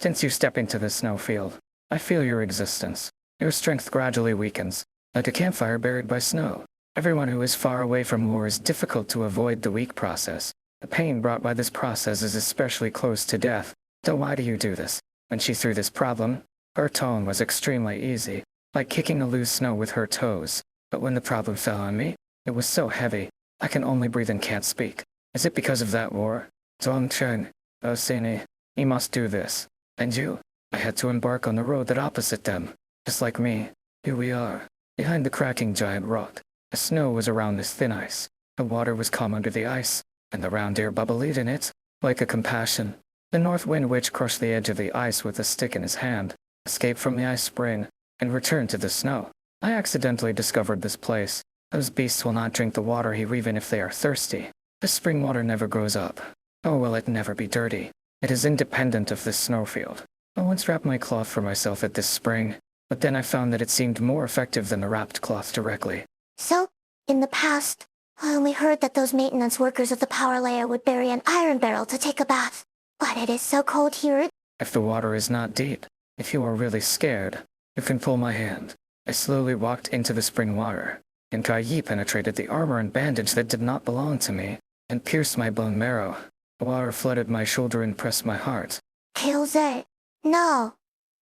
Since you step into the snowfield, I feel your existence. Your strength gradually weakens, like a campfire buried by snow. Everyone who is far away from war is difficult to avoid the weak process. The pain brought by this process is especially close to death. So why do you do this? When she threw this problem, her tone was extremely easy, like kicking a loose snow with her toes. But when the problem fell on me, it was so heavy, I can only breathe and can't speak. Is it because of that war? Zhongchen, Osini, you must do this. And you? I had to embark on the road that opposite them. Just like me, here we are, behind the cracking giant rock. The snow was around this thin ice. The water was calm under the ice, and the round air bubbled in it, like a compassion. The North Wind Witch crushed the edge of the ice with a stick in his hand, escaped from the ice spring, and returned to the snow. I accidentally discovered this place. Those beasts will not drink the water here even if they are thirsty. The spring water never grows up. Nor will it never be dirty. It is independent of this snowfield. I once wrapped my cloth for myself at this spring, but then I found that it seemed more effective than the wrapped cloth directly. So, in the past, I only heard that those maintenance workers of the power layer would bury an iron barrel to take a bath. But it is so cold here. If the water is not deep, if you are really scared, you can pull my hand. I slowly walked into the spring water, and Kai penetrated the armor and bandage that did not belong to me, and pierced my bone marrow. The water flooded my shoulder and pressed my heart. Kailze. No.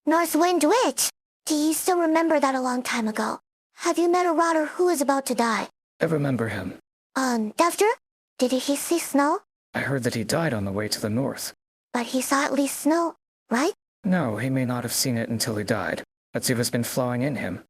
North Wind Witch. Do you still remember that a long time ago? Have you met a rotter who is about to die? I remember him. After? Did he see snow? I heard that he died on the way to the north. But he saw at least snow, right? No, he may not have seen it until he died. But it has been flowing in him.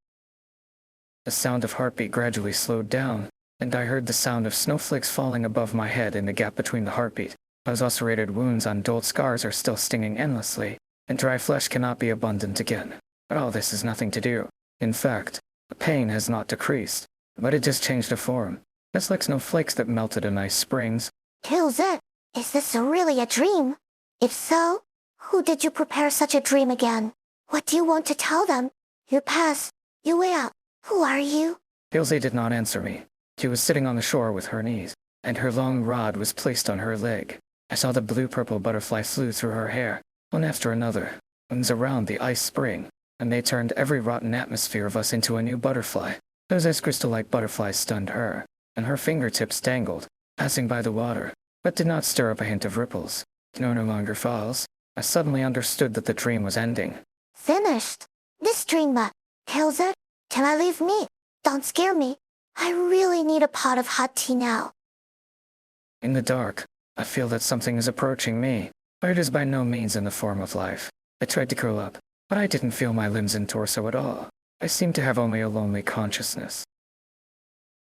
The sound of heartbeat gradually slowed down, and I heard the sound of snowflakes falling above my head in the gap between the heartbeat. Those ulcerated wounds on dulled scars are still stinging endlessly, and dry flesh cannot be abundant again. But all this has nothing to do. In fact, the pain has not decreased, but it just changed a form. Just like snowflakes that melted in ice springs. Kailze, is this really a dream? If so, who did you prepare such a dream again? What do you want to tell them? Your past, your way out. Who are you? Ilse did not answer me. She was sitting on the shore with her knees, and her long rod was placed on her leg. I saw the blue-purple butterfly flew through her hair, one after another, wings around the ice spring. and they turned every rotten atmosphere of us into a new butterfly. Those ice crystal-like butterflies stunned her, and her fingertips dangled, passing by the water, but did not stir up a hint of ripples. No longer falls. I suddenly understood that the dream was ending. Finished. This dream, Hilza, can I leave me? Don't scare me. I really need a pot of hot tea now. In the dark, I feel that something is approaching me, but it is by no means in the form of life. I tried to curl up, but I didn't feel my limbs and torso at all. I seemed to have only a lonely consciousness.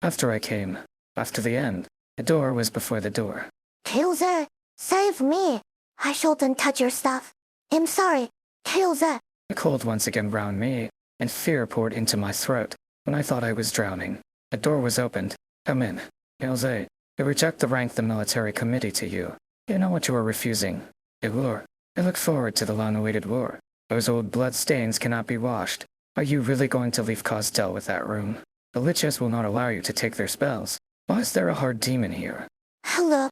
After the end, the door was before the door. Hilza, save me. I shouldn't touch your stuff. I'm sorry, Hilza. The cold once again round me, and fear poured into my throat when I thought I was drowning. A door was opened. Come in. Ilse, I reject the rank the military committee to you. You know what you are refusing. A war. I look forward to the long-awaited war. Those old blood stains cannot be washed. Are you really going to leave Kazdel with that room? The liches will not allow you to take their spells. Why is there a hard demon here? Hello?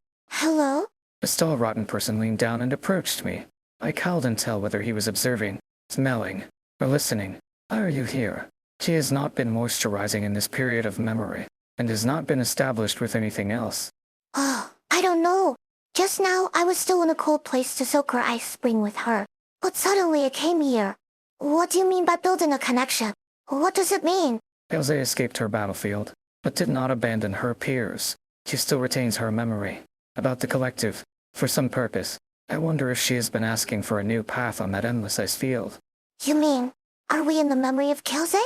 A stall rotten person leaned down and approached me. I couldn't tell whether he was observing, smelling, or listening. Why are you here? She has not been moisturizing in this period of memory, and has not been established with anything else. Oh, I don't know. Just now, I was still in a cold place to soak her ice spring with her. But suddenly it came here. What do you mean by building a connection? What does it mean? Ilse escaped her battlefield, but did not abandon her peers. She still retains her memory. About the collective, for some purpose. I wonder if she has been asking for a new path on that endless ice field. You mean, are we in the memory of Kilze?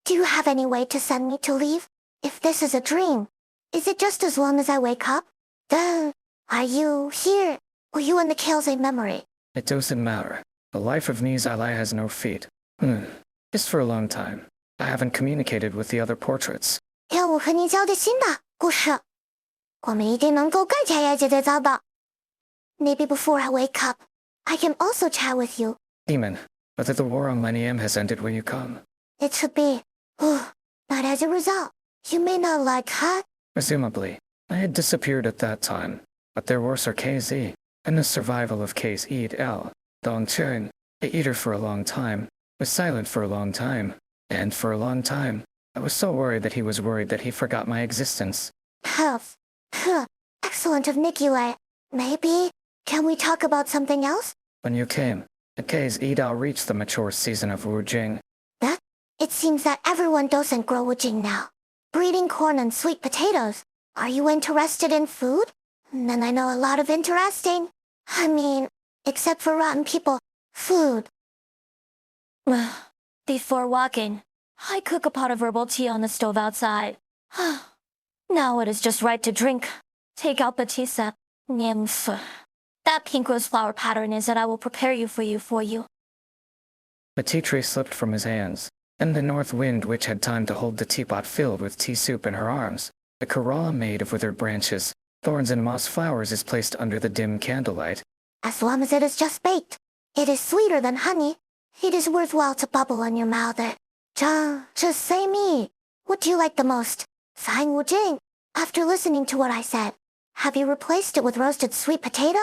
Do you have any way to send me to leave? If this is a dream, is it just as long as I wake up? Then, are you here? Or you in the Kilze memory? It doesn't matter. The life of Nizalai has no feet. Just for a long time. I haven't communicated with the other portraits. 要我和你交的新的故事，我们一定能够更加了解对方的。Maybe before I wake up, I can also chat with you. Demon, whether the war on Lenium has ended when you come. It should be. But as a result, you may not like her. Presumably, I had disappeared at that time, but there were Sir KZ, and the survival of Case Eid L. Dong Chun, the eater for a long time, was silent for a long time, and for a long time, I was so worried that he was worried that he forgot my existence. Health. Excellent of Nikile. Maybe, can we talk about something else? When you came, the Case Eid L reached the mature season of Wu Jing. It seems that everyone doesn't grow Wujing now. Breeding corn and sweet potatoes. Are you interested in food? Then I know a lot of interesting. I mean, except for rotten people, food. Before walking, I cook a pot of herbal tea on the stove outside. Now it is just right to drink. Take out the tea set. Nymph. That pink rose flower pattern is that I will prepare you for you. The tea tray slipped from his hands, and the north wind, which had time to hold the teapot filled with tea soup in her arms, the corolla made of withered branches, thorns and moss flowers, is placed under the dim candlelight. As long as it is just baked, it is sweeter than honey. It is worthwhile to bubble in your mouth. Just say me. What do you like the most? Sang Wu Jing. After listening to what I said, have you replaced it with roasted sweet potato?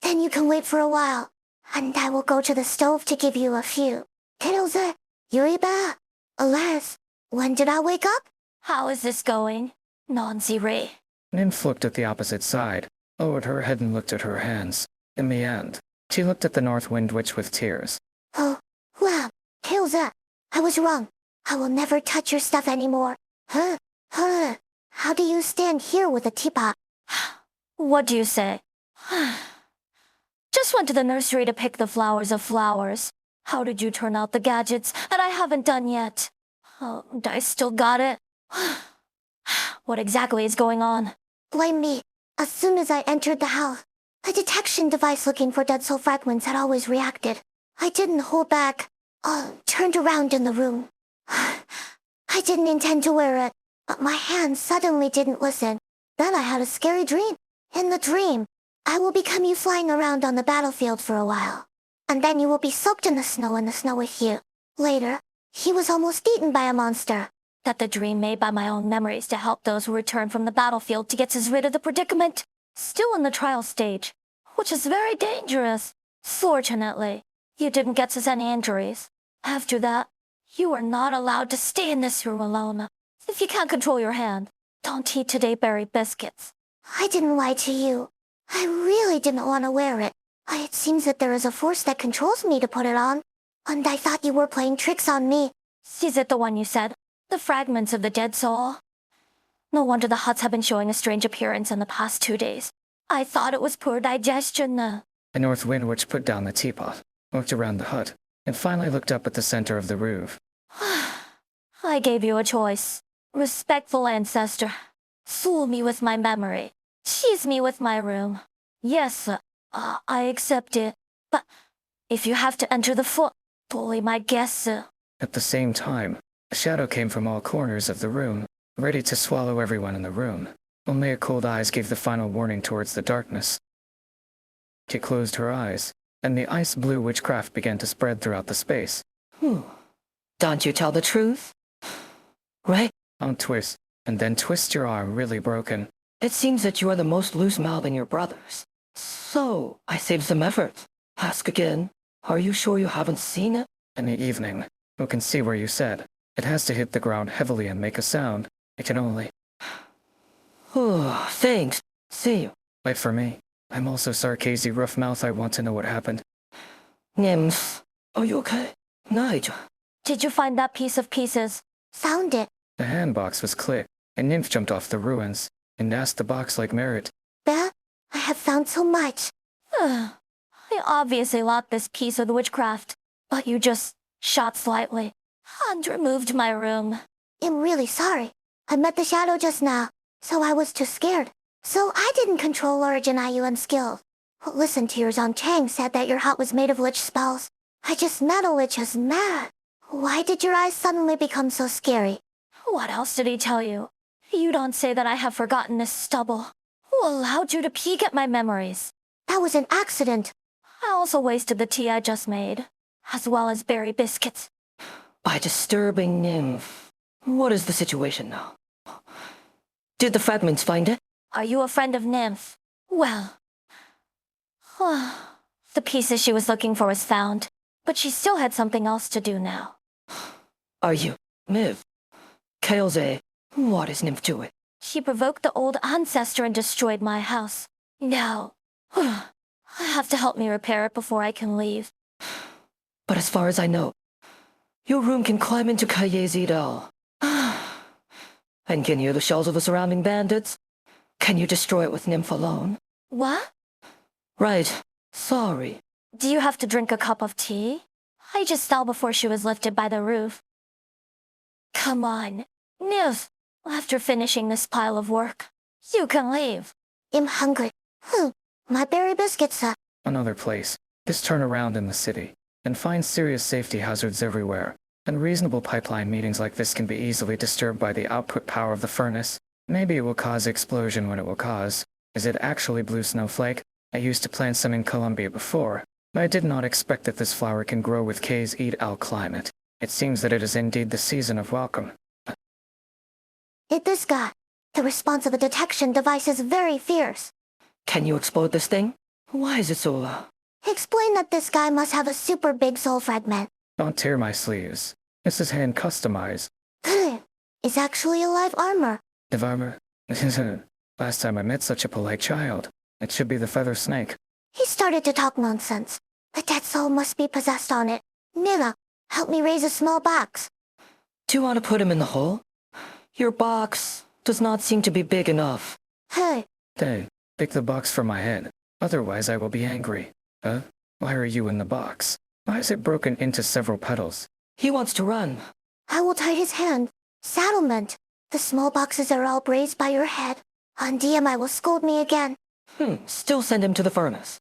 Then you can wait for a while, and I will go to the stove to give you a few. Kilze, Yuriba. Alas, when did I wake up? How is this going? Non-Zire. Nymph looked at the opposite side, lowered her head and looked at her hands. In the end, she looked at the north wind witch with tears. Oh, well, Kilze, I was wrong. I will never touch your stuff anymore. How do you stand here with a teapot? What do you say? Just went to the nursery to pick the flowers of flowers. How did you turn out the gadgets that I haven't done yet? Oh, I still got it. What exactly is going on? Blame me. As soon as I entered the house, a detection device looking for dead soul fragments had always reacted. I didn't hold back. Turned around in the room. I didn't intend to wear it, but my hands suddenly didn't listen. Then I had a scary dream. In the dream, I will become you flying around on the battlefield for a while. And then you will be soaked in the snow with you. Later, he was almost eaten by a monster. That the dream made by my own memories to help those who return from the battlefield to get us rid of the predicament. Still in the trial stage, which is very dangerous. Fortunately, you didn't get us any injuries. After that, you are not allowed to stay in this room alone. If you can't control your hand, don't eat today berry biscuits. I didn't lie to you. I really didn't want to wear it. It seems that there is a force that controls me to put it on. And I thought you were playing tricks on me. Is it the one you said? The fragments of the dead soul? No wonder the huts have been showing a strange appearance in the past 2 days. I thought it was poor digestion. The North Wind Witch put down the teapot, looked around the hut, and finally looked up at the center of the roof. I gave you a choice. Respectful ancestor. Fool me with my memory. Cheese me with my room. Yes, I accept it. But if you have to enter the fort, fully my guess. At the same time, a shadow came from all corners of the room, ready to swallow everyone in the room. Only a cold eyes gave the final warning towards the darkness. She closed her eyes, and the ice-blue witchcraft began to spread throughout the space. Don't you tell the truth? Right? Don't twist, and then twist your arm really broken. It seems that you are the most loose-mouthed in your brothers. So, I saved some effort. Ask again. Are you sure you haven't seen it? In the evening, who can see where you said? It has to hit the ground heavily and make a sound. It can only... Oh, thanks. See you. Wait for me. I'm also Sarkazy Roughmouth. I want to know what happened. Nymph, are you okay? Nigel. Did you find that piece of pieces? Found it. The handbox was clicked, and Nymph jumped off the ruins, and asked the box like merit. Beth, I have found so much. I obviously locked this piece of the witchcraft, but you just shot slightly and removed my room. I'm really sorry. I met the shadow just now, so I was too scared. So I didn't control origin IU unskilled. Listen to your Chang said that your hut was made of lich spells. I just met a lich as mad. Why did your eyes suddenly become so scary? What else did he tell you? You don't say that I have forgotten this stubble. Who allowed you to peek at my memories? That was an accident. I also wasted the tea I just made, as well as berry biscuits. By disturbing Nymph. What is the situation now? Did the fragments find it? Are you a friend of Nymph? Well... the pieces she was looking for was found, but she still had something else to do now. Are you, Miv? Kailze, what is Nymph doing? She provoked the old ancestor and destroyed my house. Now, I have to help me repair it before I can leave. But as far as I know, your room can climb into Kaiyezi Dal. And can hear the shells of the surrounding bandits? Can you destroy it with Nymph alone? What? Right. Sorry. Do you have to drink a cup of tea? I just fell before she was lifted by the roof. Come on, Nymph. After finishing this pile of work, you can leave. I'm hungry. My berry biscuits, Another place. This turn around in the city, and find serious safety hazards everywhere. Unreasonable pipeline meetings like this can be easily disturbed by the output power of the furnace. Maybe it will cause explosion when it will cause. Is it actually blue snowflake? I used to plant some in Colombia before, but I did not expect that this flower can grow with K's Eat Al climate. It seems that it is indeed the season of welcome. This guy. The response of the detection device is very fierce. Can you explode this thing? Why is it so loud? Explain that this guy must have a super big soul fragment. Don't tear my sleeves. This is hand customized. It's actually a live armor. If armor? Last time I met such a polite child. It should be the feather snake. He started to talk nonsense. The dead soul must be possessed on it. Nila, help me raise a small box. Do you want to put him in the hole? Your box does not seem to be big enough. Hey, Hey, pick the box from my head. Otherwise I will be angry. Huh? Why are you in the box? Why is it broken into several petals? He wants to run. I will tie his hand. Saddlement. The small boxes are all braced by your head. On DMI will scold me again. Still send him to the furnace.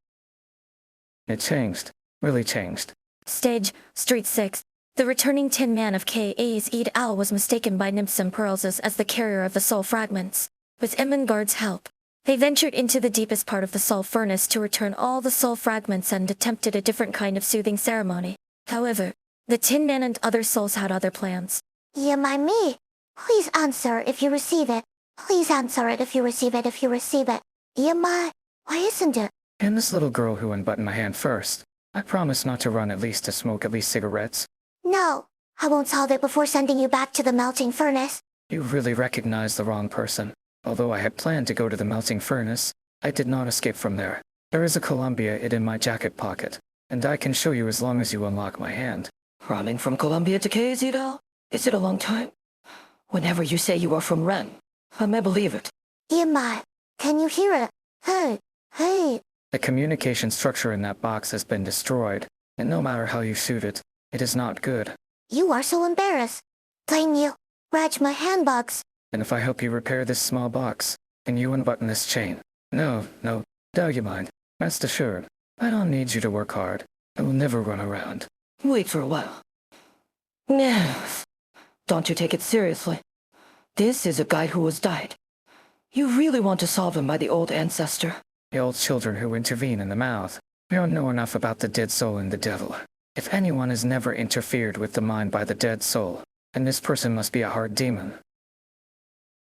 It changed. Really changed. Stage, Street 6. The returning Tin Man of K.A.'s Eid Al was mistaken by Nymphs and Pearls as the carrier of the soul fragments. With Ermengarde's help, they ventured into the deepest part of the soul furnace to return all the soul fragments and attempted a different kind of soothing ceremony. However, the Tin Man and other souls had other plans. Me. Please answer if you receive it. Please answer it if you receive it if you receive it. Why isn't it? And this little girl who unbuttoned my hand first. I promise not to run at least to smoke at least cigarettes. No, I won't solve it before sending you back to the melting furnace. You really recognized the wrong person. Although I had planned to go to the melting furnace, I did not escape from there. There is a Columbia in my jacket pocket, and I can show you as long as you unlock my hand. Running from Columbia to KZL? Is it a long time? Whenever you say you are from Ren, I may believe it. Yimai, can you hear it? Hey, hey. The communication structure in that box has been destroyed, and no matter how you shoot it, it is not good. You are so embarrassed. Blame you. Raj my handbox. And if I help you repair this small box, can you unbutton this chain? No, don't you mind. Rest assured, I don't need you to work hard. I will never run around. Wait for a while. No, don't you take it seriously. This is a guy who has died. You really want to solve him by the old ancestor? The old children who intervene in the mouth. We don't know enough about the dead soul and the devil. If anyone has never interfered with the mind by the dead soul, then this person must be a hard demon.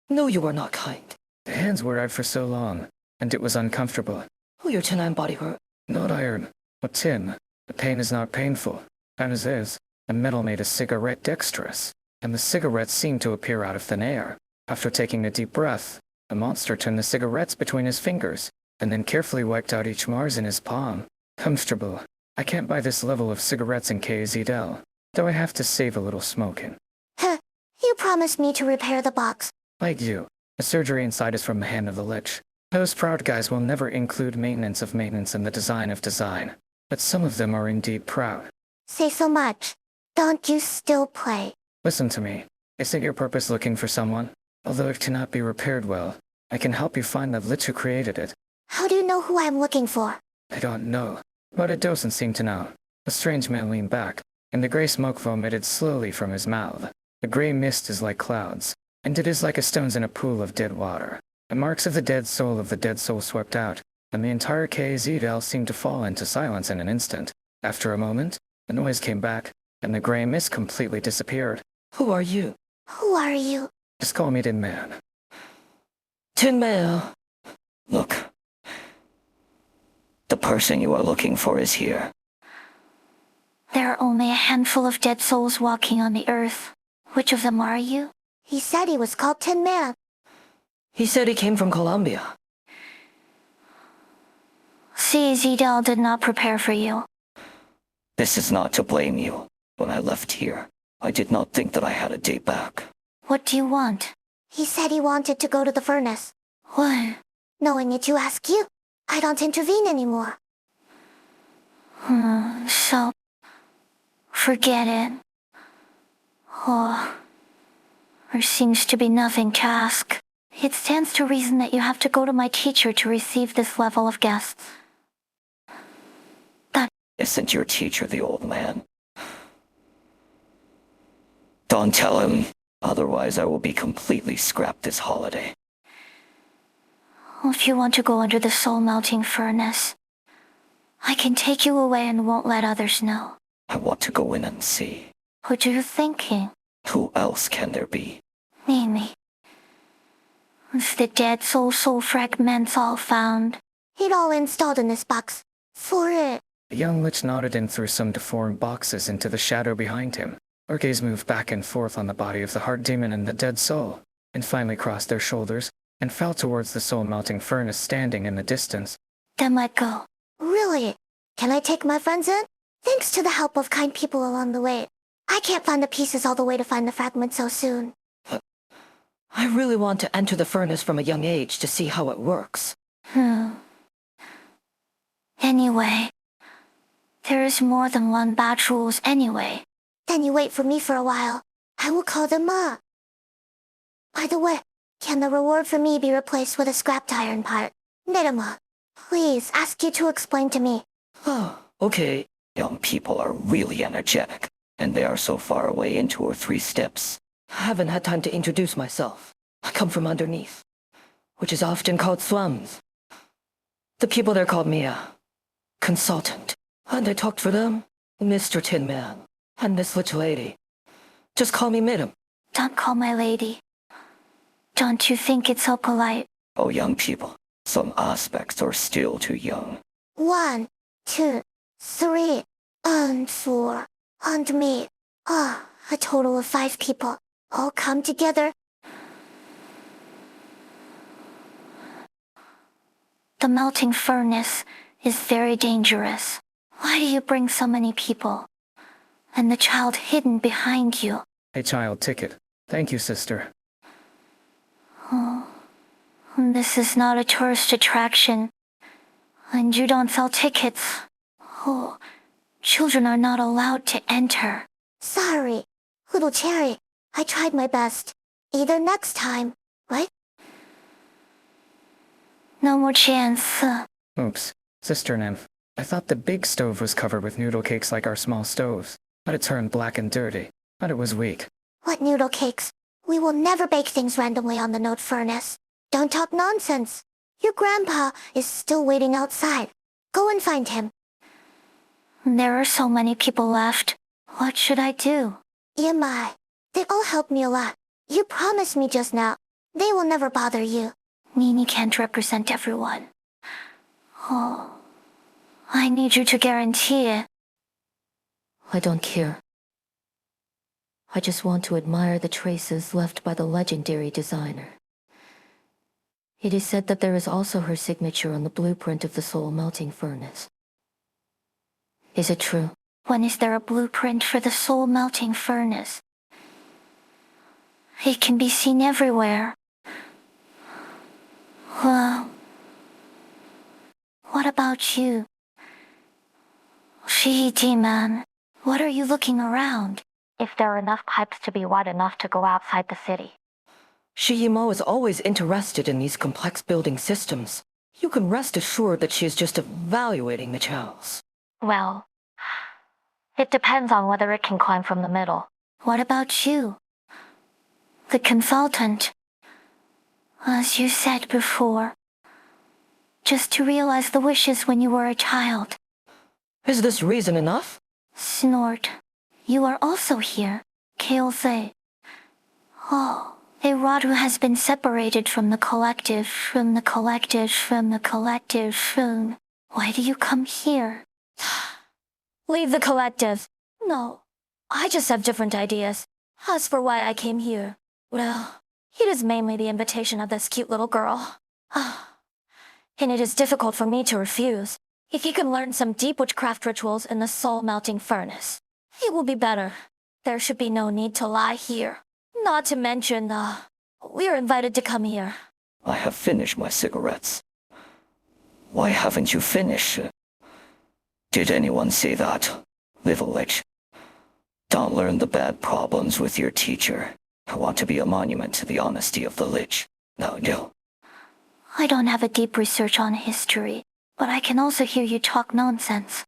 No, you are not kind. The hands were out for so long, and it was uncomfortable. Oh, your tin iron body hurt. Not iron, but tin. The pain is not painful. As is, the metal made a cigarette dexterous, and the cigarettes seemed to appear out of thin air. After taking a deep breath, the monster turned the cigarettes between his fingers, and then carefully wiped out each Mars in his palm. Comfortable. I can't buy this level of cigarettes in KZL, though I have to save a little smoking. Heh, you promised me to repair the box. Like you, the surgery inside is from the hand of the Lich. Those proud guys will never include maintenance of maintenance in the design of design, but some of them are indeed proud. Say so much. Don't you still play? Listen to me. Isn't your purpose looking for someone? Although it cannot be repaired well, I can help you find the Lich who created it. How do you know who I'm looking for? I don't know, but it doesn't seem to know. The strange man leaned back, and the gray smoke vomited slowly from his mouth. The gray mist is like clouds, and it is like a stones in a pool of dead water. The marks of the dead soul swept out, and the entire KZL seemed to fall into silence in an instant. After a moment, the noise came back, and the gray mist completely disappeared. Who are you? Who are you? Just call me Tin Man. Tin Man. Look. The person you are looking for is here. There are only a handful of dead souls walking on the earth. Which of them are you? He said he was called Tin Man. He said he came from Columbia. CZL did not prepare for you. This is not to blame you. When I left here, I did not think that I had a day back. What do you want? He said he wanted to go to the furnace. What? Knowing it, you ask you. I don't intervene anymore. So... forget it. Oh... there seems to be nothing to ask. It stands to reason that you have to go to my teacher to receive this level of guests. Isn't your teacher the old man? Don't tell him, otherwise I will be completely scrapped this holiday. If you want to go under the soul-melting furnace, I can take you away and won't let others know. I want to go in and see. What are you thinking? Who else can there be? Mimi. Is the dead soul fragments all found? It all installed in this box. For it. The young Lich nodded and threw some deformed boxes into the shadow behind him. Our gaze moved back and forth on the body of the heart demon and the dead soul, and finally crossed their shoulders, and fell towards the soul-melting furnace standing in the distance. Then let go. Really? Can I take my friends in? Thanks to the help of kind people along the way. I can't find the pieces all the way to find the fragment so soon. I really want to enter the furnace from a young age to see how it works. Anyway, there is more than one batch rules anyway. Then you wait for me for a while. I will call them up. By the way, can the reward for me be replaced with a scrapped iron part? Nidama, please ask you to explain to me. Oh, okay. Young people are really energetic, and they are so far away in 2 or 3 steps. I haven't had time to introduce myself. I come from underneath, which is often called slums. The people there called me a consultant, and I talked for them, Mr. Tin Man, and this Lich lady. Just call me Midam. Don't call my lady. Don't you think it's so polite? Oh, young people, some aspects are still too young. 1, 2, 3, and 4, and me. A total of 5 people, all come together. The melting furnace is very dangerous. Why do you bring so many people? And the child hidden behind you. A child ticket. Thank you, sister. This is not a tourist attraction. And you don't sell tickets. Children are not allowed to enter. Sorry, little cherry. I tried my best. Either next time, right? No more chance. Oops. Sister Nymph. I thought the big stove was covered with noodle cakes like our small stoves. But it turned black and dirty. But it was weak. What noodle cakes? We will never bake things randomly on the note furnace. Don't talk nonsense. Your grandpa is still waiting outside. Go and find him. There are so many people left. What should I do? Yamai, they all helped me a lot. You promised me just now. They will never bother you. Nini can't represent everyone. I need you to guarantee it. I don't care. I just want to admire the traces left by the legendary designer. It is said that there is also her signature on the blueprint of the soul melting furnace. Is it true? When is there a blueprint for the soul melting furnace? It can be seen everywhere. Well, what about you? Demon, what are you looking around? If there are enough pipes to be wide enough to go outside the city. Shiyimo is always interested in these complex building systems. You can rest assured that she is just evaluating the channels. Well, it depends on whether it can climb from the middle. What about you? The consultant. As you said before, just to realize the wishes when you were a child. Is this reason enough? Snort. You are also here, Kailse. A rod who has been separated from the collective. Why do you come here? Leave the collective. No, I just have different ideas. As for why I came here, well, it is mainly the invitation of this cute little girl. And it is difficult for me to refuse. If you can learn some deep witchcraft rituals in the soul-melting furnace, it will be better. There should be no need to lie here. Not to mention, we are invited to come here. I have finished my cigarettes. Why haven't you finished? Did anyone say that? Little Lich. Don't learn the bad problems with your teacher. I want to be a monument to the honesty of the Lich. Now go. I don't have a deep research on history, but I can also hear you talk nonsense.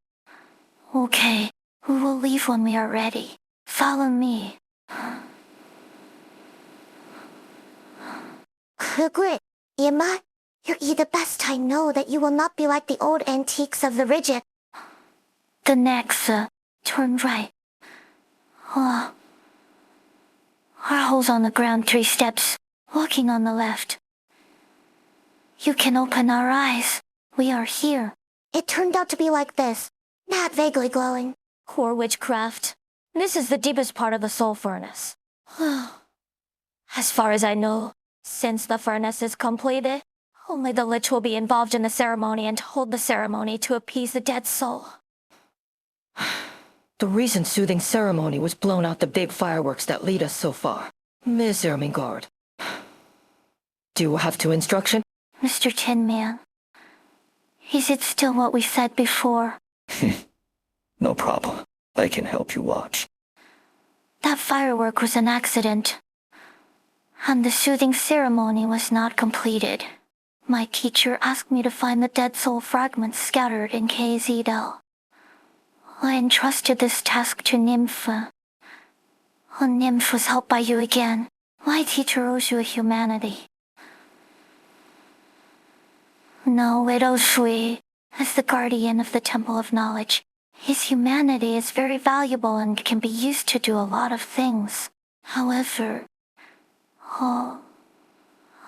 Okay, we will leave when we are ready. Follow me. Great. Yamai, you're the best. I know that you will not be like the old antiques of the rigid. The next, turn right. Our hole's on the ground 3 steps, walking on the left. You can open our eyes. We are here. It turned out to be like this. Not vaguely glowing. Core witchcraft. This is the deepest part of the soul furnace. As far as I know, since the furnace is completed, only the Lich will be involved in the ceremony and hold the ceremony to appease the dead soul. The recent soothing ceremony was blown out the big fireworks that lead us so far. Miss Ermengarde. Do you have 2 instruction? Mr. Tin Man, is it still what we said before? No problem. I can help you watch. That firework was an accident. And the soothing ceremony was not completed. My teacher asked me to find the dead soul fragments scattered in KZL. I entrusted this task to Nymph. Nymph was helped by you again. My teacher owes you a humanity. No, it owes Shui, as the guardian of the Temple of Knowledge. His humanity is very valuable and can be used to do a lot of things. However,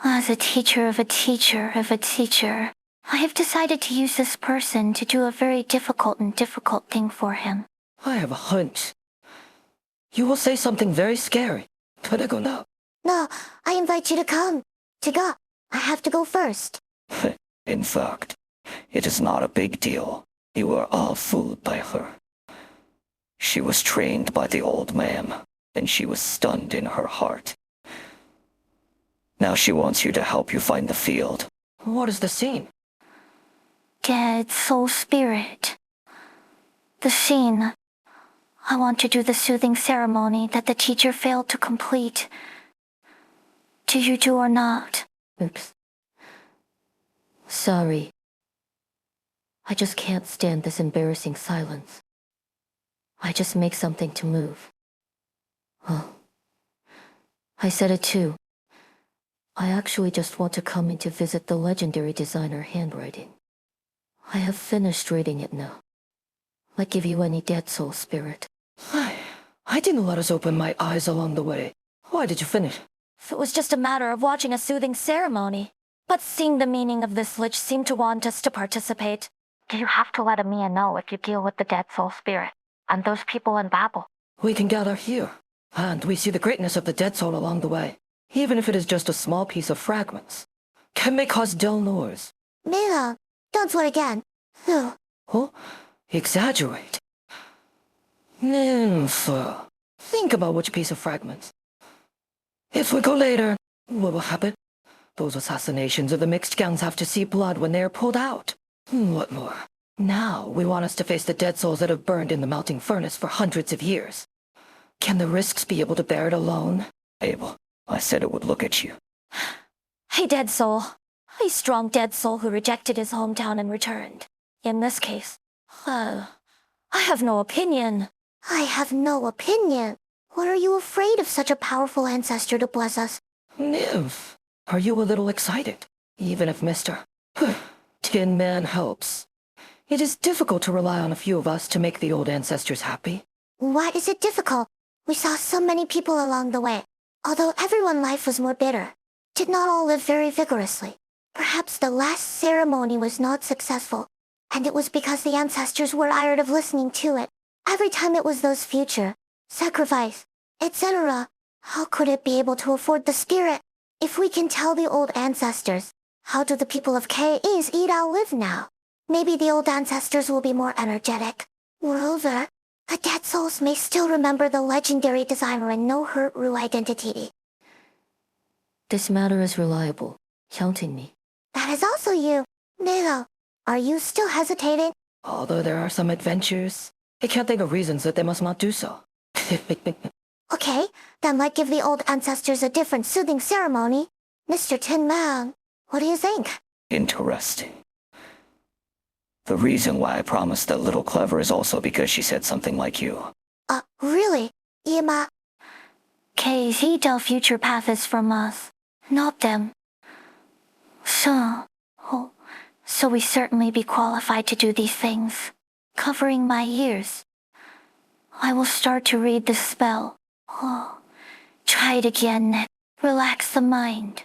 as a teacher of a teacher of a teacher, I have decided to use this person to do a very difficult thing for him. I have a hunch. You will say something very scary. But I go now. No, I invite you to come. To go. I have to go first. In fact, it is not a big deal. You were all fooled by her. She was trained by the old man, and she was stunned in her heart. Now she wants you to help you find the field. What is the scene? Dead soul spirit. The scene. I want to do the soothing ceremony that the teacher failed to complete. Do you do or not? Oops. Sorry. I just can't stand this embarrassing silence. I just make something to move. Oh. I said it too. I actually just want to come in to visit the legendary designer handwriting. I have finished reading it now. Like give you any dead soul spirit. I didn't let us open my eyes along the way. Why did you finish? If it was just a matter of watching a soothing ceremony. But seeing the meaning of this lich seemed to want us to participate. You have to let Amiya know if you deal with the dead soul spirit, and those people in Babel. We can gather here, and we see the greatness of the dead soul along the way. Even if it is just a small piece of fragments. Can make Kazdelian noise. Mila, don't do it again. Phew. Oh, exaggerate. Nymph. Think about which piece of fragments. If we go later, what will happen? Those assassinations of the mixed gangs have to see blood when they are pulled out. What more? Now we want us to face the dead souls that have burned in the melting furnace for hundreds of years. Can the risks be able to bear it alone? Abel, I said it would look at you. A dead soul. A strong dead soul who rejected his hometown and returned. In this case, I have no opinion. I have no opinion. What are you afraid of such a powerful ancestor to bless us? Nymph, are you a little excited? Even if Mr. Tin Man helps. It is difficult to rely on a few of us to make the old ancestors happy. Why is it difficult? We saw so many people along the way. Although everyone's life was more bitter, did not all live very vigorously. Perhaps the last ceremony was not successful, and it was because the ancestors were tired of listening to it. Every time it was those future, sacrifice, etc. How could it be able to afford the spirit? If we can tell the old ancestors, how do the people of K's live now? Maybe the old ancestors will be more energetic. Moreover, the dead souls may still remember the legendary designer and know her true identity. This matter is reliable. Counting me. That is also you. Milo, are you still hesitating? Although there are some adventures, I can't think of reasons that they must not do so. Okay, then let's give the old ancestors a different soothing ceremony. Mr. Tin Man, what do you think? Interesting. The reason why I promised that little Clever is also because she said something like you. Really? Ima? K's tell future paths from us, not them. So we certainly be qualified to do these things. Covering my ears. I will start to read the spell. Try it again. Relax the mind.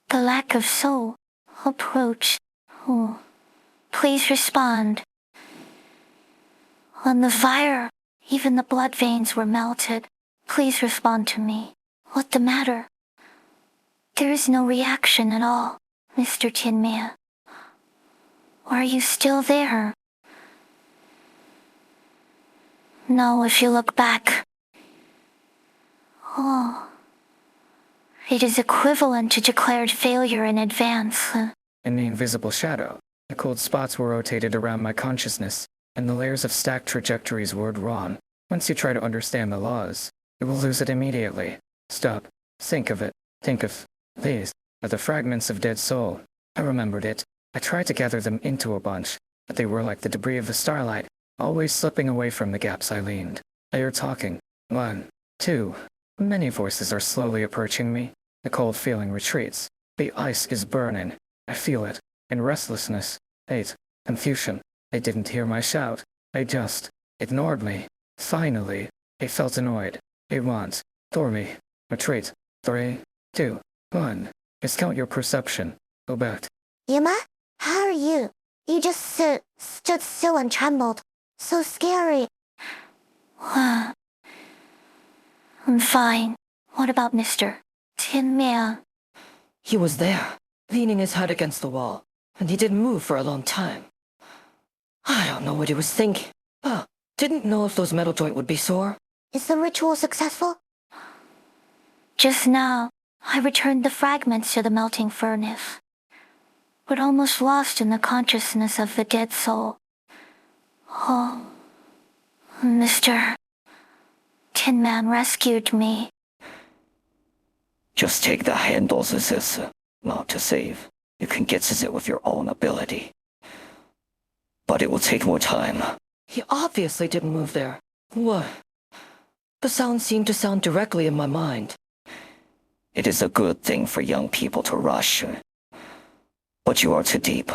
The lack of soul. Approach. Please respond. On the fire, even the blood veins were melted. Please respond to me. What the matter? There is no reaction at all, Mr. Tinmaya. Are you still there? No, if you look back. It is equivalent to declared failure in advance. In the invisible shadow, the cold spots were rotated around my consciousness, and the layers of stacked trajectories were drawn. Once you try to understand the laws, you will lose it immediately. Stop. Think of it. Think of these are the fragments of dead soul. I remembered it. I tried to gather them into a bunch, but they were like the debris of the starlight, always slipping away from the gaps I leaned. They are talking. 1, 2. Many voices are slowly approaching me. The cold feeling retreats. The ice is burning. I feel it. In restlessness. 8. Confusion. They didn't hear my shout. They just ignored me. Finally, they felt annoyed. They want. Dormy. Retreat. 3, 2, 1. Discount your perception. Go back. Yuma? How are you? You just stood still and trembled. So scary. I'm fine. What about Mr. Tin Man? He was there, leaning his head against the wall, and he didn't move for a long time. I don't know what he was thinking. Didn't know if those metal joints would be sore. Is the ritual successful? Just now, I returned the fragments to the melting furnace, but almost lost in the consciousness of the dead soul. Oh, Mr. Tin Man rescued me. Just take the handles as is, not to save. You can get to it with your own ability. But it will take more time. He obviously didn't move there. What? The sound seemed to sound directly in my mind. It is a good thing for young people to rush. But you are too deep.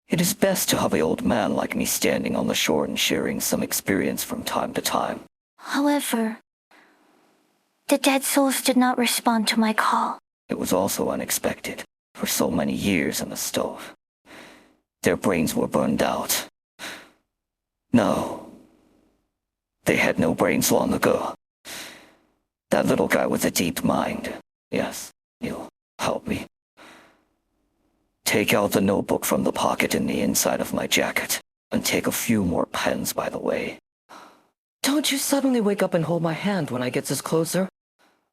It is best to have an old man like me standing on the shore and sharing some experience from time to time. However, the dead souls did not respond to my call. It was also unexpected. For so many years in the stove, their brains were burned out. No. They had no brains long ago. That little guy with a deep mind. Yes, you'll help me. Take out the notebook from the pocket in the inside of my jacket, and take a few more pens by the way. Don't you suddenly wake up and hold my hand when I get this closer?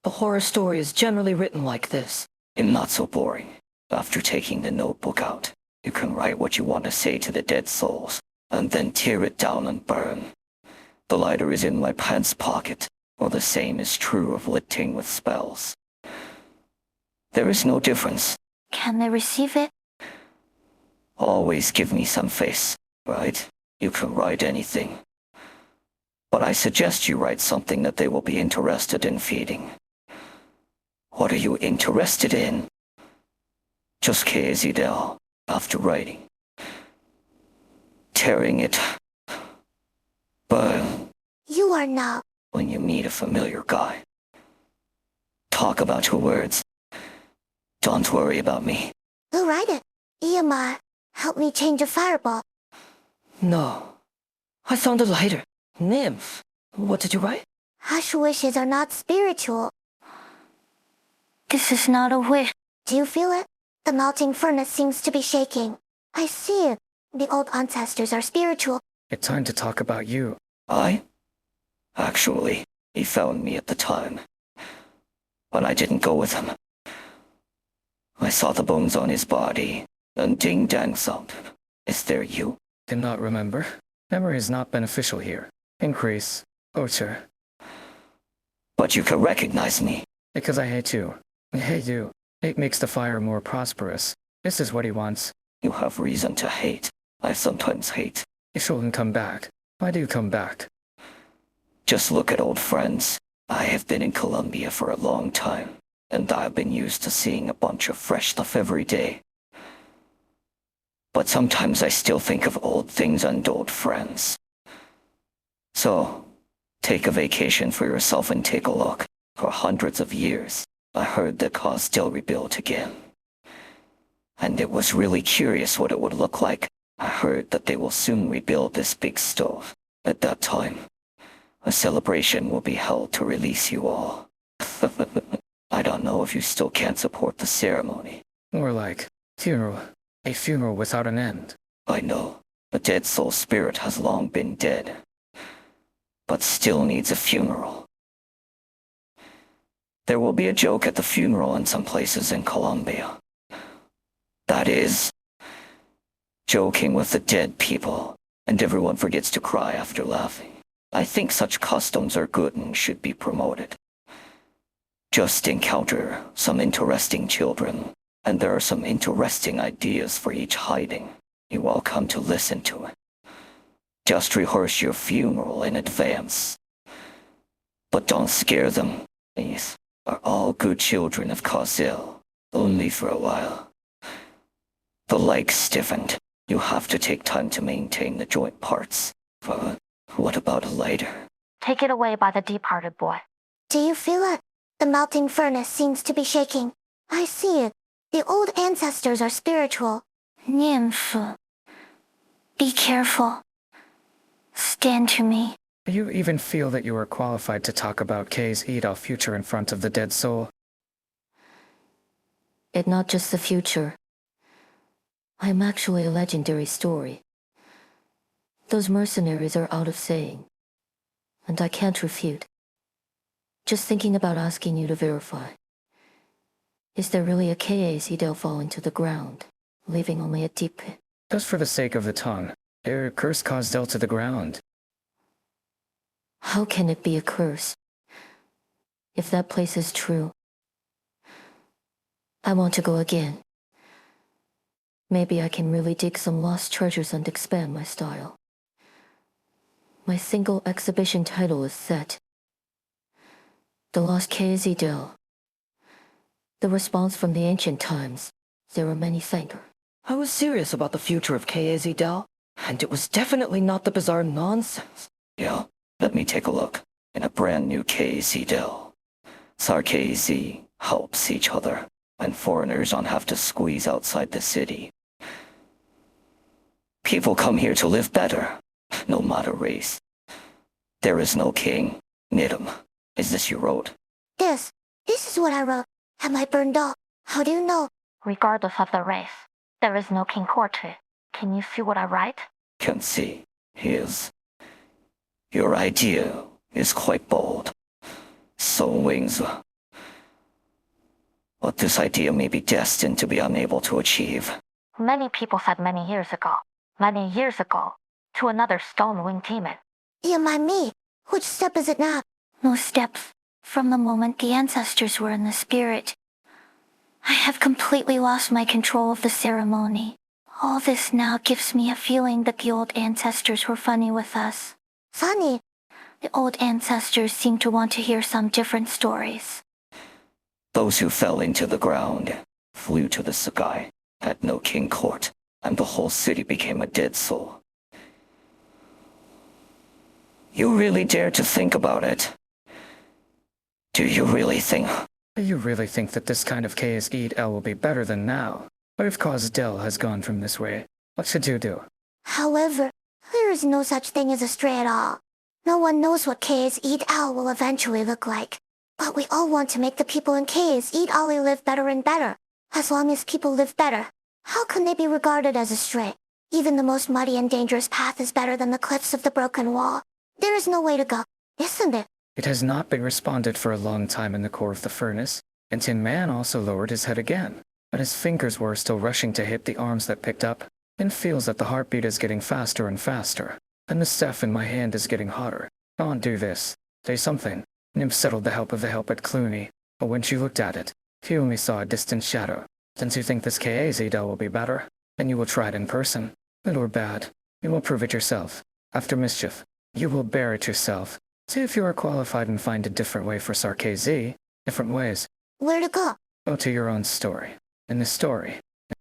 A horror story is generally written like this. And not so boring. After taking the notebook out, you can write what you want to say to the dead souls, and then tear it down and burn. The lighter is in my pants pocket, or the same is true of lit ting with spells. There is no difference. Can they receive it? Always give me some face, right? You can write anything. But I suggest you write something that they will be interested in feeding. What are you interested in? Just KZL, after writing. Tearing it. Burn. You are now. When you meet a familiar guy. Talk about your words. Don't worry about me. Who write it? EMI. Help me change a fireball. No. I found a lighter. Nymph. What did you write? Hush wishes are not spiritual. This is not a wish. Do you feel it? The melting furnace seems to be shaking. I see it. The old ancestors are spiritual. It's time to talk about you. Actually, he found me at the time. But I didn't go with him. I saw the bones on his body, and ding-dang sound. Is there you? Did not remember. Memory is not beneficial here. Increase. Ocher. But you can recognize me. Because I hate you. I hate you. Hate makes the fire more prosperous. This is what he wants. You have reason to hate. I sometimes hate. You shouldn't come back. Why do you come back? Just look at old friends. I have been in Colombia for a long time, and I've been used to seeing a bunch of fresh stuff every day. But sometimes I still think of old things and old friends. So, take a vacation for yourself and take a look. For hundreds of years, I heard the Kazdel rebuilt again. And it was really curious what it would look like. I heard that they will soon rebuild this big stove. At that time, a celebration will be held to release you all. I don't know if you still can't support the ceremony. More like funeral. A funeral without an end. I know. The dead soul spirit has long been dead, but still needs a funeral. There will be a joke at the funeral in some places in Colombia. That is, joking with the dead people, and everyone forgets to cry after laughing. I think such customs are good and should be promoted. Just encounter some interesting children, and there are some interesting ideas for each hiding. You all come to listen to it. Just rehearse your funeral in advance. But don't scare them. These are all good children of Kazdel, only for a while. The legs stiffened. You have to take time to maintain the joint parts. But what about a lighter? Take it away by the deep-hearted boy. Do you feel it? The melting furnace seems to be shaking. I see it. The old ancestors are spiritual. Nymph. Be careful. Stand to me. Do you even feel that you are qualified to talk about Kay's Edel future in front of the dead soul? It's not just the future. I am actually a legendary story. Those mercenaries are out of saying, and I can't refute. Just thinking about asking you to verify. Is there really a K.A.'s Edel falling to the ground, leaving only a deep pit? Just for the sake of the tongue, curse Kazdel to the ground. How can it be a curse? If that place is true, I want to go again. Maybe I can really dig some lost treasures and expand my style. My single exhibition title is set. The Lost K.A.'s Edel. The response from the ancient times. There are many thanker. I was serious about the future of K.A.'s Edel, and it was definitely not the bizarre nonsense. Yeah, let me take a look. In a brand new Kazdel. KZ helps each other, and foreigners don't have to squeeze outside the city. People come here to live better, no matter race. There is no king. Nidum, is this you wrote? This is what I wrote. Am I burned up? How do you know? Regardless of the race, there is no king court to it. Can you see what I write? Can see. Here's. Your idea is quite bold. So wings. But this idea may be destined to be unable to achieve. Many people said many years ago, to another stone-winged demon. You mind me? Which step is it now? No steps. From the moment the ancestors were in the spirit, I have completely lost my control of the ceremony. All this now gives me a feeling that the old ancestors were funny with us. Funny? The old ancestors seem to want to hear some different stories. Those who fell into the ground, flew to the sky, had no king court, and the whole city became a dead soul. You really dare to think about it? Do you really think... Do you really think that this kind of K's Edel will be better than now? What if Kazdel has gone from this way? What should you do? However, there is no such thing as a stray at all. No one knows what K's Edel will eventually look like. But we all want to make the people in K's Edel live better and better. As long as people live better, how can they be regarded as a stray? Even the most muddy and dangerous path is better than the cliffs of the broken wall. There is no way to go, isn't it? It has not been responded for a long time in the core of the furnace, and Tin Man also lowered his head again, but his fingers were still rushing to hit the arms that picked up, and feels that the heartbeat is getting faster and faster, and the staff in my hand is getting hotter. Don't do this. Say something. Nim settled the help of the help at Clooney, but when she looked at it, she only saw a distant shadow. Since you think this K's Edel will be better, then you will try it in person. Good or bad, you will prove it yourself. After mischief, you will bear it yourself. See if you are qualified and find a different way for Sarkz. Different ways. Where to go? Go to your own story. In the story,